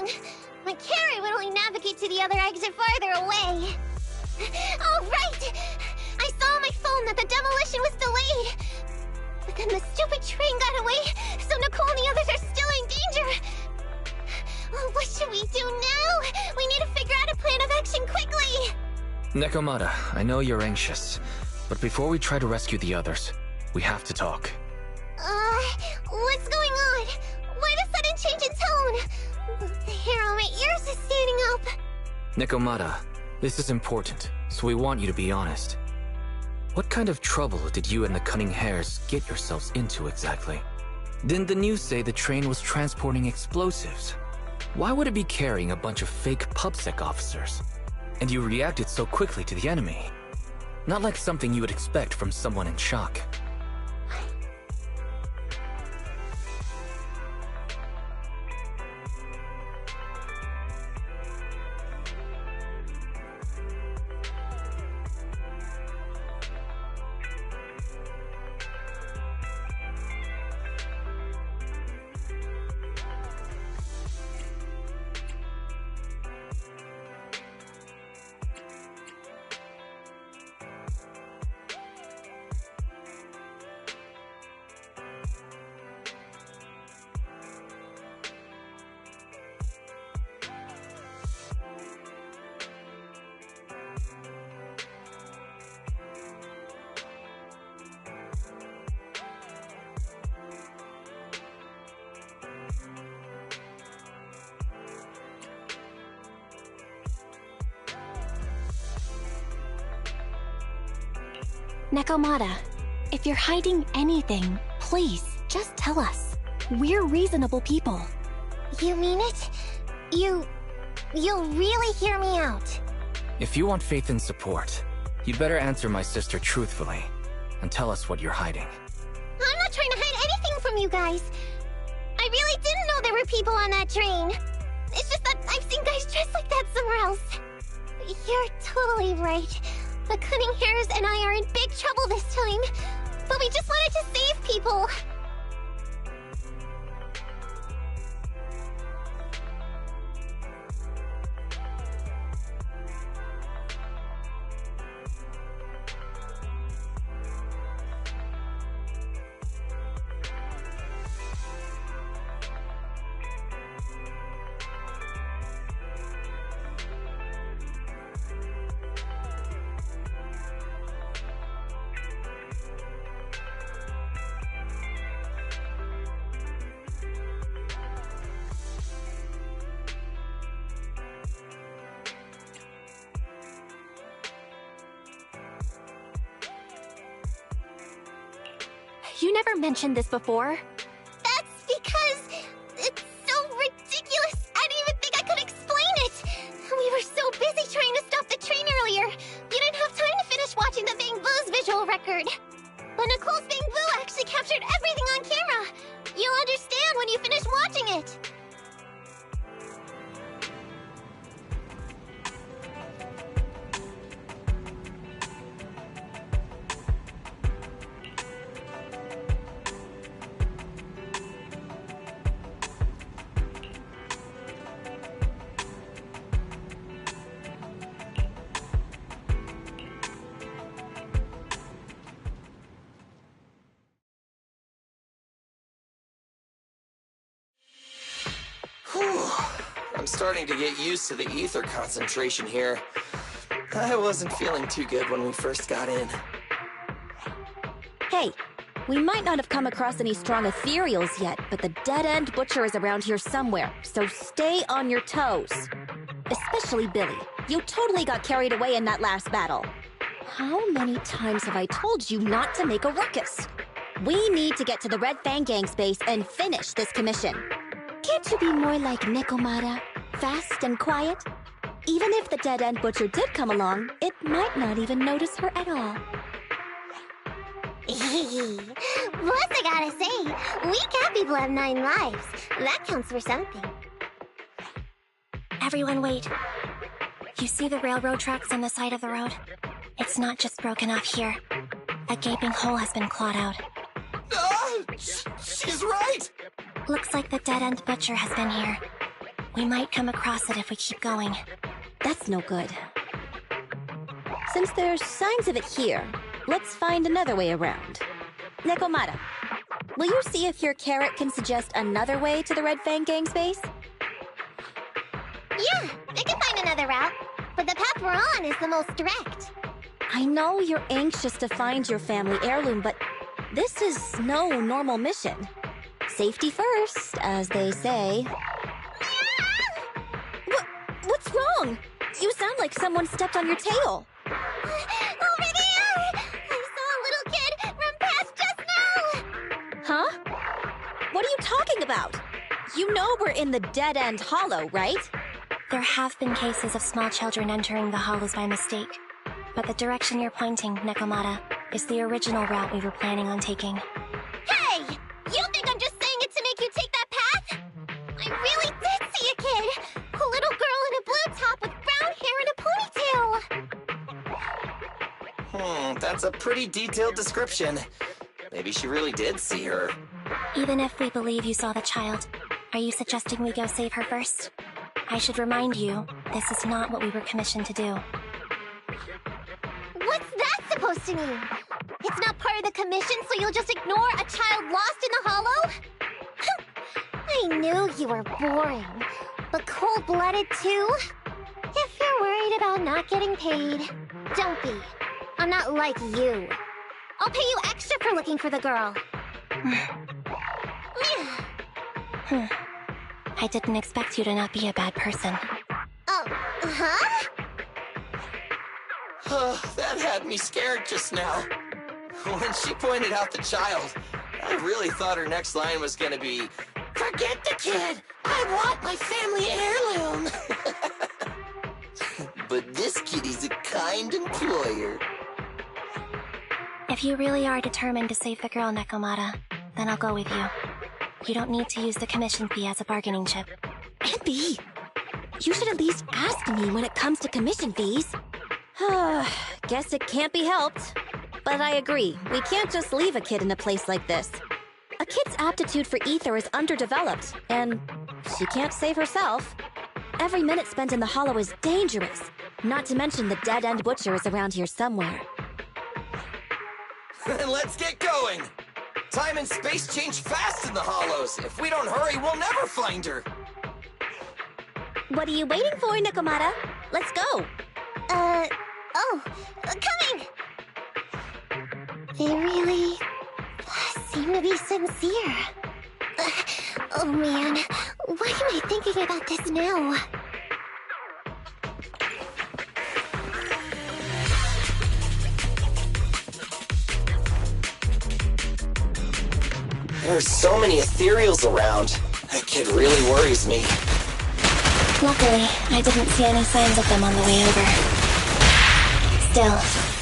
wrong. My carrot would only navigate to the other exit farther away. Oh, right! I saw on my phone that the demolition was delayed. But then the stupid train got away, so Nicole and the others are still in danger. Oh, what should we do now? We need to figure out a plan of action quickly! Nekomata, I know you're anxious, but before we try to rescue the others, we have to talk. What's going on? Why the sudden change in tone? The hair on my ears is standing up. Nekomata, this is important, so we want you to be honest. What kind of trouble did you and the Cunning Hares get yourselves into exactly? Didn't the news say the train was transporting explosives? Why would it be carrying a bunch of fake PubSec officers? And you reacted so quickly to the enemy. Not like something you would expect from someone in shock. Nekomata, if you're hiding anything, please, just tell us. We're reasonable people. You mean it? You'll really hear me out. If you want faith and support, you'd better answer my sister truthfully, and tell us what you're hiding. I'm not trying to hide anything from you guys. I really didn't know there were people on that train. It's just that I've seen guys dressed like that somewhere else. You're totally right. The Cunning Hares and I are in big trouble this time, but we just wanted to save people. You never mentioned this before. That's because it's so ridiculous. I didn't even think I could explain it. We were so busy trying to stop the train earlier. You didn't have time to finish watching the Bang Boo's visual record. But Nicole's Bang Boo actually captured everything on camera. You'll understand when you finish watching it. I'm starting to get used to the ether concentration here. I wasn't feeling too good when we first got in. Hey, we might not have come across any strong ethereals yet, but the dead-end butcher is around here somewhere, so stay on your toes. Especially Billy. You totally got carried away in that last battle. How many times have I told you not to make a ruckus? We need to get to the Red Fang Gang's base and finish this commission. Can't you be more like Nekomata? Fast and quiet? Even if the dead-end butcher did come along, it might not even notice her at all. Plus, I gotta say, we cat people have 9 lives. That counts for something. Everyone wait. You see the railroad tracks on the side of the road? It's not just broken off here. A gaping hole has been clawed out. She's right! Looks like the dead-end butcher has been here. We might come across it if we keep going. That's no good. Since there's signs of it here, let's find another way around. Nekomata, will you see if your carrot can suggest another way to the Red Fang Gang's base? Yeah, I can find another route, but the path we're on is the most direct. I know you're anxious to find your family heirloom, but this is no normal mission. Safety first, as they say. What's wrong? You sound like someone stepped on your tail. Over there! I saw a little kid run past just now! Huh? What are you talking about? You know we're in the dead-end hollow, right? There have been cases of small children entering the hollows by mistake. But the direction you're pointing, Nekomata, is the original route we were planning on taking. Hey! You think I'm just saying it to make you take that path? I really did see a kid! A little girl in a blue top with brown hair and a ponytail! That's a pretty detailed description. Maybe she really did see her. Even if we believe you saw the child, are you suggesting we go save her first? I should remind you, this is not what we were commissioned to do. What's that supposed to mean? It's not part of the commission, so you'll just ignore a child lost in the hollow? I knew you were boring, but cold-blooded too? If you're worried about not getting paid, don't be. I'm not like you. I'll pay you extra for looking for the girl. I didn't expect you to not be a bad person. Oh, huh? That had me scared just now. When she pointed out the child, I really thought her next line was gonna be, "Forget the kid! I want my family heirloom!" But this kitty's a kind employer. If you really are determined to save the girl, Nekomata, then I'll go with you. You don't need to use the commission fee as a bargaining chip. Abby, you should at least ask me when it comes to commission fees. Guess it can't be helped. But I agree, we can't just leave a kid in a place like this. A kid's aptitude for ether is underdeveloped, and she can't save herself. Every minute spent in the hollow is dangerous, not to mention the dead-end butcher is around here somewhere. Then let's get going! Time and space change fast in the hollows. If we don't hurry, we'll never find her. What are you waiting for, Nekomata? Let's go! Coming! They really seem to be sincere. Oh man, why am I thinking about this now? There are so many ethereals around. That kid really worries me. Luckily, I didn't see any signs of them on the way over. Still,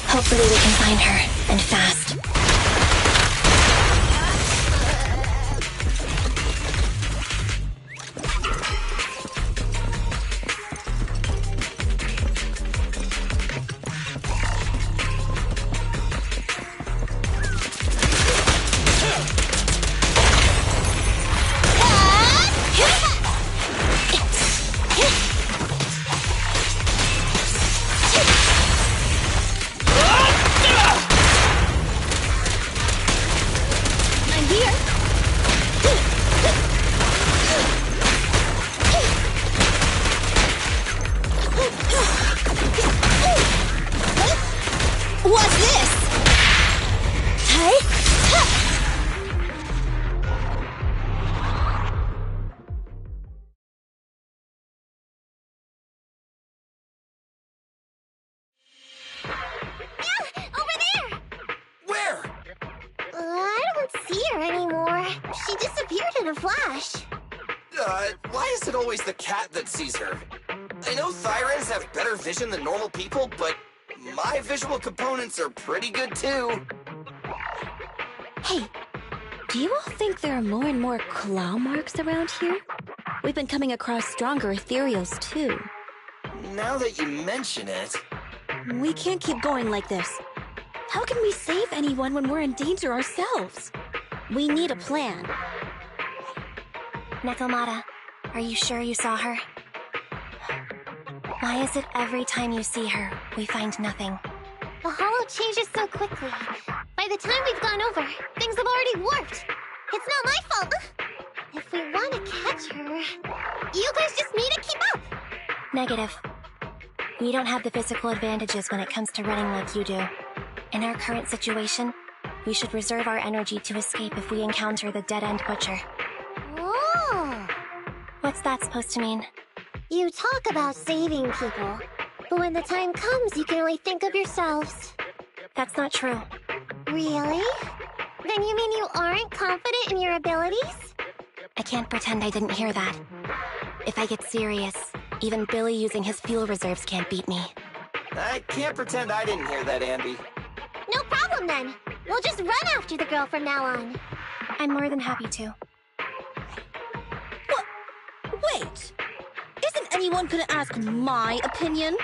hopefully we can find her, and fast. Why is it always the cat that sees her? I know Thyrans have better vision than normal people, but my visual components are pretty good too. Hey, do you all think there are more and more claw marks around here? We've been coming across stronger ethereals too. Now that you mention it... We can't keep going like this. How can we save anyone when we're in danger ourselves? We need a plan. Nekomata, Are you sure you saw her? Why is it every time you see her, we find nothing? The Hollow changes so quickly. By the time we've gone over, things have already warped. It's not my fault. If we want to catch her, you guys just need to keep up. Negative. We don't have the physical advantages when it comes to running like you do. In our current situation, we should reserve our energy to escape if we encounter the Dead-End Butcher. Oh! What's that supposed to mean? You talk about saving people, but when the time comes, you can only think of yourselves. That's not true. Really? Then you mean you aren't confident in your abilities? I can't pretend I didn't hear that. If I get serious, even Billy using his fuel reserves can't beat me. I can't pretend I didn't hear that, Ambi. No problem then. We'll just run after the girl from now on. I'm more than happy to. Wait! Isn't anyone gonna ask my opinion?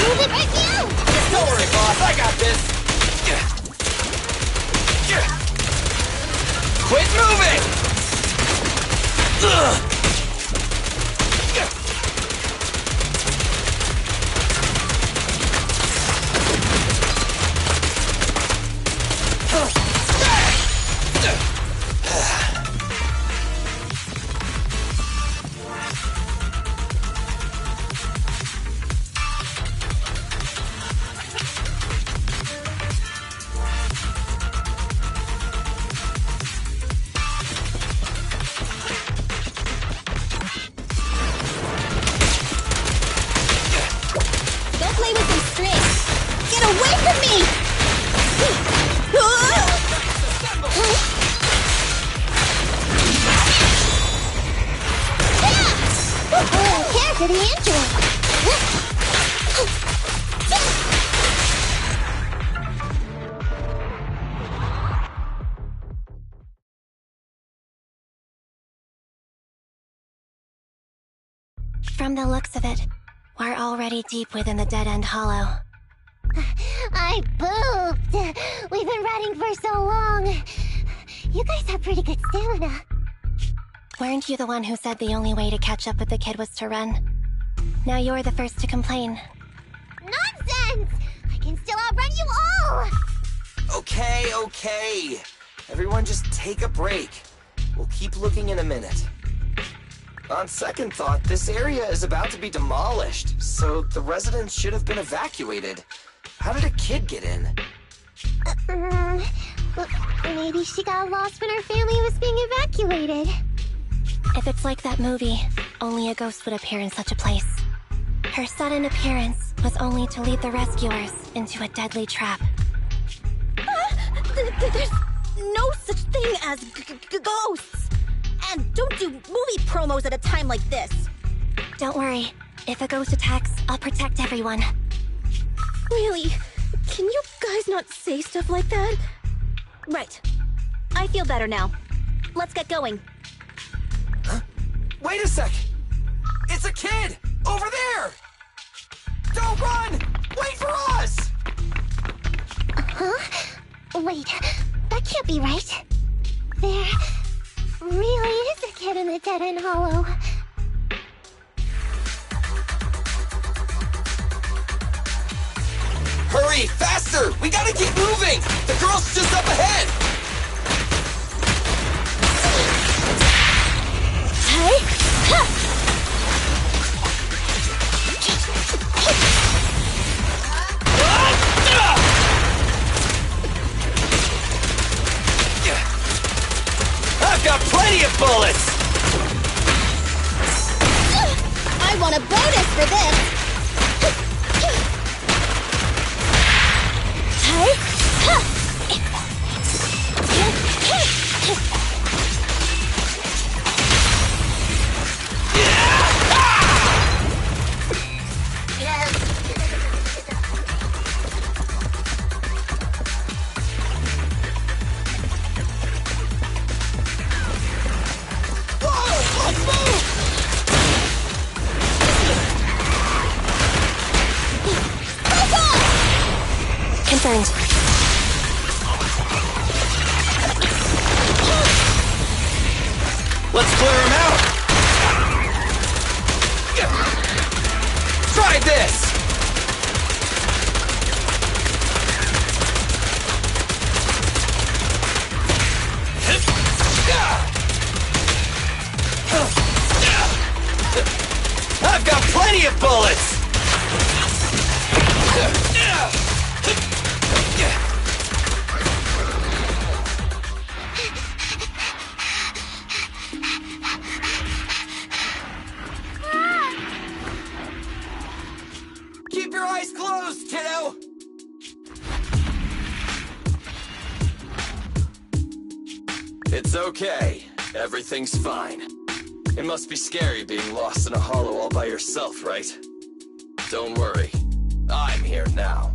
Move it right now! Don't worry, boss. I got this. Quit moving! To the android! From the looks of it, we're already deep within the Dead-End Hollow. I pooped! We've been running for so long. You guys have pretty good stamina. Weren't you the one who said the only way to catch up with the kid was to run? Now you're the first to complain. Nonsense! I can still outrun you all! Okay. Everyone just take a break. We'll keep looking in a minute. On second thought, this area is about to be demolished, so the residents should have been evacuated. How did a kid get in? Maybe she got lost when her family was being evacuated. If it's like that movie, only a ghost would appear in such a place. Her sudden appearance was only to lead the rescuers into a deadly trap. There's no such thing as ghosts! And don't do movie promos at a time like this! Don't worry. If a ghost attacks, I'll protect everyone. Really? Can you guys not say stuff like that? Right. I feel better now. Let's get going. Huh? Wait a sec! It's a kid! Over there! Don't run! Wait for us! Huh? Wait, that can't be right. There really is a kid in the Dead-End Hollow. Hurry, faster! We gotta keep moving! The girl's just up ahead! Hey! I've got plenty of bullets! I want a bonus for this! Let's move! concerns. Let's clear him out! Try this! I've got plenty of bullets! Keep your eyes closed, kiddo! It's okay. Everything's fine. It must be scary being lost in a hollow all by yourself, right? Don't worry. I'm here now.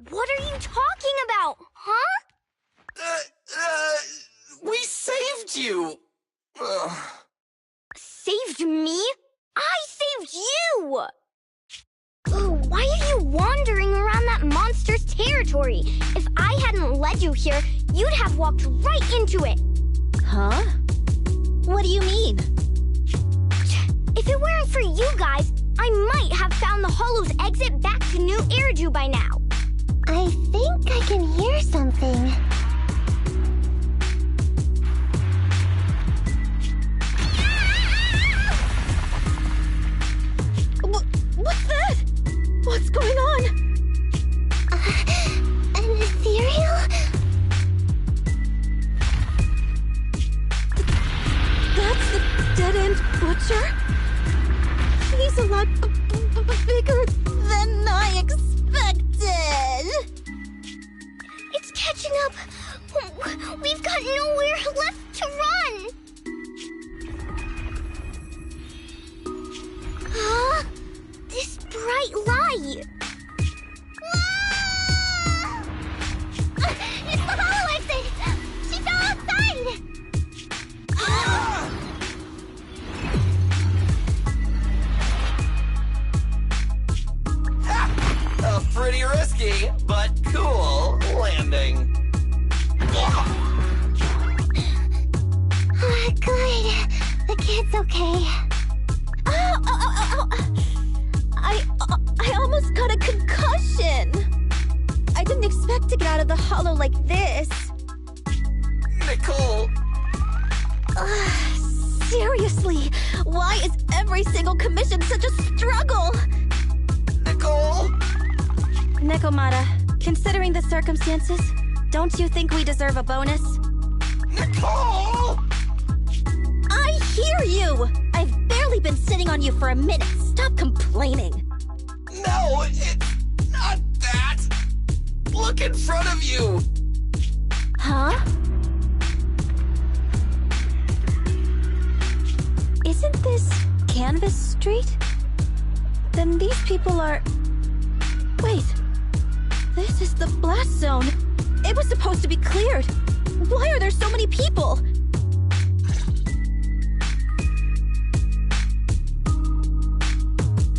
What are you talking about, huh? We saved you! Saved me? I saved you! Why are you wandering around that monster's territory? If I hadn't led you here, you'd have walked right into it. Huh? What do you mean? If it weren't for you guys, I might have found the Hollow's exit back to New Eridu by now. I think I can hear something. What's that? What's going on? An ethereal? That's the dead-end butcher? He's a lot bigger than I expected. It's catching up. We've got nowhere left to run. Huh? This bright light. Ah! It's the Hollow exit. She fell outside. Ah! A pretty risky, but cool landing. Good. The kid's okay. Ow! I almost got a concussion. I didn't expect to get out of the hollow like this. Nicole! Seriously, why is every single commission such a struggle? Nicole! Nekomata, considering the circumstances, don't you think we deserve a bonus? Nicole! I hear you! I've barely been sitting on you for a minute. Stop complaining. No, it's not that! Look in front of you! Huh? Isn't this Canvas Street? Then these people are... Wait. This is the blast zone. It was supposed to be cleared. Why are there so many people?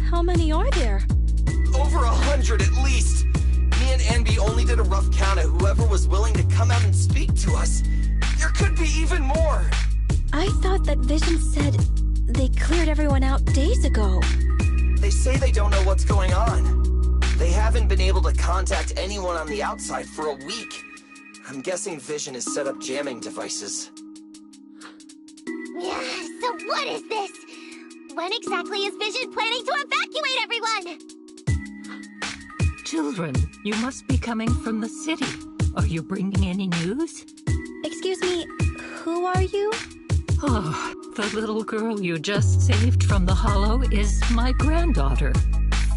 How many are there? Over 100 at least. Me and Anby only did a rough count of whoever was willing to come out and speak to us. There could be even more. I thought that Vision said they cleared everyone out days ago. They say they don't know what's going on. They haven't been able to contact anyone on the outside for a week. I'm guessing Vision has set up jamming devices. Yeah, so what is this? When exactly is Vision planning to evacuate everyone? Children, you must be coming from the city. Are you bringing any news? Excuse me, who are you? Oh, the little girl you just saved from the Hollow is my granddaughter.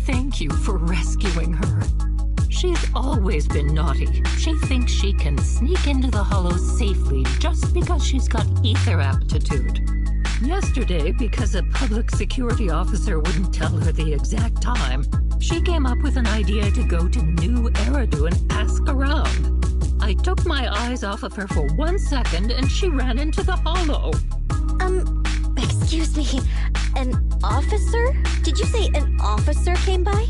Thank you for rescuing her. She's always been naughty. She thinks she can sneak into the Hollow safely just because she's got ether aptitude. Yesterday, because a public security officer wouldn't tell her the exact time, she came up with an idea to go to New Eridu and ask around. I took my eyes off of her for 1 second and she ran into the Hollow. Excuse me, an officer? Did you say an officer came by?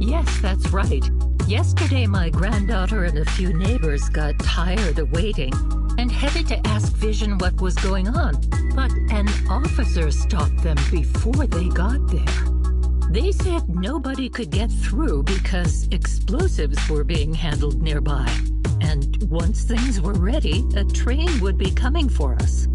Yes, that's right. Yesterday, my granddaughter and a few neighbors got tired of waiting and headed to ask Vision what was going on. But an officer stopped them before they got there. They said nobody could get through because explosives were being handled nearby. And once things were ready, a train would be coming for us.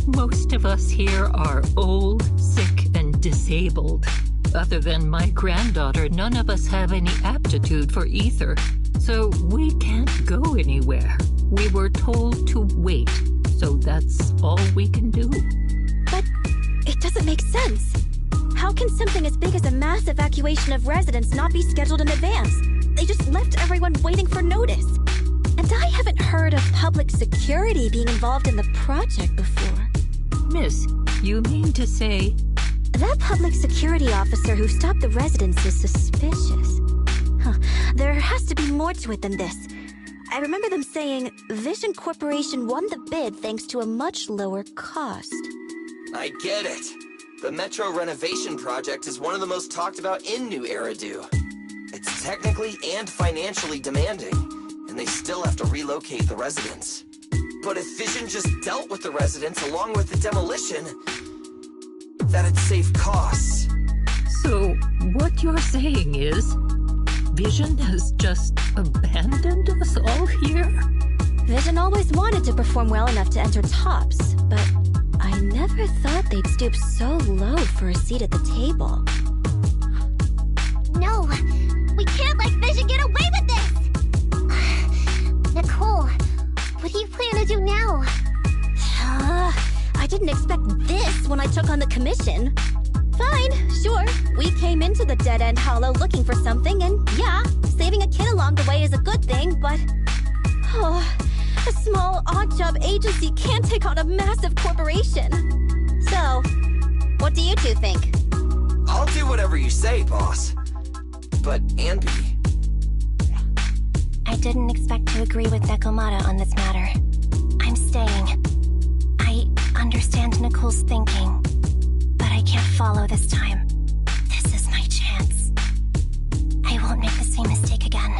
Most of us here are old, sick, and disabled. Other than my granddaughter, none of us have any aptitude for ether. So we can't go anywhere. We were told to wait. So that's all we can do. But it doesn't make sense. How can something as big as a mass evacuation of residents not be scheduled in advance? They just left everyone waiting for notice. And I haven't heard of public security being involved in the project before. Miss, you mean to say... That public security officer who stopped the residents is suspicious. Huh. There has to be more to it than this. I remember them saying Vision Corporation won the bid thanks to a much lower cost. I get it. The Metro renovation project is one of the most talked about in New Eridu. It's technically and financially demanding, and they still have to relocate the residents. But if Vision just dealt with the residents along with the demolition, that'd save costs. So, what you're saying is, Vision has just abandoned us all here? Vision always wanted to perform well enough to enter tops, but I never thought they'd stoop so low for a seat at the table. No, we can't let Vision get away with this! Nicole, what do you plan to do now? I didn't expect this when I took on the commission. Fine, sure. We came into the dead-end hollow looking for something, and yeah, saving a kid along the way is a good thing, but... a small odd-job agency can't take on a massive corporation. So, what do you two think? I'll do whatever you say, boss. But, Anby... I didn't expect to agree with Nekomata on this matter. I'm staying. I understand Nicole's thinking, but I can't follow this time. This is my chance. I won't make the same mistake again.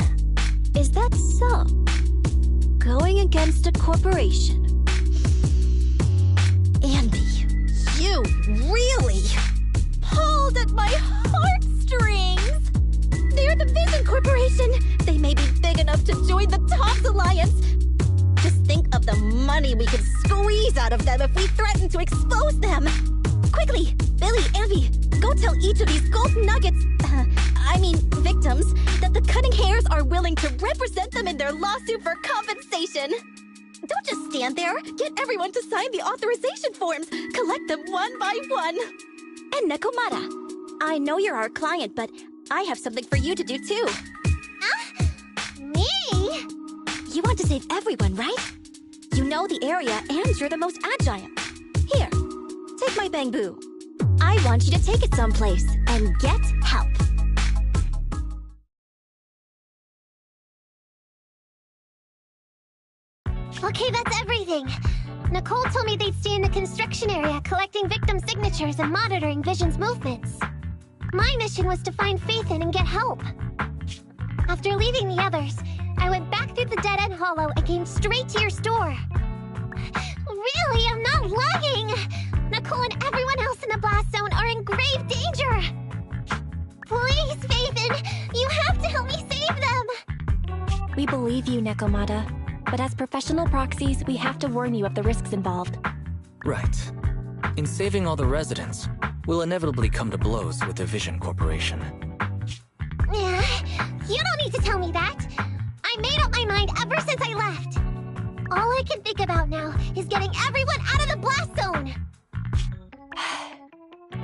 Is that so? Going against a corporation? Andy, you really pulled at my heartstrings! They're the Vision Corporation! They may be big enough to join the TOPS Alliance! Just think of the money we could squeeze out of them if we threaten to expose them! Quickly, Billy, Anby, go tell each of these gold nuggets, victims, that the Cutting Hairs are willing to represent them in their lawsuit for compensation! Don't just stand there! Get everyone to sign the authorization forms! Collect them one by one! And Nekomata, I know you're our client, but I have something for you to do too. Me? You want to save everyone, right? You know the area and you're the most agile. Here, take my bamboo. I want you to take it someplace and get help. Okay, that's everything. Nicole told me they'd stay in the construction area collecting victim signatures and monitoring Vision's movements. My mission was to find Phaethon and get help. After leaving the others, I went back through the dead-end hollow and came straight to your store. Really, I'm not lying! Nicole and everyone else in the blast zone are in grave danger! Please, Phaethon, you have to help me save them! We believe you, Nekomata. But as professional proxies, we have to warn you of the risks involved. Right. In saving all the residents, we'll inevitably come to blows with the Vision Corporation. You don't need to tell me that! I made up my mind ever since I left! All I can think about now is getting everyone out of the blast zone!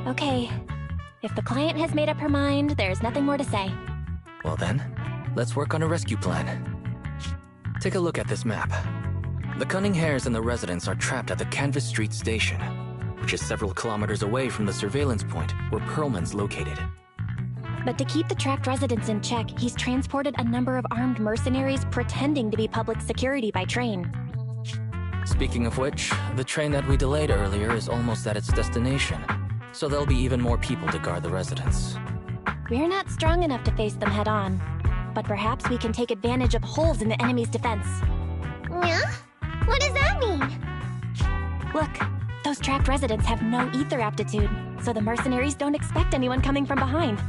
Okay. If the client has made up her mind, there's nothing more to say. Well then, let's work on a rescue plan. Take a look at this map. The Cunning Hairs and the residents are trapped at the Canvas Street station, which is several kilometers away from the surveillance point where Perlman's located. But to keep the trapped residents in check, he's transported a number of armed mercenaries pretending to be public security by train. Speaking of which, the train that we delayed earlier is almost at its destination, so there'll be even more people to guard the residents. We're not strong enough to face them head-on, but perhaps we can take advantage of holes in the enemy's defense. Yeah? What does that mean? Look, those trapped residents have no ether aptitude, so the mercenaries don't expect anyone coming from behind.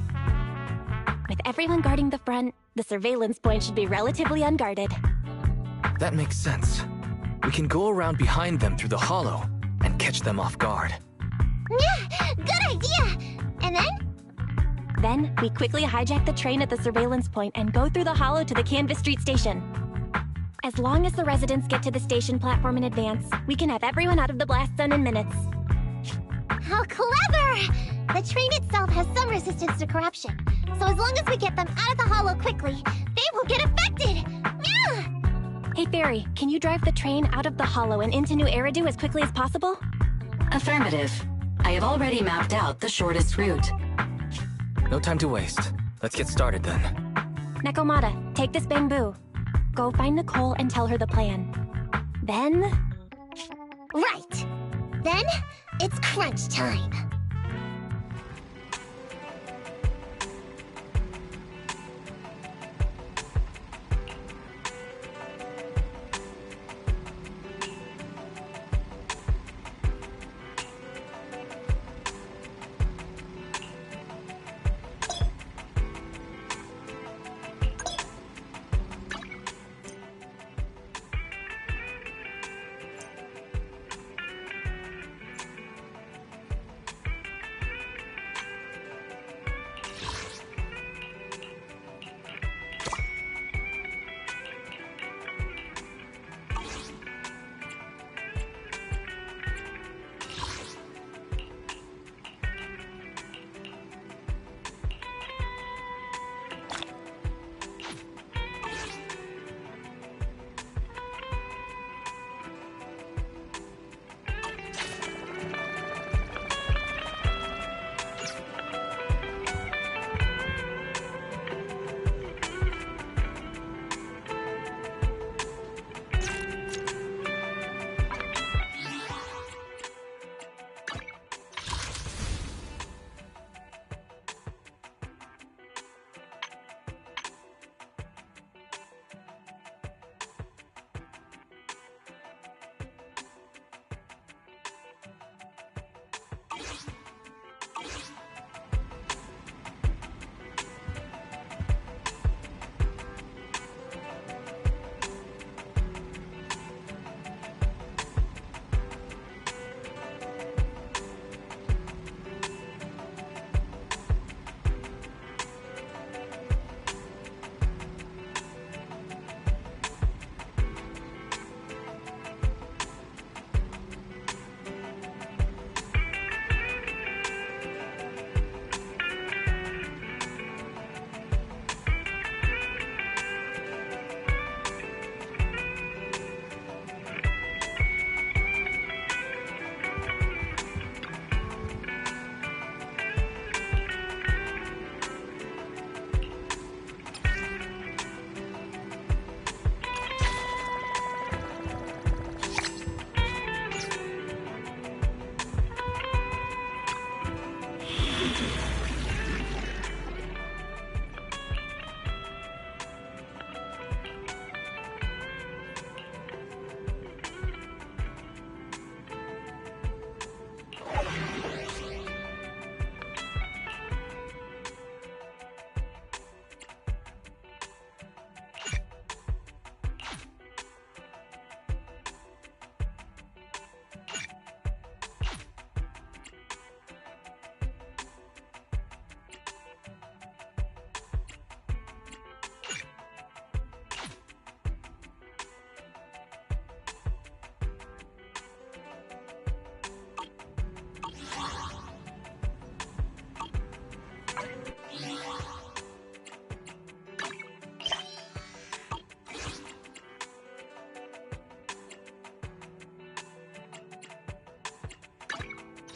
With everyone guarding the front, the surveillance point should be relatively unguarded. That makes sense. We can go around behind them through the hollow and catch them off guard. Yeah, good idea! And then? Then, we quickly hijack the train at the surveillance point and go through the hollow to the Canvas Street station. As long as the residents get to the station platform in advance, we can have everyone out of the blast zone in minutes. How clever! The train itself has some resistance to corruption, so as long as we get them out of the hollow quickly, they won't get affected! Yeah! Hey Fairy, can you drive the train out of the hollow and into New Eridu as quickly as possible? Affirmative. I have already mapped out the shortest route. No time to waste. Let's get started then. Nekomata, take this bamboo. Go find Nicole and tell her the plan. Then... Right! Then, it's crunch time.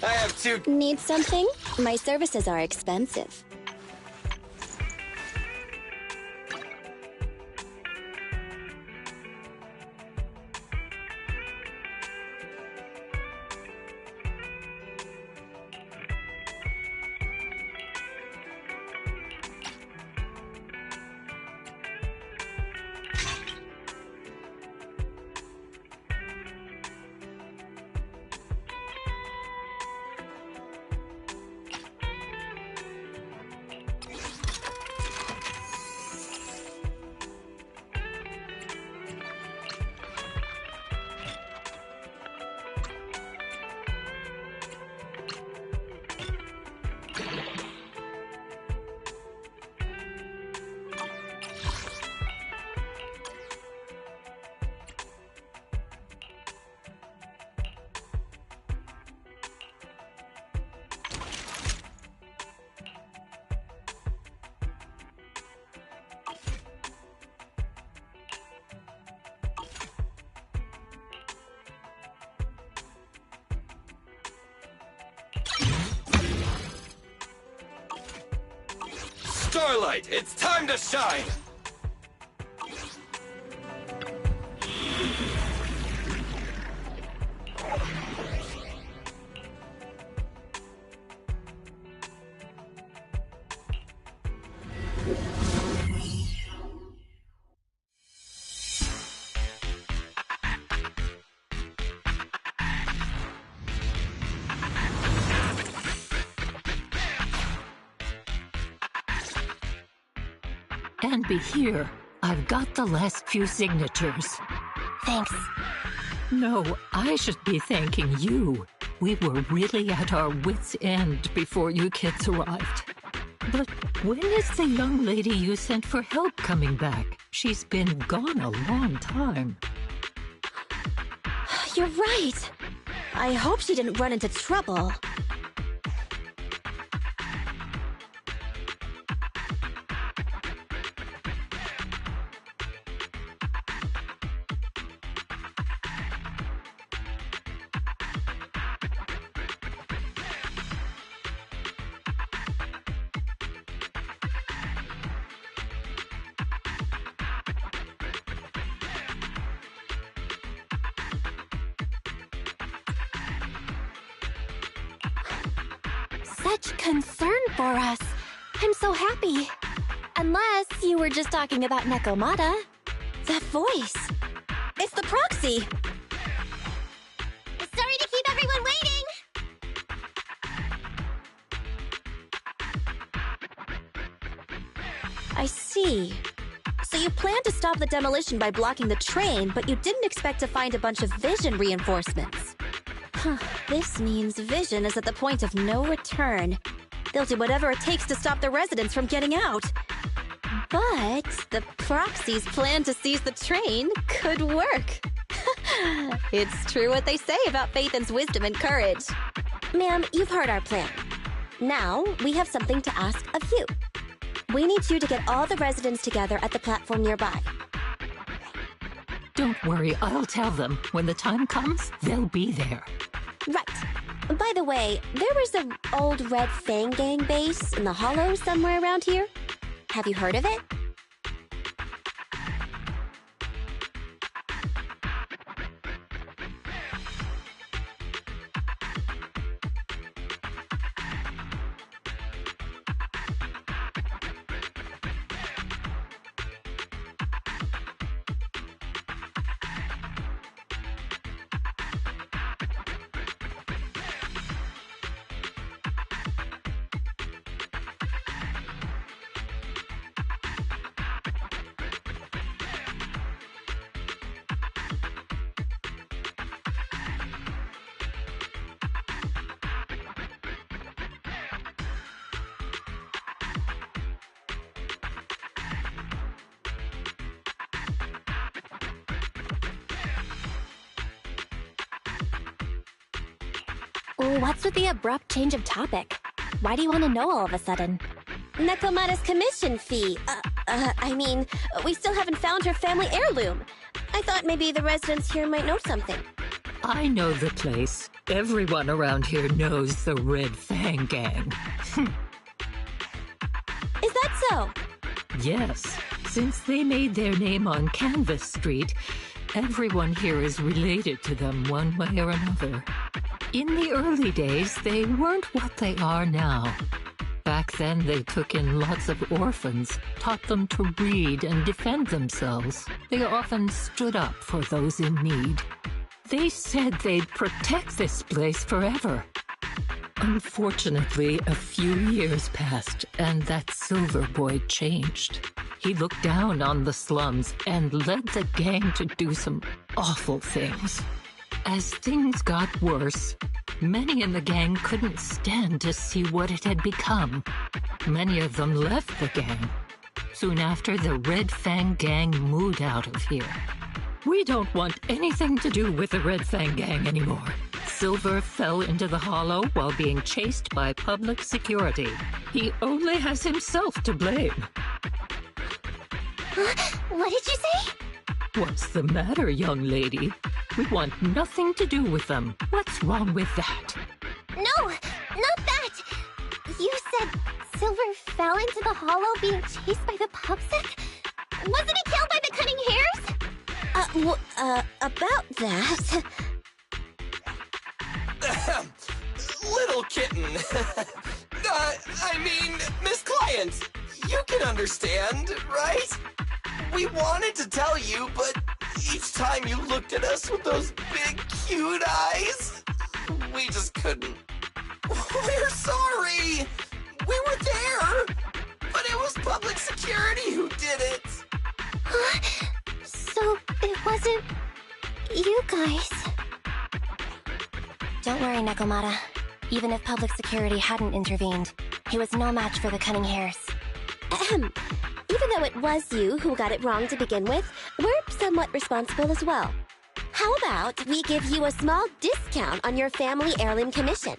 I have to... Need something? My services are expensive. Starlight, it's time to shine! And be here. I've got the last few signatures. Thanks. No, I should be thanking you. We were really at our wits' end before you kids arrived. But when is the young lady you sent for help coming back? She's been gone a long time. You're right. I hope she didn't run into trouble. Such concern for us. I'm so happy. Unless you were just talking about Nekomata. That voice. It's the proxy. Sorry to keep everyone waiting. I see. So you planned to stop the demolition by blocking the train, but you didn't expect to find a bunch of Vision reinforcements. Huh. This means Vision is at the point of no return. They'll do whatever it takes to stop the residents from getting out. But the proxy's plan to seize the train could work. It's true what they say about Phaethon's wisdom and courage. Ma'am, you've heard our plan. Now, we have something to ask of you. We need you to get all the residents together at the platform nearby. Don't worry, I'll tell them. When the time comes, they'll be there. Right. By the way, there was an old Red Fang Gang base in the Hollow somewhere around here. Have you heard of it? What's with the abrupt change of topic? Why do you want to know all of a sudden? Nekomata's commission fee. I mean, we still haven't found her family heirloom. I thought maybe the residents here might know something. I know the place. Everyone around here knows the Red Fang Gang. Is that so? Yes. Since they made their name on Canvas Street, everyone here is related to them one way or another. In the early days, they weren't what they are now. Back then, they took in lots of orphans, taught them to read and defend themselves. They often stood up for those in need. They said they'd protect this place forever. Unfortunately, a few years passed, and that Silver Boy changed. He looked down on the slums and led the gang to do some awful things. As things got worse, many in the gang couldn't stand to see what it had become. Many of them left the gang. Soon after, the Red Fang Gang moved out of here. We don't want anything to do with the Red Fang Gang anymore. Silver fell into the Hollow while being chased by public security. He only has himself to blame. What did you say? What's the matter, young lady? We want nothing to do with them. What's wrong with that? No, not that! You said Silver fell into the hollow being chased by the Pubsec? Wasn't he killed by the cunning hairs? About that... Little kitten. I mean, Miss Client, you can understand, right? We wanted to tell you, but each time you looked at us with those big, cute eyes, we just couldn't. We're sorry. We were there, but it was public security who did it. So it wasn't you guys. Don't worry, Nekomata. Even if public security hadn't intervened, he was no match for the cunning hairs. Ahem. Even though it was you who got it wrong to begin with, we're somewhat responsible as well. How about we give you a small discount on your family heirloom commission?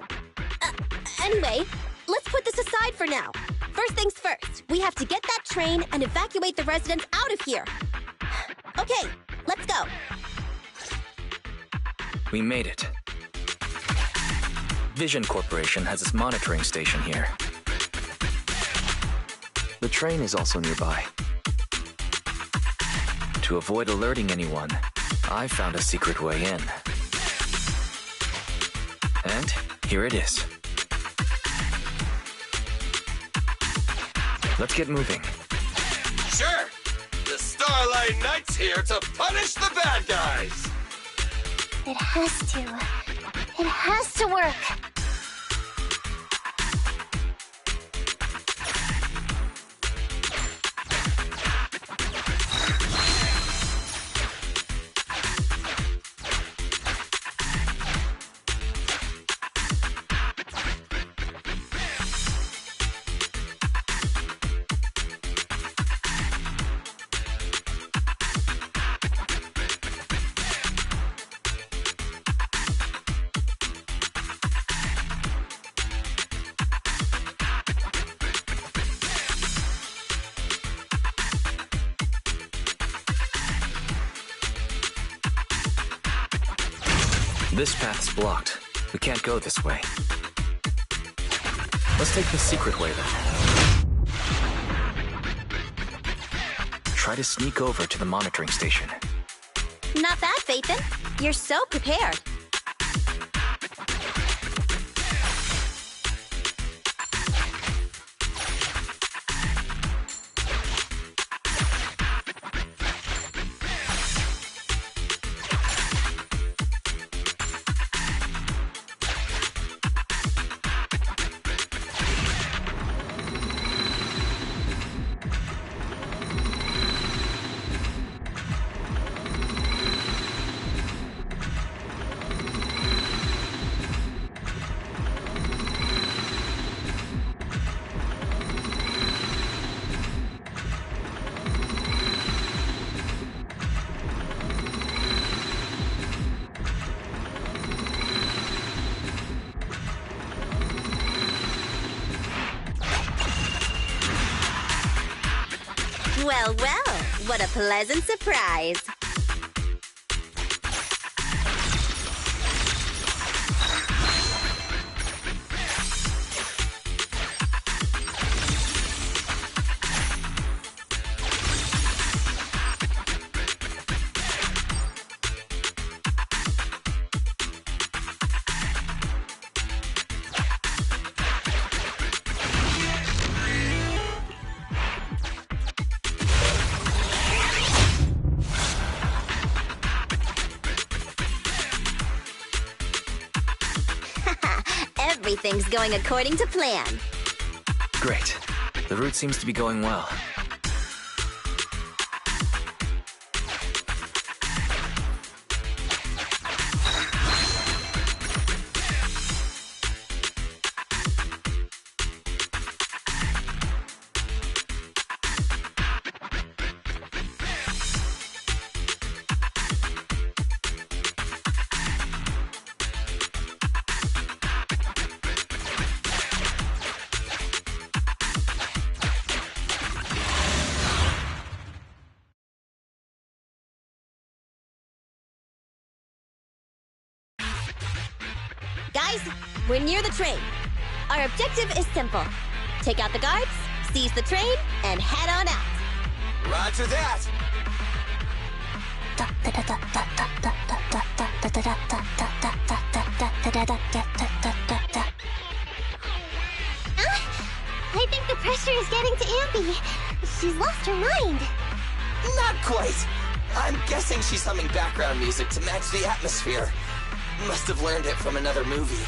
Anyway, let's put this aside for now. First things first, we have to get that train and evacuate the residents out of here. Okay, let's go. We made it. Vision Corporation has its monitoring station here. The train is also nearby. To avoid alerting anyone, I found a secret way in. And here it is. Let's get moving. Sure! The Starlight Knight's here to punish the bad guys! It has to. It has to work. This path's blocked. We can't go this way. Let's take the secret way then. Try to sneak over to the monitoring station. Not bad, Phaethon. You're so prepared. Well, well, what a pleasant surprise. Everything's going according to plan. Great. The route seems to be going well. Guys, we're near the train. Our objective is simple. Take out the guards, seize the train and head on out. Roger that. I think the pressure is getting to Ambi. She's lost her mind. Not quite. I'm guessing she's humming background music to match the atmosphere. Must have learned it from another movie.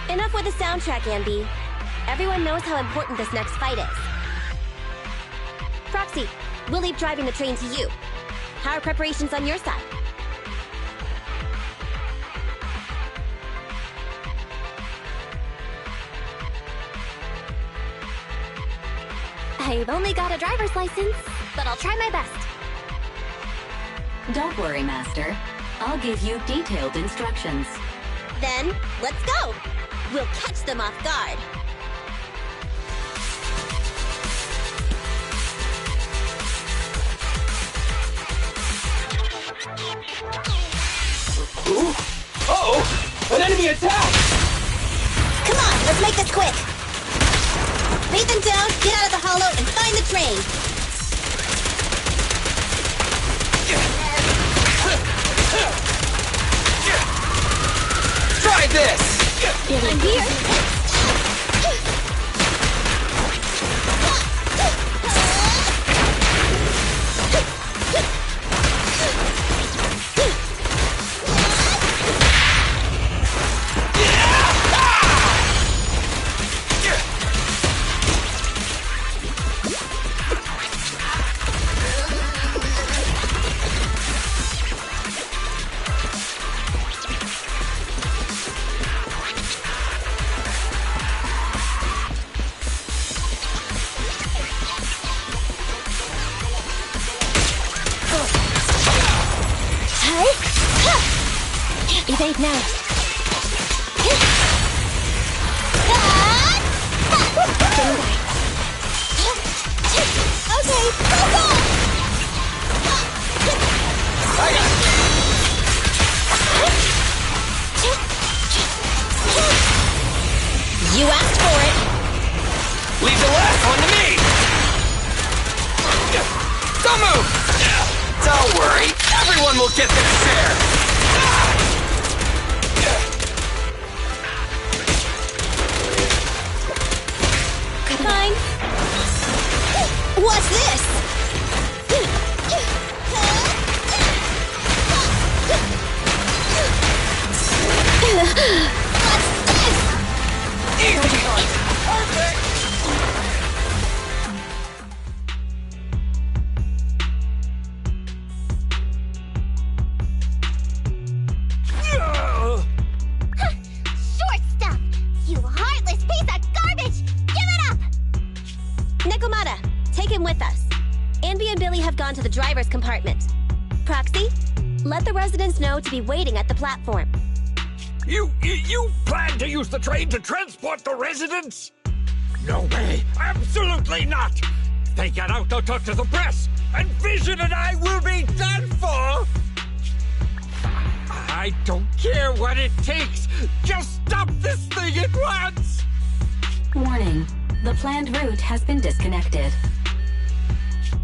Enough with the soundtrack, Ambi. Everyone knows how important this next fight is. Proxy, we'll leave driving the train to you. How are preparations on your side? I've only got a driver's license, but I'll try my best. Don't worry, Master. I'll give you detailed instructions. Then, let's go! We'll catch them off guard. Ooh! Uh-oh! An enemy attack! Come on, let's make this quick! Bait them down, get out of the hollow, and find the train! Try this! I'm here! Evade now. Okay, go, go! I got it. You asked for it. Leave the last one to me. Don't move. Don't worry. Everyone will get their share. Fine. What's this? Easy. Perfect. Short stuff! You heartless piece of garbage! Give it up! Nekomata, take him with us. Ambi and Billy have gone to the driver's compartment. Proxy, let the residents know to be waiting at the platform. You plan to use the train to transport the residents? No way! Absolutely not! If they get out, they'll talk to the press, and Vision and I will be done for! I don't care what it takes! Just stop this thing at once! Warning. The planned route has been disconnected.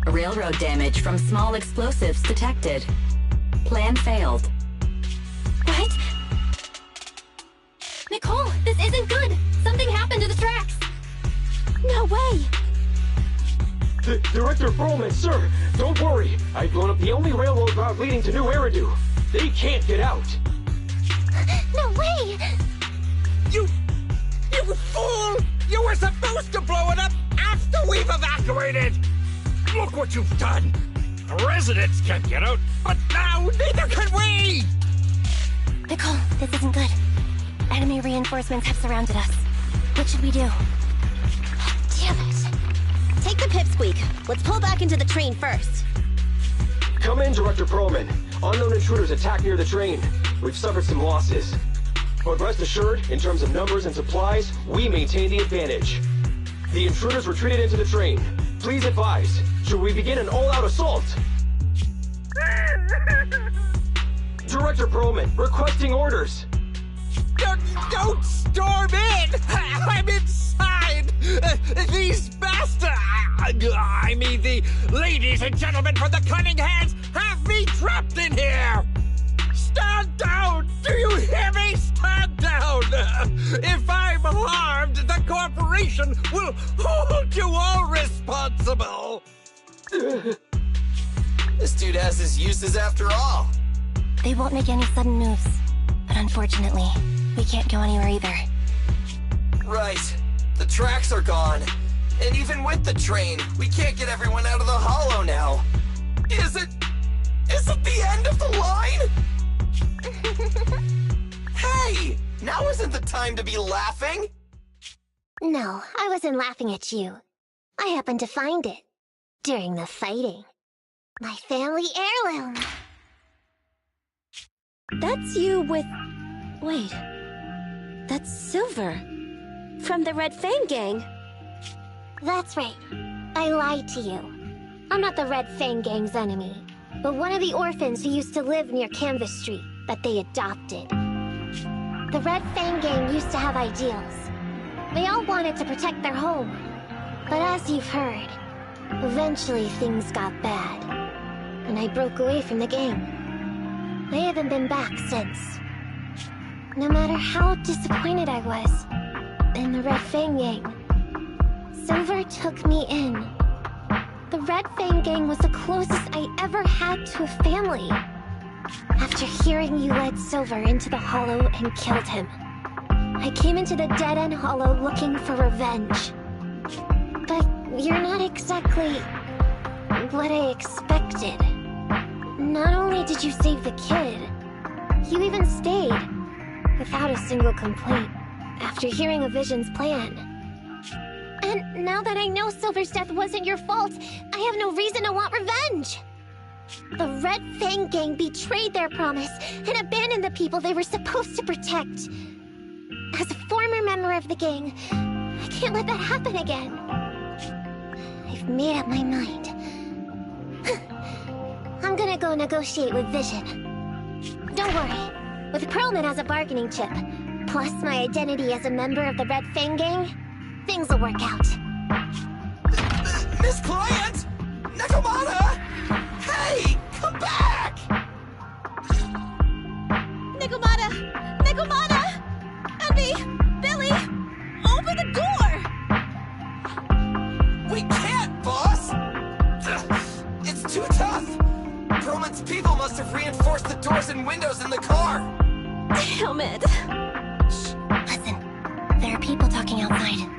Railroad damage from small explosives detected. Plan failed. What? Nicole, this isn't good! Something happened to the tracks! No way! Director Perlman, sir, don't worry. I've blown up the only railroad route leading to New Eridu. They can't get out. No way! You fool! You were supposed to blow it up after we've evacuated! Look what you've done! The residents can't get out, but now neither can we! Nicole, this isn't good. Enemy reinforcements have surrounded us. What should we do? Damn it. Take the pipsqueak. Let's pull back into the train first. Come in, Director Perlman. Unknown intruders attacked near the train. We've suffered some losses. But rest assured, in terms of numbers and supplies, we maintain the advantage. The intruders retreated into the train. Please advise, should we begin an all-out assault? Director Perlman, requesting orders. Don't storm in! I'm inside! These bastards! Ladies and gentlemen from the Cunning Hands have me trapped in here! Stand down! Do you hear me? Stand down! If I'm harmed, the corporation will hold you all responsible! This dude has his uses after all. They won't make any sudden moves. But unfortunately, we can't go anywhere either. Right. The tracks are gone. And even with the train, we can't get everyone out of the hollow now. Is it the end of the line? Hey! Now isn't the time to be laughing! No, I wasn't laughing at you. I happened to find it. During the fighting. My family heirloom. That's you with... Wait. That's Silver. From the Red Fang Gang. That's right. I lied to you. I'm not the Red Fang Gang's enemy, but one of the orphans who used to live near Canvas Street that they adopted. The Red Fang Gang used to have ideals. They all wanted to protect their home. But as you've heard, eventually things got bad. And I broke away from the gang. I haven't been back since. No matter how disappointed I was in the Red Fang Gang, Silver took me in. The Red Fang Gang was the closest I ever had to a family. After hearing you led Silver into the hollow and killed him, I came into the dead-end hollow looking for revenge. But you're not exactly what I expected. Not only did you save the kid, you even stayed, without a single complaint, after hearing a Vision's plan. And now that I know Silver's death wasn't your fault, I have no reason to want revenge! The Red Fang Gang betrayed their promise and abandoned the people they were supposed to protect. As a former member of the gang, I can't let that happen again. I've made up my mind. I'm gonna go negotiate with Vision. Don't worry. With Pearlman as a bargaining chip, plus my identity as a member of the Red Fang Gang, things will work out. Miss Client! Nekomata! Hey! Come back! Nekomata! Nekomata! Envy! Billy! Open the door! We can't, boss! It's too tough! Pearlman's people must have reinforced the doors and windows in the car! Damn it! Shh, listen. There are people talking outside.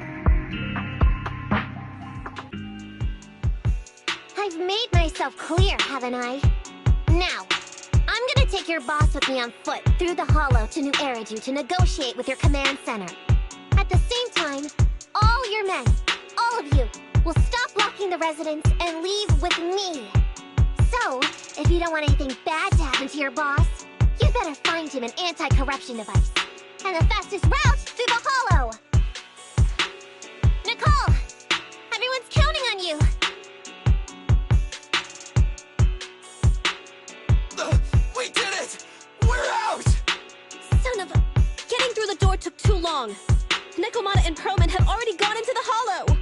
I've made myself clear, haven't I? Now, I'm gonna take your boss with me on foot through the hollow to New Eridu to negotiate with your command center. At the same time, all your men, all of you, will stop blocking the residents and leave with me. So, if you don't want anything bad to happen to your boss, you better find him an anti-corruption device. And the fastest route through the hollow! Nicole! Everyone's counting on you! We did it! We're out! Son of a... Getting through the door took too long. Nekomata and Pearlman have already gone into the hollow!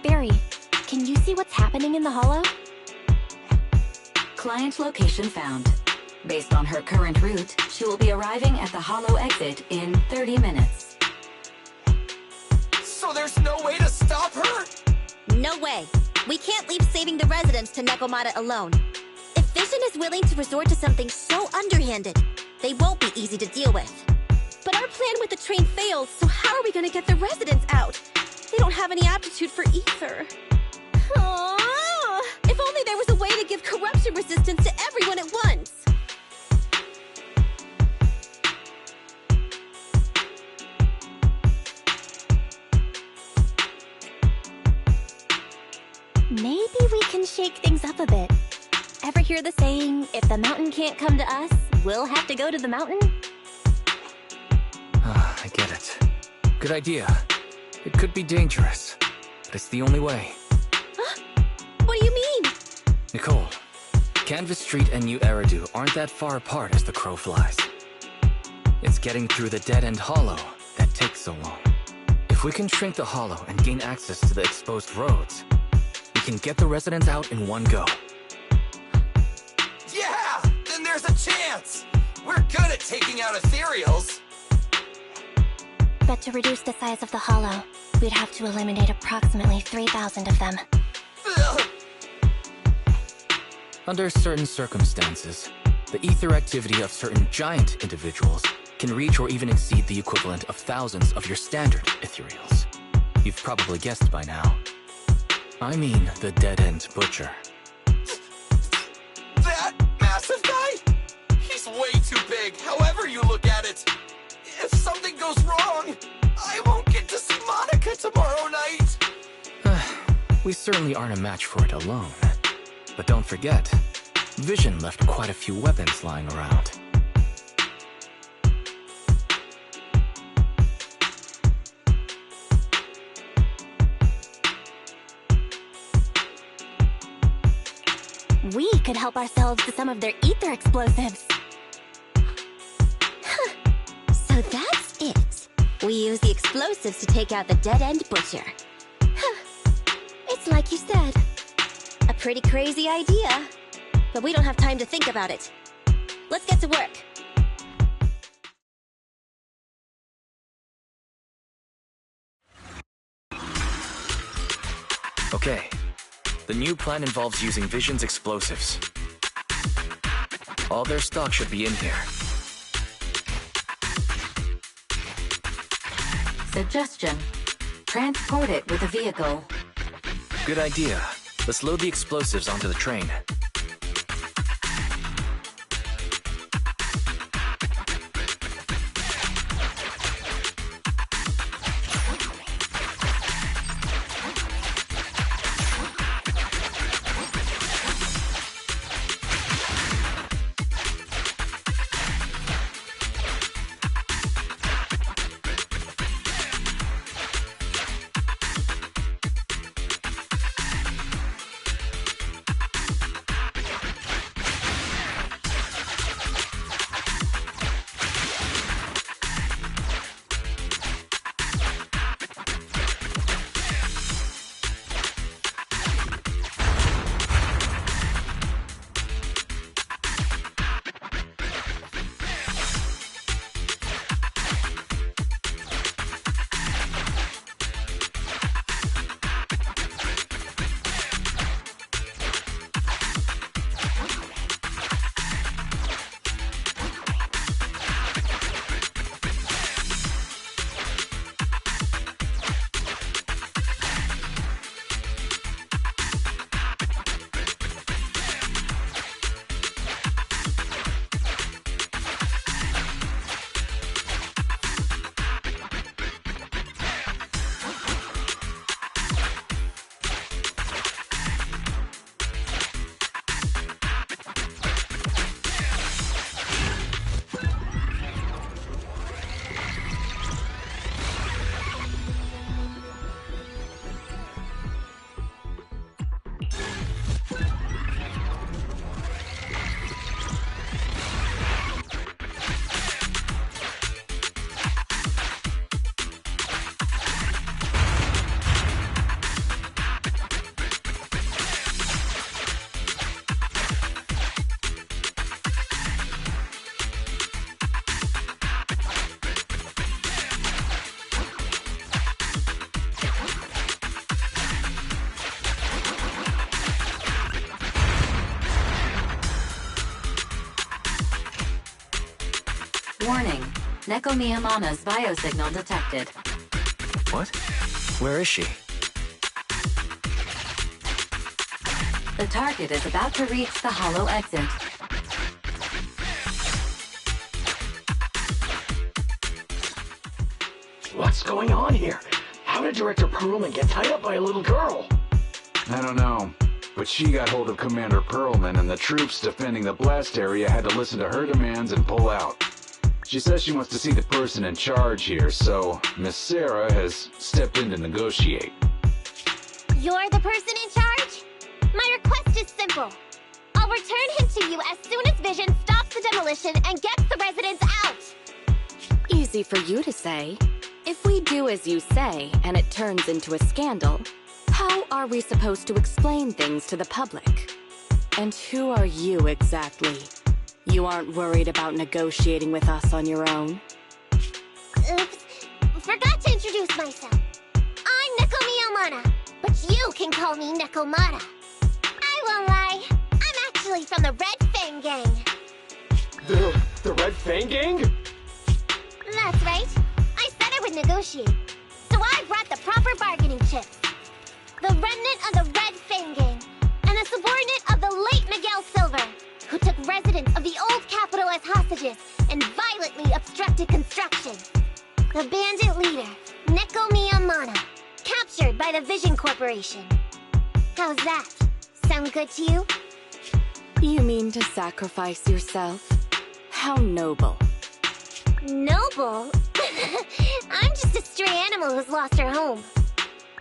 Barry, can you see what's happening in the hollow? Client location found. Based on her current route, she will be arriving at the hollow exit in 30 minutes. So there's no way to stop her? No way. We can't leave saving the residents to Nekomata alone. If Vision is willing to resort to something so underhanded, they won't be easy to deal with. But our plan with the train failed, so how are we gonna get the residents out? They don't have any aptitude for either. Aww. If only there was a way to give corruption resistance to everyone at once! Maybe we can shake things up a bit. Ever hear the saying, if the mountain can't come to us, we'll have to go to the mountain? I get it. Good idea. It could be dangerous, but it's the only way. What do you mean? Nicole, Canvas Street and New Eridu aren't that far apart as the crow flies. It's getting through the dead-end hollow that takes so long. If we can shrink the hollow and gain access to the exposed roads, we can get the residents out in one go. Yeah! Then there's a chance! We're good at taking out ethereals! But to reduce the size of the hollow, we'd have to eliminate approximately 3,000 of them. Under certain circumstances, the ether activity of certain giant individuals can reach or even exceed the equivalent of thousands of your standard ethereals. You've probably guessed by now. I mean the Dead-End Butcher. That massive guy? He's way too big, however you look at it. If something goes wrong, I won't get to see Monica tomorrow night. We certainly aren't a match for it alone. But don't forget, Vision left quite a few weapons lying around. We could help ourselves to some of their ether explosives. So that's it. We use the explosives to take out the Dead-End Butcher. It's like you said. A pretty crazy idea. But we don't have time to think about it. Let's get to work. Okay. The new plan involves using Vision's explosives. All their stock should be in here. Suggestion. Transport it with a vehicle. Good idea. Let's load the explosives onto the train. Warning. Neko Miyamana's biosignal detected. What? Where is she? The target is about to reach the hollow exit. What's going on here? How did Director Perlman get tied up by a little girl? I don't know. but she got hold of Commander Perlman, and the troops defending the blast area had to listen to her demands and pull out. She says she wants to see the person in charge here, so Miss Sarah has stepped in to negotiate. You're the person in charge? My request is simple. I'll return him to you as soon as Vision stops the demolition and gets the residents out. Easy for you to say. If we do as you say, and it turns into a scandal, how are we supposed to explain things to the public? And who are you exactly? You aren't worried about negotiating with us on your own? Oops. Forgot to introduce myself. I'm Neko Miyamata, but you can call me Nekomata. I won't lie, I'm actually from the Red Fang Gang. The Red Fang Gang? That's right. I said I would negotiate. So I brought the proper bargaining chips. The remnant of the Red Fang Gang, and a subordinate of the late Miguel Silver, who took residents of the old capital as hostages and violently obstructed construction. The bandit leader, Neko Miyamata, captured by the Vision Corporation. How's that? Sound good to you? You mean to sacrifice yourself? How noble. Noble? I'm just a stray animal who's lost her home.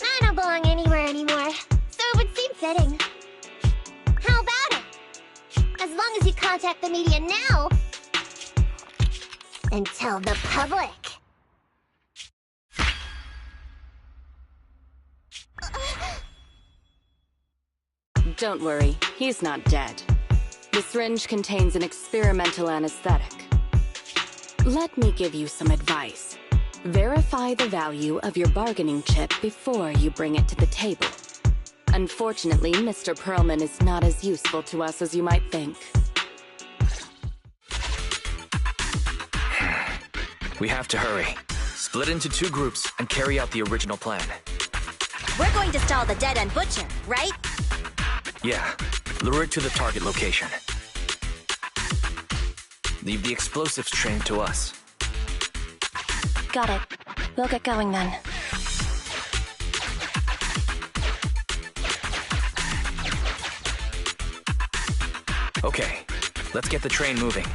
I don't belong anywhere anymore, so it would seem fitting. How about it? As long as you contact the media now and tell the public. Don't worry, he's not dead. The syringe contains an experimental anesthetic. Let me give you some advice. Verify the value of your bargaining chip before you bring it to the table. Unfortunately, Mr. Perlman is not as useful to us as you might think. We have to hurry. Split into 2 groups and carry out the original plan. We're going to stall the dead-end butcher, right? Yeah, lure it to the target location. Leave the explosives train to us. Got it. We'll get going then. Okay, let's get the train moving.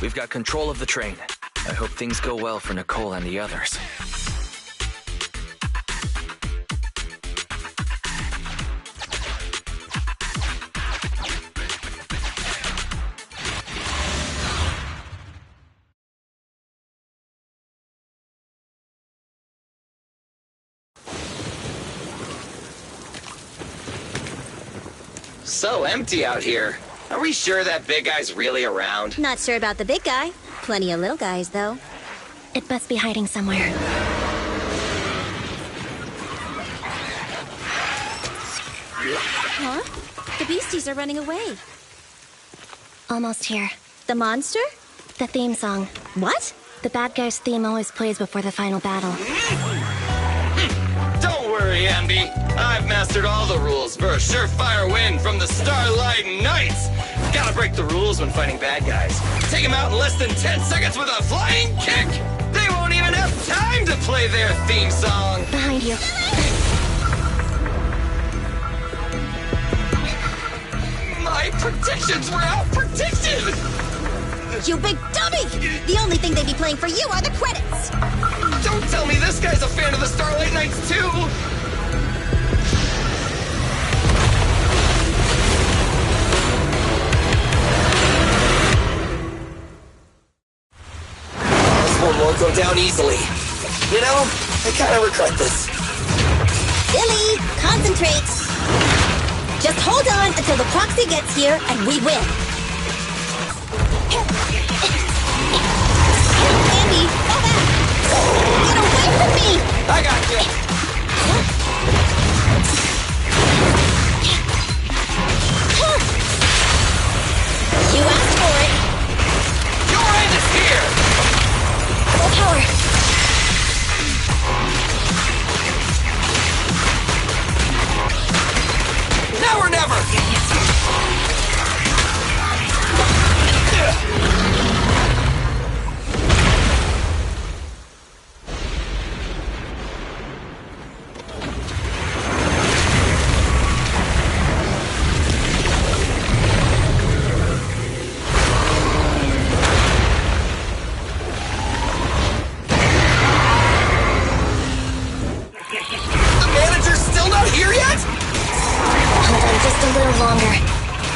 We've got control of the train. I hope things go well for Nicole and the others. So empty out here. Are we sure that big guy's really around? Not sure about the big guy. Plenty of little guys, though. It must be hiding somewhere. Huh? The beasties are running away. Almost here. The monster? The theme song. What? The bad guy's theme always plays before the final battle. Don't worry, Ambi. I've mastered all the rules for a surefire win from the Starlight Knights. Gotta break the rules when fighting bad guys. Take them out in less than 10 seconds with a flying kick. They won't even have time to play their theme song. Behind you. My predictions were out-predicted! You big dummy! The only thing they'd be playing for you are the credits! Don't tell me this guy's a fan of the Starlight Knights, too! This one won't go down easily. You know, I kind of regret this. Billy, concentrate! Just hold on until the proxy gets here and we win.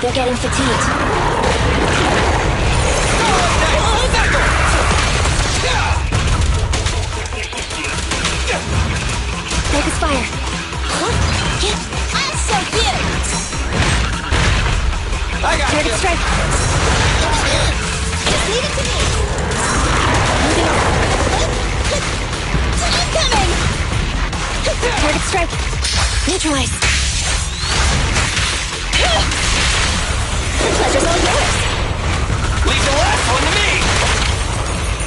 They're getting fatigued. Focus fire. I'm so cute! I got Target you. strike. Just leave it to me. Moving on. Incoming! Target strike. Neutralize. The pleasure's all yours. Leave the last one to me.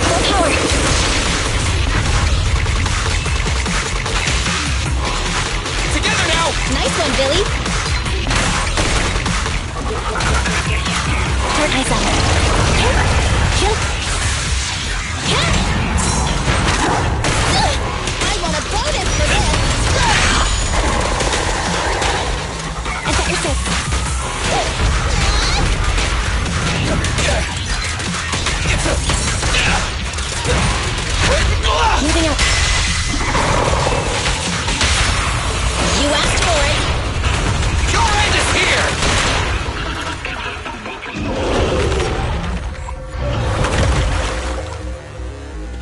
Full power. Together now. Nice one, Billy. Turn eyes on. Kill. I want a bonus for this. I've got your six. Moving up. You asked for it. Your end is here.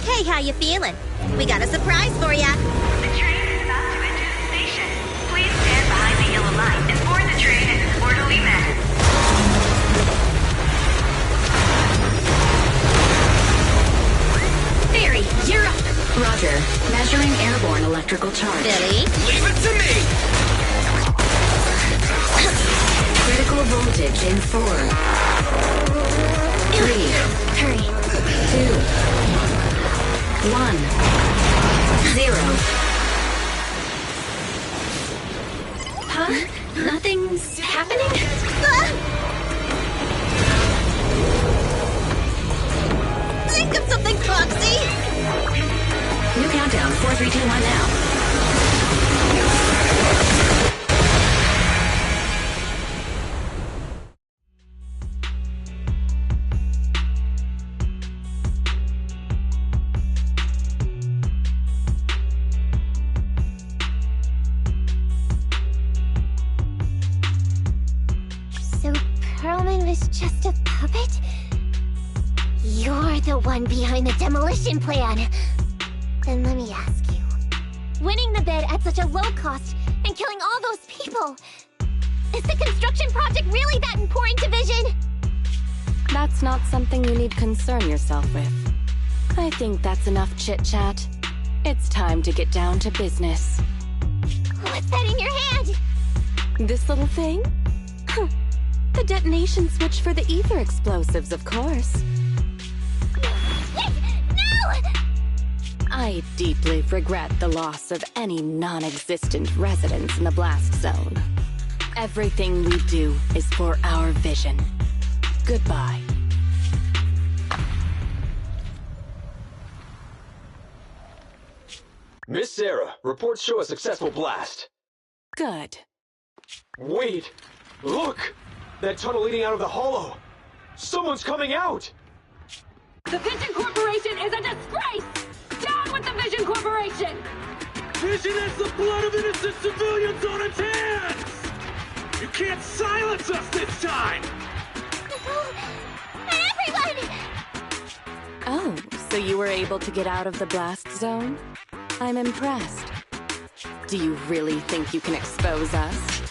Hey, how you feeling? We got a surprise for ya. The train is about to enter the station. Please stand behind the yellow line and board the train in an orderly manner. Barry, you're up. Roger. Measuring airborne electrical charge. Billy? Leave it to me. Critical voltage in 4. 3. Hurry. 2. 1. 0. Huh? Nothing's happening? Think of something, Foxy! New countdown. 4, 3, 2, 1 now. So Perlman was just a puppet? You're the one behind the demolition plan. Then let me ask you. Winning the bid at such a low cost and killing all those people, is the construction project really that important to Vision? That's not something you need concern yourself with. I think that's enough chit-chat. It's time to get down to business. What's that in your hand? This little thing? Huh. The detonation switch for the ether explosives, of course. Wait! No! I deeply regret the loss of any non-existent residents in the blast zone. Everything we do is for our vision. Goodbye. Miss Sarah, reports show a successful blast. Good. Wait! Look! That tunnel leading out of the hollow! Someone's coming out! The Vision Corporation is a disgrace! Down with the Vision Corporation! Vision has the blood of innocent civilians on its hands! You can't silence us this time! Everyone! Oh, so you were able to get out of the blast zone? I'm impressed. Do you really think you can expose us?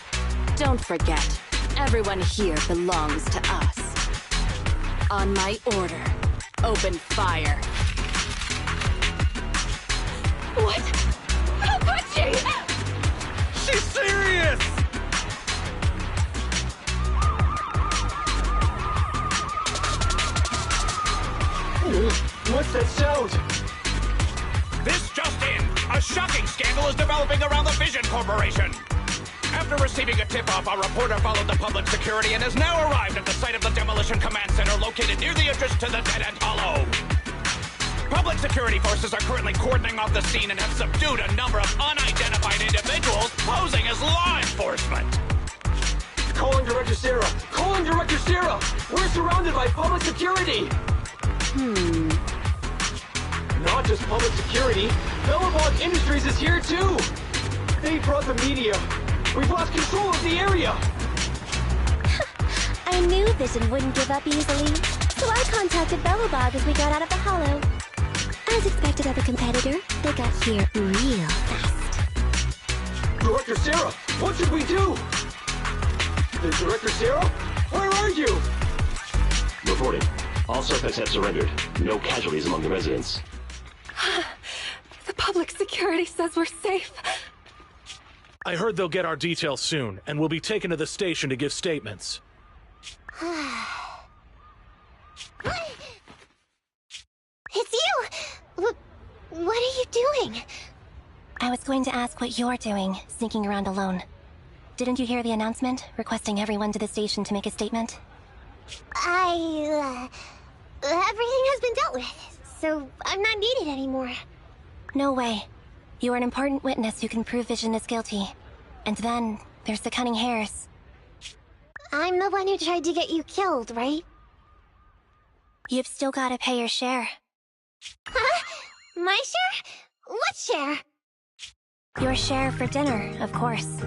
Don't forget, everyone here belongs to us. On my order, open fire. What? How could she? She's serious! What's that sound? This just in! A shocking scandal is developing around the Vision Corporation! After receiving a tip-off, our reporter followed the public security and has now arrived at the site of the Demolition Command Center located near the entrance to the Dead End Hollow. Public security forces are currently cordoning off the scene and have subdued a number of unidentified individuals posing as law enforcement. Calling Director Sarah! Calling Director Sarah! We're surrounded by public security! Not just public security, Bellabog Industries is here too! They brought the media! We've lost control of the area! I knew Vision wouldn't give up easily, so I contacted Belobog as we got out of the Hollow. As expected of a competitor, they got here real fast. Director Sarah, what should we do? Director Sarah, where are you? Reporting. All suspects have surrendered. No casualties among the residents. The public security says we're safe. I heard they'll get our details soon, and we'll be taken to the station to give statements. It's you! What are you doing? I was going to ask what you're doing, sneaking around alone. Didn't you hear the announcement, requesting everyone to the station to make a statement? Everything has been dealt with, so I'm not needed anymore. No way. You are an important witness who can prove Vision is guilty. And then, there's the Cunning Hares. I'm the one who tried to get you killed, right? You've still gotta pay your share. Huh? My share? What share? Your share for dinner, of course.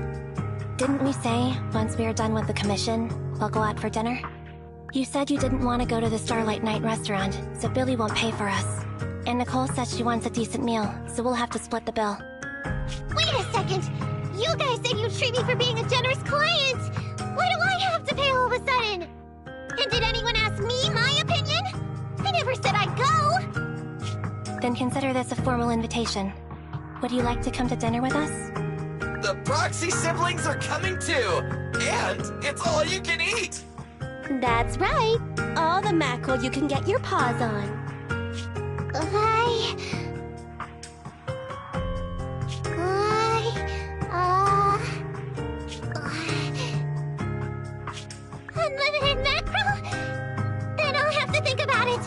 Didn't we say, once we are done with the commission, we'll go out for dinner? You said you didn't want to go to the Starlight Night restaurant, so Billy won't pay for us. And Nicole says she wants a decent meal, so we'll have to split the bill. Wait a second! You guys said you'd treat me for being a generous client! Why do I have to pay all of a sudden? And did anyone ask me my opinion? I never said I'd go! Then consider this a formal invitation. Would you like to come to dinner with us? The Proxy siblings are coming too! And it's all you can eat! That's right. All the mackerel you can get your paws on. Unlimited mackerel? Then I'll have to think about it.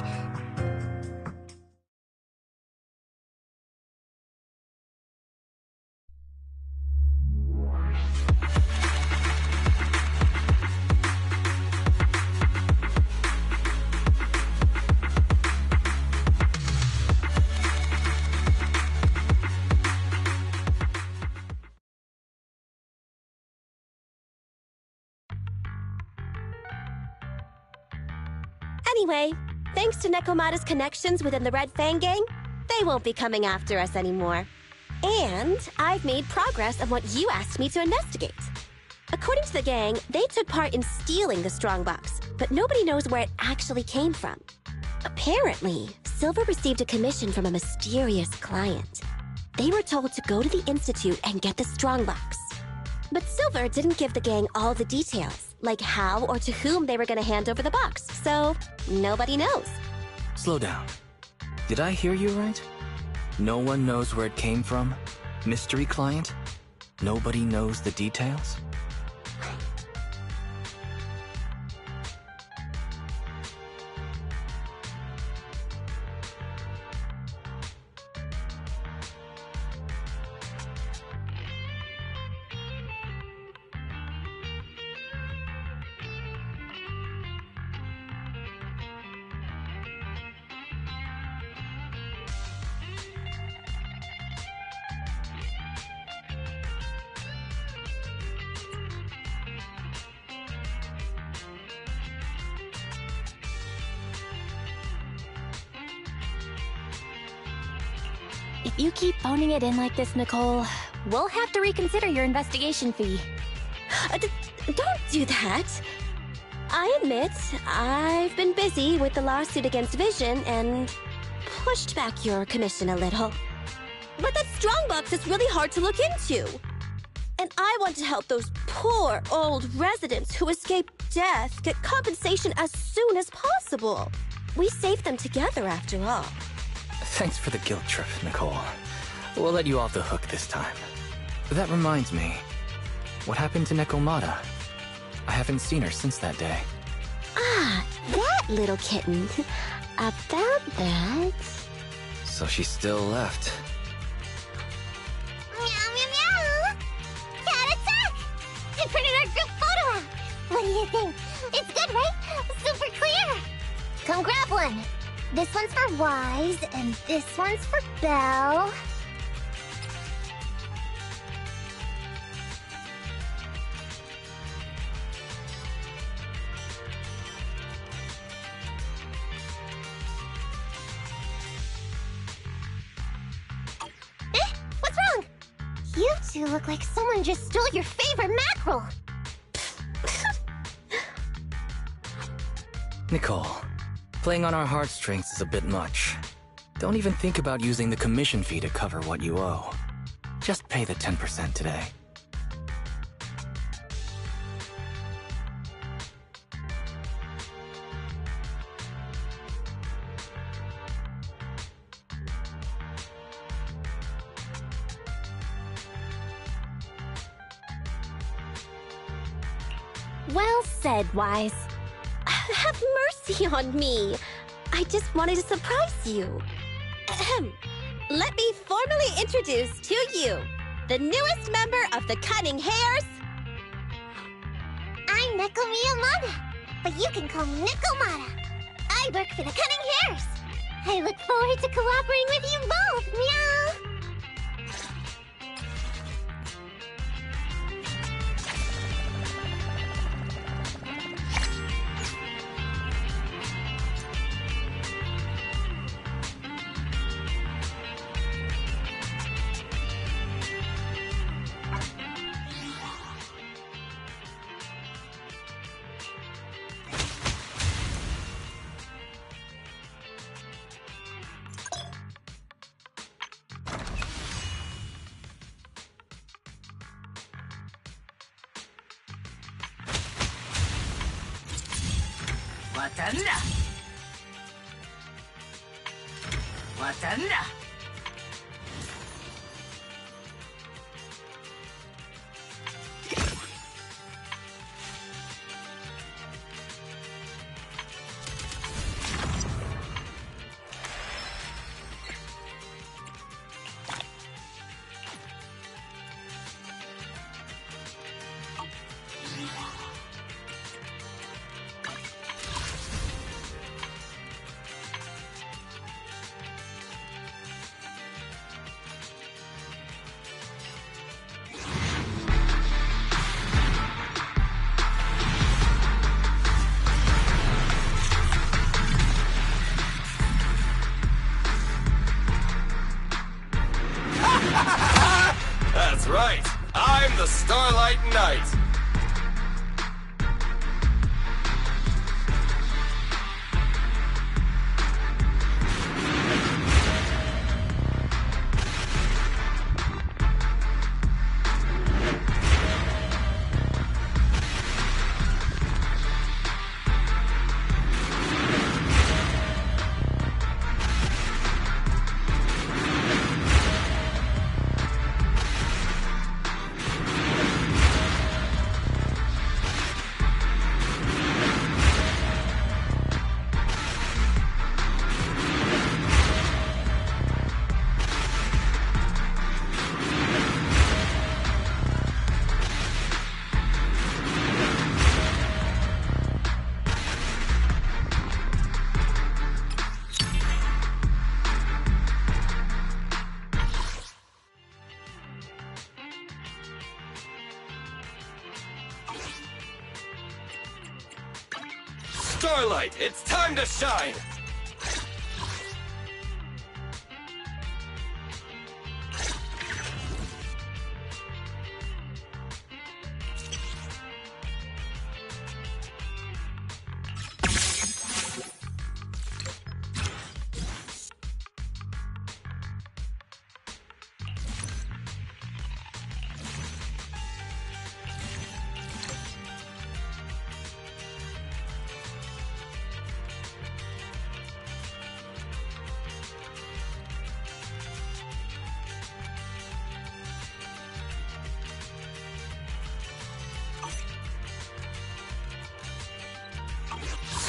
Anyway, thanks to Nekomata's connections within the Red Fang gang, they won't be coming after us anymore. And I've made progress on what you asked me to investigate. According to the gang, they took part in stealing the Strongbox, but nobody knows where it actually came from. Apparently, Silver received a commission from a mysterious client. They were told to go to the Institute and get the Strongbox. But Silver didn't give the gang all the details, like how or to whom they were going to hand over the box, so nobody knows. Slow down. Did I hear you right? No one knows where it came from? Mystery client? Nobody knows the details? If you keep phoning it in like this, Nicole, we'll have to reconsider your investigation fee. Don't do that. I admit, I've been busy with the lawsuit against Vision and pushed back your commission a little. But that Strongbox is really hard to look into. And I want to help those poor old residents who escaped death get compensation as soon as possible. We saved them together after all. Thanks for the guilt trip, Nicole. We'll let you off the hook this time. That reminds me. What happened to Nekomata? I haven't seen her since that day. Ah, that little kitten. About that... So she still left. Meow, meow, meow! Cat attack! I printed our group photo out! What do you think? It's good, right? Super clear! Come grab one. This one's for Wise, and this one's for Belle. two look like someone just stole your favorite mackerel. Nicole, playing on our heartstrings is a bit much. Don't even think about using the commission fee to cover what you owe. Just pay the 10% today. Well said, Wise. Have mercy on me. I just wanted to surprise you. Ahem. Let me formally introduce to you the newest member of the Cunning Hares. I'm Neko Miyamada, but you can call me Nikomata. I work for the Cunning Hares. I look forward to cooperating with you both, meow! Watanda! That's right! I'm the Starlight Knight! Starlight, it's time to shine!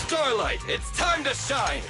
Starlight, it's time to shine!